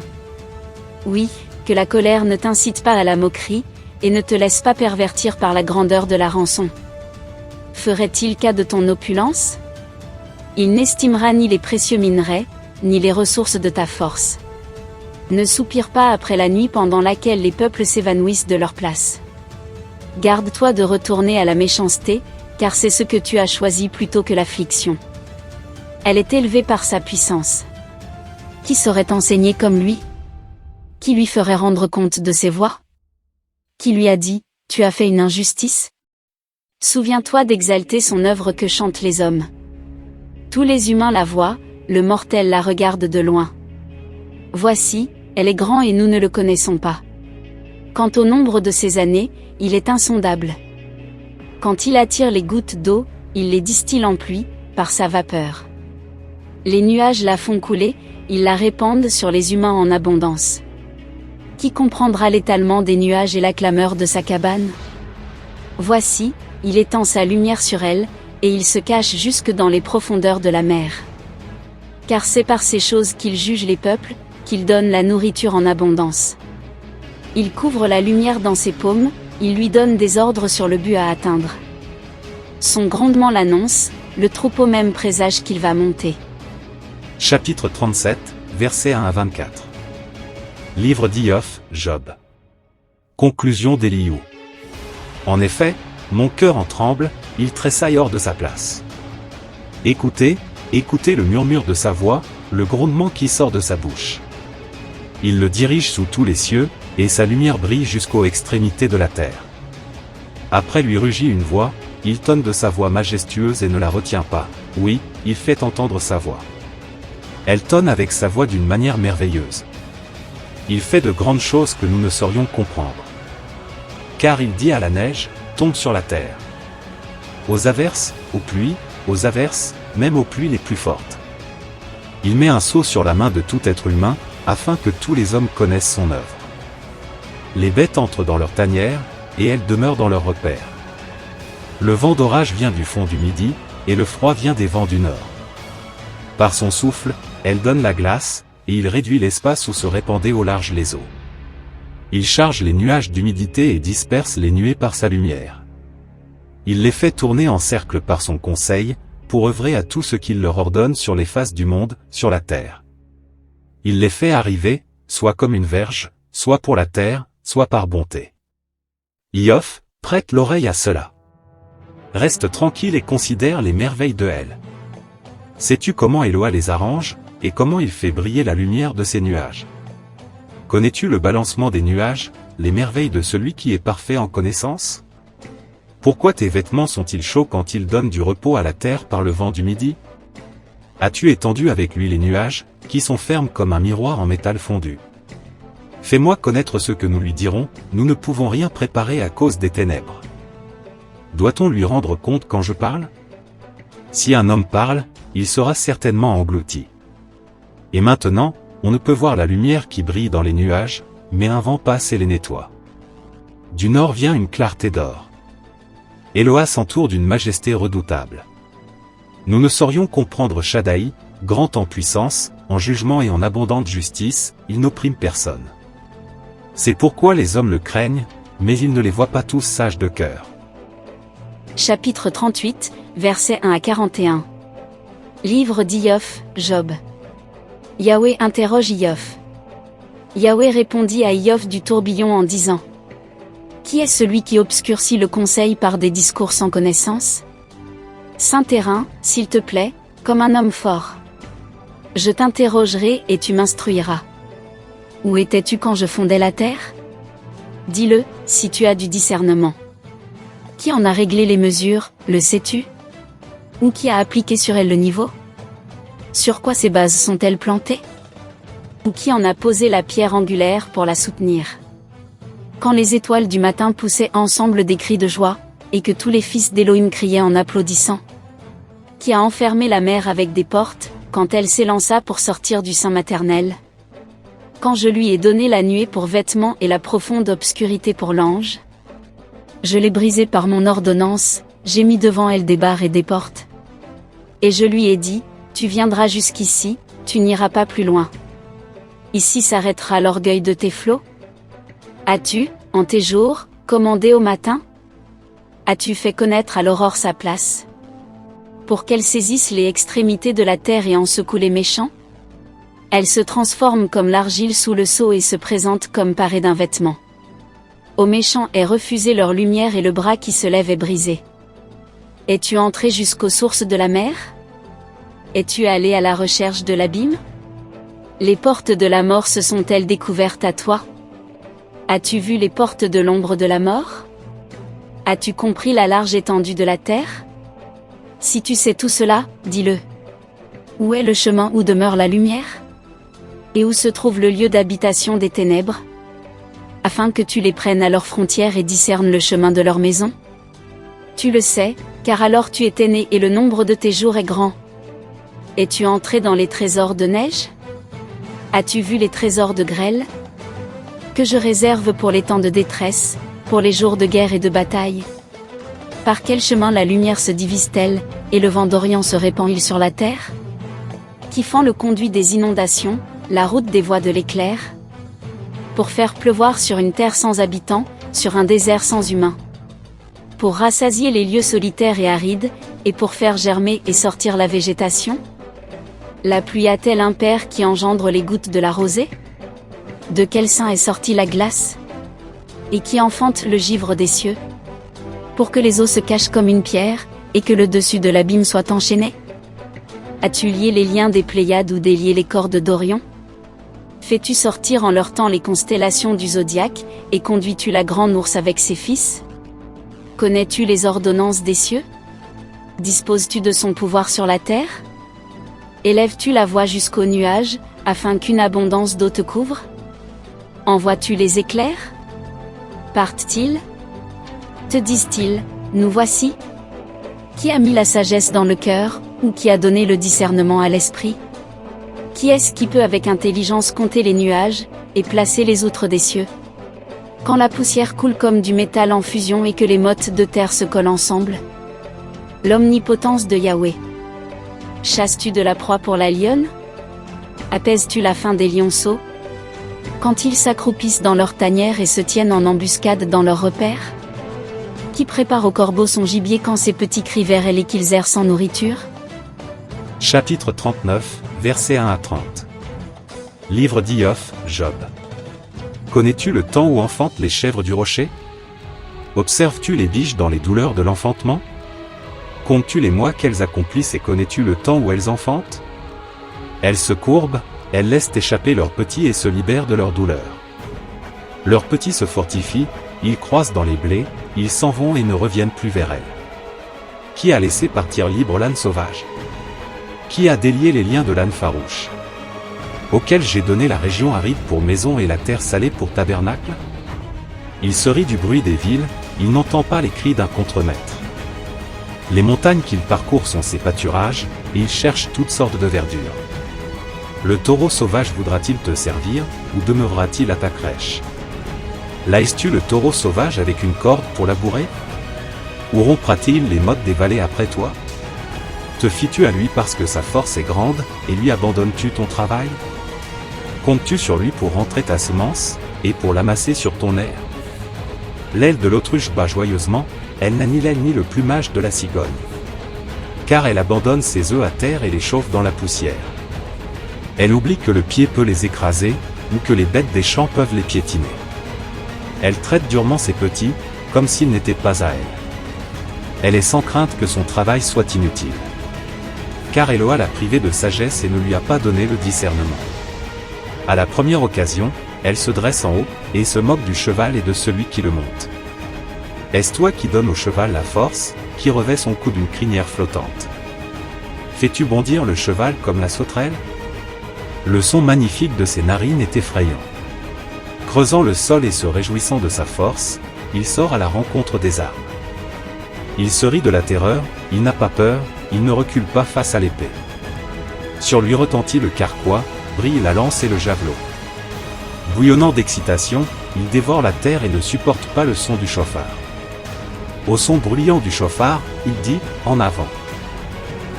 Oui, que la colère ne t'incite pas à la moquerie, et ne te laisse pas pervertir par la grandeur de la rançon. Ferait-il cas de ton opulence? Il n'estimera ni les précieux minerais, ni les ressources de ta force. Ne soupire pas après la nuit pendant laquelle les peuples s'évanouissent de leur place. Garde-toi de retourner à la méchanceté, car c'est ce que tu as choisi plutôt que l'affliction. Elle est élevée par sa puissance. Qui saurait enseigner comme lui? Qui lui ferait rendre compte de ses voies? Qui lui a dit, tu as fait une injustice? Souviens-toi d'exalter son œuvre que chantent les hommes. Tous les humains la voient, le mortel la regarde de loin. Voici, elle est grand et nous ne le connaissons pas. Quant au nombre de ses années, il est insondable. Quand il attire les gouttes d'eau, il les distille en pluie, par sa vapeur. Les nuages la font couler, ils la répandent sur les humains en abondance. Qui comprendra l'étalement des nuages et la clameur de sa cabane? Voici, il étend sa lumière sur elle, et il se cache jusque dans les profondeurs de la mer. Car c'est par ces choses qu'il juge les peuples, qu'il donne la nourriture en abondance. Il couvre la lumière dans ses paumes, il lui donne des ordres sur le but à atteindre. Son grondement l'annonce, le troupeau même présage qu'il va monter. Chapitre 37, versets 1 à 24. Livre d'Iov, Job. Conclusion d'Élihu. En effet, mon cœur en tremble, il tressaille hors de sa place. Écoutez, écoutez le murmure de sa voix, le grondement qui sort de sa bouche. Il le dirige sous tous les cieux, et sa lumière brille jusqu'aux extrémités de la terre. Après lui rugit une voix, il tonne de sa voix majestueuse et ne la retient pas. Oui, il fait entendre sa voix. Elle tonne avec sa voix d'une manière merveilleuse. Il fait de grandes choses que nous ne saurions comprendre. Car il dit à la neige, tombe sur la terre. Aux averses, aux averses, même aux pluies les plus fortes. Il met un sceau sur la main de tout être humain, afin que tous les hommes connaissent son œuvre. Les bêtes entrent dans leur tanière, et elles demeurent dans leur repère. Le vent d'orage vient du fond du midi, et le froid vient des vents du nord. Par son souffle, elle donne la glace, et il réduit l'espace où se répandaient au large les eaux. Il charge les nuages d'humidité et disperse les nuées par sa lumière. Il les fait tourner en cercle par son conseil, pour œuvrer à tout ce qu'il leur ordonne sur les faces du monde, sur la terre. Il les fait arriver, soit comme une verge, soit pour la terre, soit par bonté. Iov, prête l'oreille à cela. Reste tranquille et considère les merveilles de elle. Sais-tu comment Éloah les arrange, et comment il fait briller la lumière de ses nuages? Connais-tu le balancement des nuages, les merveilles de celui qui est parfait en connaissance? Pourquoi tes vêtements sont-ils chauds quand il donne du repos à la terre par le vent du midi? As-tu étendu avec lui les nuages, qui sont fermes comme un miroir en métal fondu? Fais-moi connaître ce que nous lui dirons, nous ne pouvons rien préparer à cause des ténèbres. Doit-on lui rendre compte quand je parle? Si un homme parle, il sera certainement englouti. Et maintenant, on ne peut voir la lumière qui brille dans les nuages, mais un vent passe et les nettoie. Du nord vient une clarté d'or. Eloah s'entoure d'une majesté redoutable. Nous ne saurions comprendre Shaddai, grand en puissance, en jugement et en abondante justice, il n'opprime personne. C'est pourquoi les hommes le craignent, mais ils ne les voient pas tous sages de cœur. Chapitre 38, versets 1 à 41. Livre d'Iov, Job. Yahweh interroge Iov. Yahweh répondit à Iov du tourbillon en disant: Qui est celui qui obscurcit le conseil par des discours sans connaissance? Saint terrain, s'il te plaît, comme un homme fort. Je t'interrogerai et tu m'instruiras. Où étais-tu quand je fondais la terre? Dis-le, si tu as du discernement. Qui en a réglé les mesures, le sais-tu? Ou qui a appliqué sur elle le niveau? Sur quoi ces bases sont-elles plantées? Ou qui en a posé la pierre angulaire pour la soutenir? Quand les étoiles du matin poussaient ensemble des cris de joie, et que tous les fils d'Élohim criaient en applaudissant? Qui a enfermé la mer avec des portes, quand elle s'élança pour sortir du sein maternel? Quand je lui ai donné la nuée pour vêtement et la profonde obscurité pour l'ange? Je l'ai brisée par mon ordonnance, j'ai mis devant elle des barres et des portes. Et je lui ai dit, tu viendras jusqu'ici, tu n'iras pas plus loin. Ici s'arrêtera l'orgueil de tes flots? As-tu, en tes jours, commandé au matin? As-tu fait connaître à l'aurore sa place? Pour qu'elle saisisse les extrémités de la terre et en secoue les méchants? Elle se transforme comme l'argile sous le sceau et se présente comme parée d'un vêtement. Aux méchants est refusée leur lumière et le bras qui se lève est brisé. Es-tu entré jusqu'aux sources de la mer? Es-tu allé à la recherche de l'abîme? Les portes de la mort se sont-elles découvertes à toi? As-tu vu les portes de l'ombre de la mort? As-tu compris la large étendue de la terre? Si tu sais tout cela, dis-le. Où est le chemin où demeure la lumière? Et où se trouve le lieu d'habitation des ténèbres? Afin que tu les prennes à leurs frontières et discernes le chemin de leur maison? Tu le sais, car alors tu étais né et le nombre de tes jours est grand. Es-tu entré dans les trésors de neige? As-tu vu les trésors de grêle? Que je réserve pour les temps de détresse, pour les jours de guerre et de bataille? Par quel chemin la lumière se divise-t-elle, et le vent d'Orient se répand-il sur la terre? Qui fend le conduit des inondations, la route des voies de l'éclair? Pour faire pleuvoir sur une terre sans habitants, sur un désert sans humains. Pour rassasier les lieux solitaires et arides, et pour faire germer et sortir la végétation? La pluie a-t-elle un père qui engendre les gouttes de la rosée? De quel sein est sortie la glace? Et qui enfante le givre des cieux? Pour que les eaux se cachent comme une pierre, et que le dessus de l'abîme soit enchaîné? As-tu lié les liens des Pléiades ou délié les cordes d'Orion? Fais-tu sortir en leur temps les constellations du zodiaque, et conduis-tu la grande ours avec ses fils? Connais-tu les ordonnances des cieux? Disposes-tu de son pouvoir sur la terre? Élèves-tu la voix jusqu'aux nuages, afin qu'une abondance d'eau te couvre? Envoies-tu les éclairs? Partent-ils? Te disent-ils, nous voici? Qui a mis la sagesse dans le cœur, ou qui a donné le discernement à l'esprit? Qui est-ce qui peut avec intelligence compter les nuages, et placer les outres des cieux? Quand la poussière coule comme du métal en fusion et que les mottes de terre se collent ensemble? L'omnipotence de Yahweh. Chasses-tu de la proie pour la lionne? Apaises-tu la faim des lionceaux? Quand ils s'accroupissent dans leur tanière et se tiennent en embuscade dans leurs repères? Qui prépare au corbeau son gibier quand ses petits cris verrent et qu'ils errent sans nourriture? Chapitre 39, versets 1 à 30. Livre d'Iov, Job. Connais-tu le temps où enfantent les chèvres du rocher? Observes-tu les biches dans les douleurs de l'enfantement? Comptes-tu les mois qu'elles accomplissent et connais-tu le temps où elles enfantent? Elles se courbent, elles laissent échapper leurs petits et se libèrent de leur douleur. Leurs petits se fortifient, ils croissent dans les blés, ils s'en vont et ne reviennent plus vers elles. Qui a laissé partir libre l'âne sauvage? Qui a délié les liens de l'âne farouche? auquel j'ai donné la région aride pour maison et la terre salée pour tabernacle? Il se rit du bruit des villes, il n'entend pas les cris d'un contremaître. Les montagnes qu'il parcourt sont ses pâturages, et il cherche toutes sortes de verdure. Le taureau sauvage voudra-t-il te servir, ou demeurera-t-il à ta crèche? Laisses-tu le taureau sauvage avec une corde pour labourer? Ou rompra-t-il les mottes des vallées après toi? Te fies-tu à lui parce que sa force est grande, et lui abandonnes-tu ton travail? Comptes-tu sur lui pour rentrer ta semence, et pour l'amasser sur ton aire? L'aile de l'autruche bat joyeusement, elle n'a ni l'aile ni le plumage de la cigogne. Car elle abandonne ses œufs à terre et les chauffe dans la poussière. Elle oublie que le pied peut les écraser, ou que les bêtes des champs peuvent les piétiner. Elle traite durement ses petits, comme s'ils n'étaient pas à elle. Elle est sans crainte que son travail soit inutile. Car Eloa l'a privé de sagesse et ne lui a pas donné le discernement. À la première occasion, elle se dresse en haut, et se moque du cheval et de celui qui le monte. Est-ce toi qui donnes au cheval la force, qui revêt son cou d'une crinière flottante? Fais-tu bondir le cheval comme la sauterelle? Le son magnifique de ses narines est effrayant. Creusant le sol et se réjouissant de sa force, il sort à la rencontre des armes. Il se rit de la terreur, il n'a pas peur, il ne recule pas face à l'épée. Sur lui retentit le carquois, brille la lance et le javelot. Bouillonnant d'excitation, il dévore la terre et ne supporte pas le son du chauffard. Au son bruyant du chauffard, il dit « En avant ».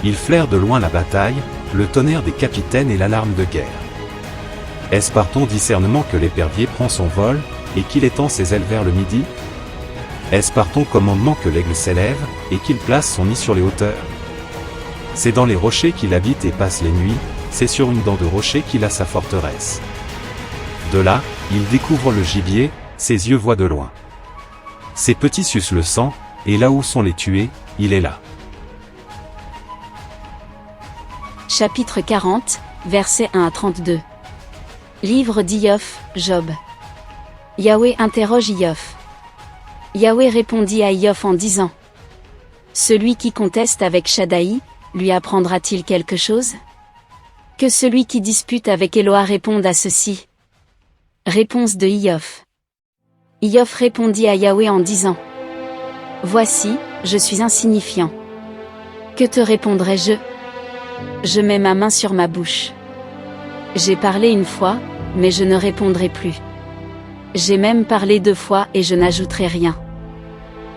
Il flaire de loin la bataille, le tonnerre des capitaines et l'alarme de guerre. Est-ce par ton discernement que l'épervier prend son vol, et qu'il étend ses ailes vers le midi? Est-ce par ton commandement que l'aigle s'élève, et qu'il place son nid sur les hauteurs? C'est dans les rochers qu'il habite et passe les nuits, c'est sur une dent de rocher qu'il a sa forteresse. De là, il découvre le gibier, ses yeux voient de loin. Ses petits sucent le sang, et là où sont les tués, il est là. Chapitre 40, versets 1 à 32. Livre d'Iov, Job. Yahweh interroge Iov. Yahweh répondit à Iov en disant: Celui qui conteste avec Shaddai, lui apprendra-t-il quelque chose? Que celui qui dispute avec Eloa réponde à ceci. Réponse de Iov. Iov répondit à Yahweh en disant: Voici, je suis insignifiant. Que te répondrai-je? Je mets ma main sur ma bouche. J'ai parlé une fois, mais je ne répondrai plus. J'ai même parlé 2 fois et je n'ajouterai rien.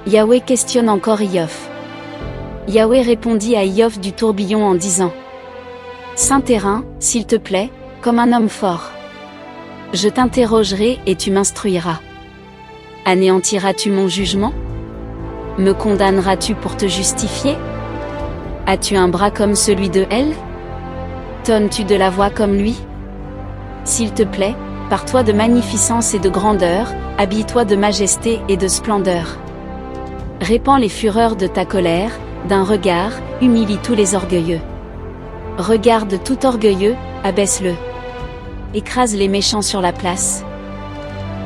Yahweh questionne encore Iov. Yahweh répondit à Iov du tourbillon en disant: Saint terrain, s'il te plaît, comme un homme fort. Je t'interrogerai et tu m'instruiras. Anéantiras-tu mon jugement? Me condamneras-tu pour te justifier? As-tu un bras comme celui de Elle? Tonnes-tu de la voix comme lui? S'il te plaît, pars-toi de magnificence et de grandeur, habille-toi de majesté et de splendeur. Répands les fureurs de ta colère, d'un regard, humilie tous les orgueilleux. Regarde tout orgueilleux, abaisse-le. Écrase les méchants sur la place.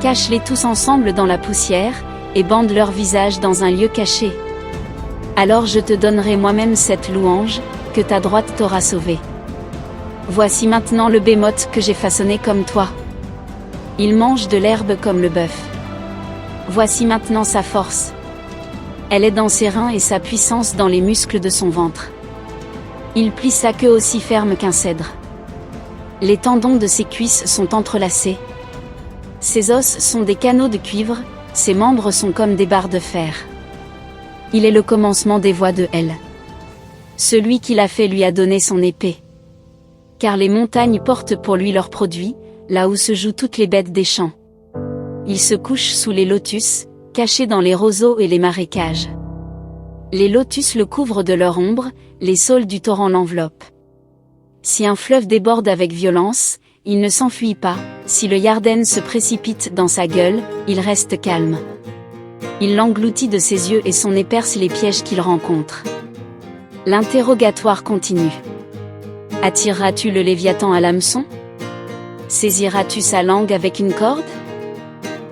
Cache-les tous ensemble dans la poussière, et bande leur visage dans un lieu caché. Alors je te donnerai moi-même cette louange, que ta droite t'aura sauvé. Voici maintenant le bémoth que j'ai façonné comme toi. Il mange de l'herbe comme le bœuf. Voici maintenant sa force. Elle est dans ses reins et sa puissance dans les muscles de son ventre. Il plie sa queue aussi ferme qu'un cèdre. Les tendons de ses cuisses sont entrelacés. Ses os sont des canaux de cuivre, ses membres sont comme des barres de fer. Il est le commencement des voies de Elle. Celui qui l'a fait lui a donné son épée. Car les montagnes portent pour lui leurs produits, là où se jouent toutes les bêtes des champs. Il se couche sous les lotus, caché dans les roseaux et les marécages. Les lotus le couvrent de leur ombre, les saules du torrent l'enveloppent. Si un fleuve déborde avec violence, il ne s'enfuit pas, si le Yarden se précipite dans sa gueule, il reste calme. Il l'engloutit de ses yeux et son nez perce les pièges qu'il rencontre. L'interrogatoire continue. Attireras-tu le Léviathan à l'hameçon? Saisiras-tu sa langue avec une corde?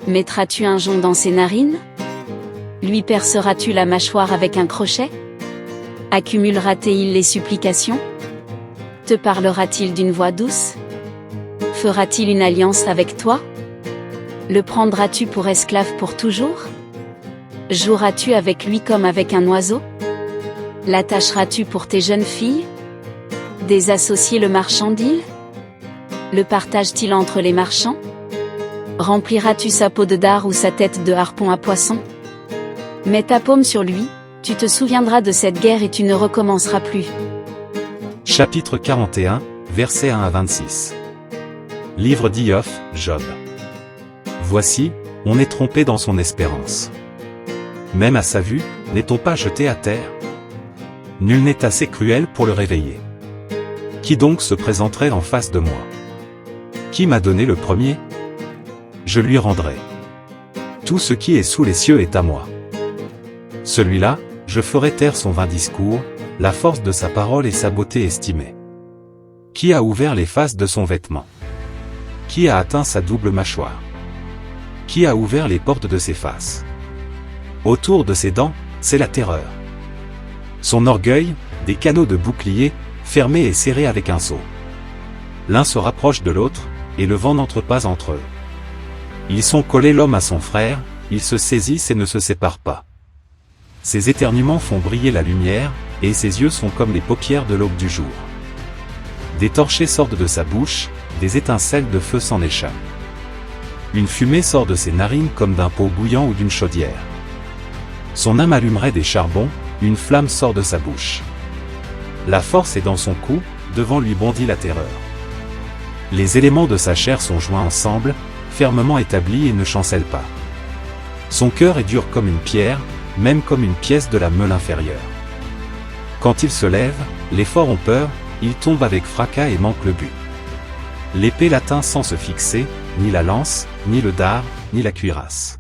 Mettras-tu un jonc dans ses narines? Lui perceras-tu la mâchoire avec un crochet? Accumulera-t-il les supplications? Te parlera-t-il d'une voix douce? Fera-t-il une alliance avec toi? Le prendras-tu pour esclave pour toujours? Joueras-tu avec lui comme avec un oiseau? L'attacheras-tu pour tes jeunes filles? Des associés le marchandent-ils? Le partage-t-il entre les marchands? Rempliras-tu sa peau de dard ou sa tête de harpon à poisson? Mets ta paume sur lui, tu te souviendras de cette guerre et tu ne recommenceras plus. Chapitre 41, versets 1 à 26. Livre d'Iov, Job. Voici, on est trompé dans son espérance. Même à sa vue, n'est-on pas jeté à terre? Nul n'est assez cruel pour le réveiller. Qui donc se présenterait en face de moi? Qui m'a donné le premier? Je lui rendrai. Tout ce qui est sous les cieux est à moi. Celui-là, je ferai taire son vain discours, la force de sa parole et sa beauté estimée. Qui a ouvert les faces de son vêtement? Qui a atteint sa double mâchoire? Qui a ouvert les portes de ses faces? Autour de ses dents, c'est la terreur. Son orgueil, des canaux de bouclier, fermés et serrés avec un sceau. L'un se rapproche de l'autre, et le vent n'entre pas entre eux. Ils sont collés l'homme à son frère, ils se saisissent et ne se séparent pas. Ses éternuements font briller la lumière, et ses yeux sont comme les paupières de l'aube du jour. Des torchers sortent de sa bouche, des étincelles de feu s'en échappent. Une fumée sort de ses narines comme d'un pot bouillant ou d'une chaudière. Son âme allumerait des charbons, une flamme sort de sa bouche. La force est dans son cou, devant lui bondit la terreur. Les éléments de sa chair sont joints ensemble, fermement établis et ne chancellent pas. Son cœur est dur comme une pierre, même comme une pièce de la meule inférieure. Quand il se lève, les forts ont peur, il tombe avec fracas et manque le but. L'épée l'atteint sans se fixer, ni la lance, ni le dard, ni la cuirasse.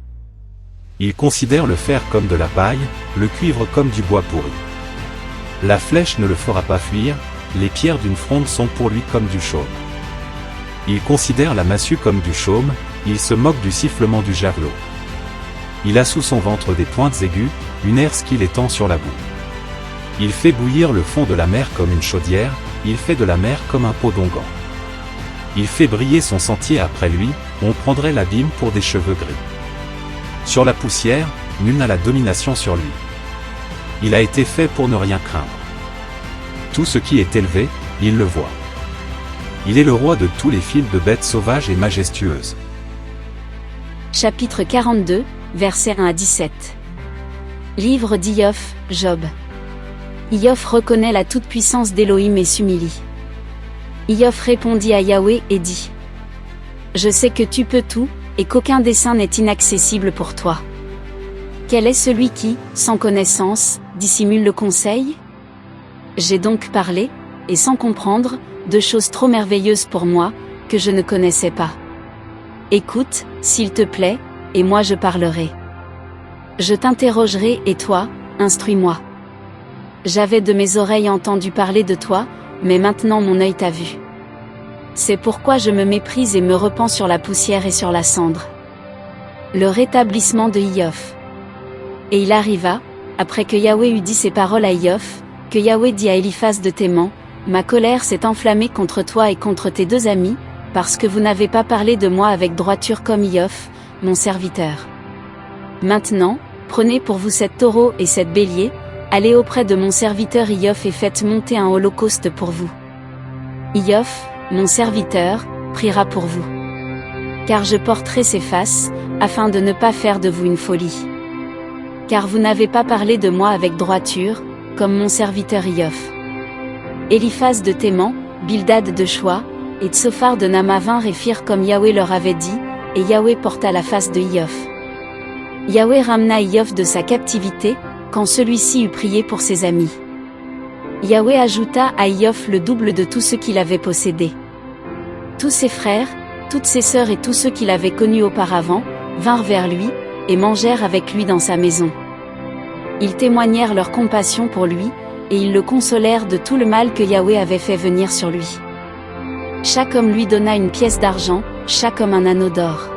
Il considère le fer comme de la paille, le cuivre comme du bois pourri. La flèche ne le fera pas fuir, les pierres d'une fronde sont pour lui comme du chaume. Il considère la massue comme du chaume, il se moque du sifflement du javelot. Il a sous son ventre des pointes aiguës, une herse qu'il étend sur la boue. Il fait bouillir le fond de la mer comme une chaudière, il fait de la mer comme un pot d'onguent. Il fait briller son sentier après lui, on prendrait l'abîme pour des cheveux gris. Sur la poussière, nul n'a la domination sur lui. Il a été fait pour ne rien craindre. Tout ce qui est élevé, il le voit. Il est le roi de tous les fils de bêtes sauvages et majestueuses. Chapitre 42, versets 1 à 17. Livre d'Iov, Job. Iov reconnaît la toute-puissance d'Élohim et s'humilie. Iov répondit à Yahweh et dit: Je sais que tu peux tout, et qu'aucun dessein n'est inaccessible pour toi. Quel est celui qui, sans connaissance, dissimule le conseil? J'ai donc parlé, et sans comprendre, de choses trop merveilleuses pour moi, que je ne connaissais pas. Écoute, s'il te plaît, et moi je parlerai. Je t'interrogerai et toi, instruis-moi. J'avais de mes oreilles entendu parler de toi, mais maintenant mon œil t'a vu. C'est pourquoi je me méprise et me repens sur la poussière et sur la cendre. Le rétablissement de Iov. Et il arriva, après que Yahweh eut dit ces paroles à Iov, que Yahweh dit à Eliphaz de Théman: Ma colère s'est enflammée contre toi et contre tes deux amis, parce que vous n'avez pas parlé de moi avec droiture comme Iov, mon serviteur. Maintenant, prenez pour vous sept taureaux et sept béliers, allez auprès de mon serviteur Iov et faites monter un holocauste pour vous. Iov, mon serviteur, priera pour vous. Car je porterai ses faces, afin de ne pas faire de vous une folie. Car vous n'avez pas parlé de moi avec droiture, comme mon serviteur Iov. Eliphaz de Théman, Bildad de Shoa, et Tsophar de Nama vinrent et firent comme Yahweh leur avait dit, et Yahweh porta la face de Iov. Yahweh ramena Iov de sa captivité, quand celui-ci eut prié pour ses amis. Yahweh ajouta à Iov le double de tout ce qu'il avait possédé. Tous ses frères, toutes ses sœurs et tous ceux qu'il avait connus auparavant, vinrent vers lui, et mangèrent avec lui dans sa maison. Ils témoignèrent leur compassion pour lui, et ils le consolèrent de tout le mal que Yahweh avait fait venir sur lui. Chaque homme lui donna une pièce d'argent, chaque homme un anneau d'or.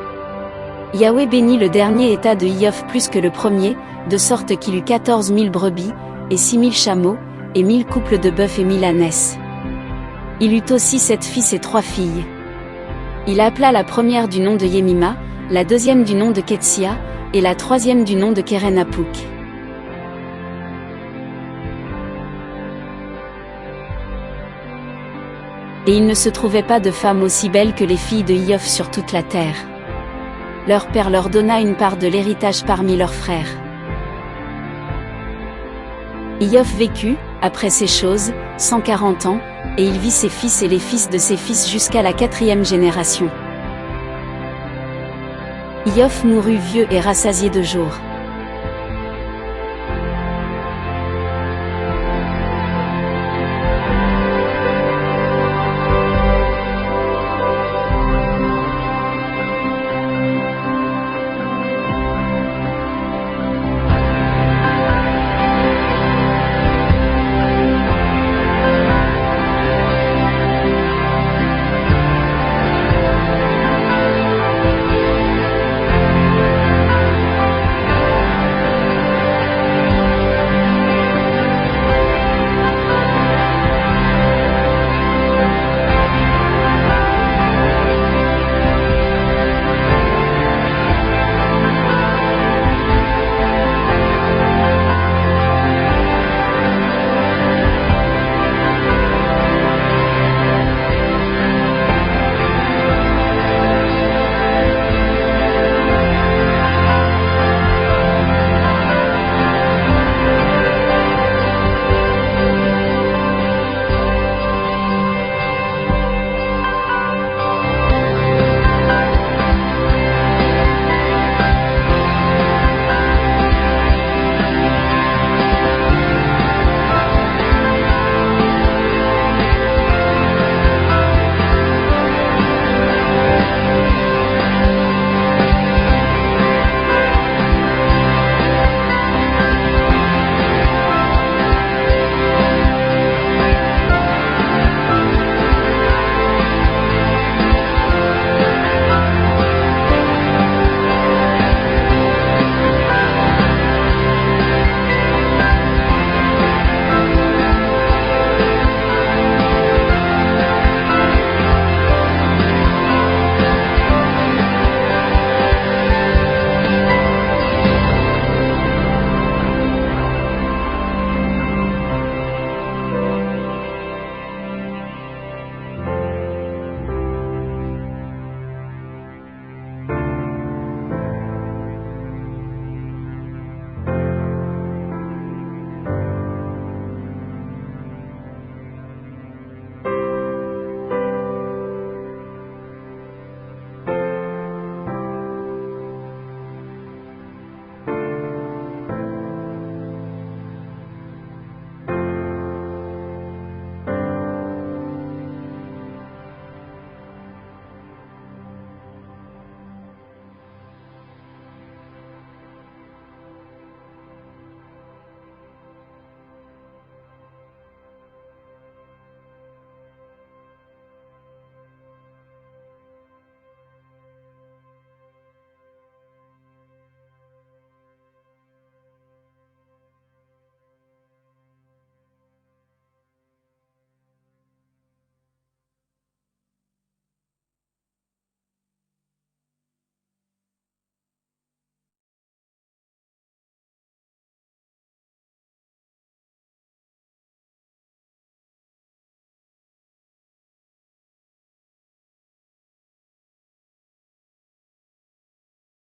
Yahweh bénit le dernier état de Iov plus que le premier, de sorte qu'il eut 14 000 brebis, et 6 000 chameaux, et 1000 couples de bœufs et 1000 ânesses. Il eut aussi 7 fils et 3 filles. Il appela la première du nom de Yemima, la deuxième du nom de Ketsia, et la troisième du nom de Kerenapuk. Et il ne se trouvait pas de femme aussi belle que les filles de Iof sur toute la terre. Leur père leur donna une part de l'héritage parmi leurs frères. Iof vécut, après ces choses, 140 ans, et il vit ses fils et les fils de ses fils jusqu'à la 4e génération. Iof mourut vieux et rassasié de jours.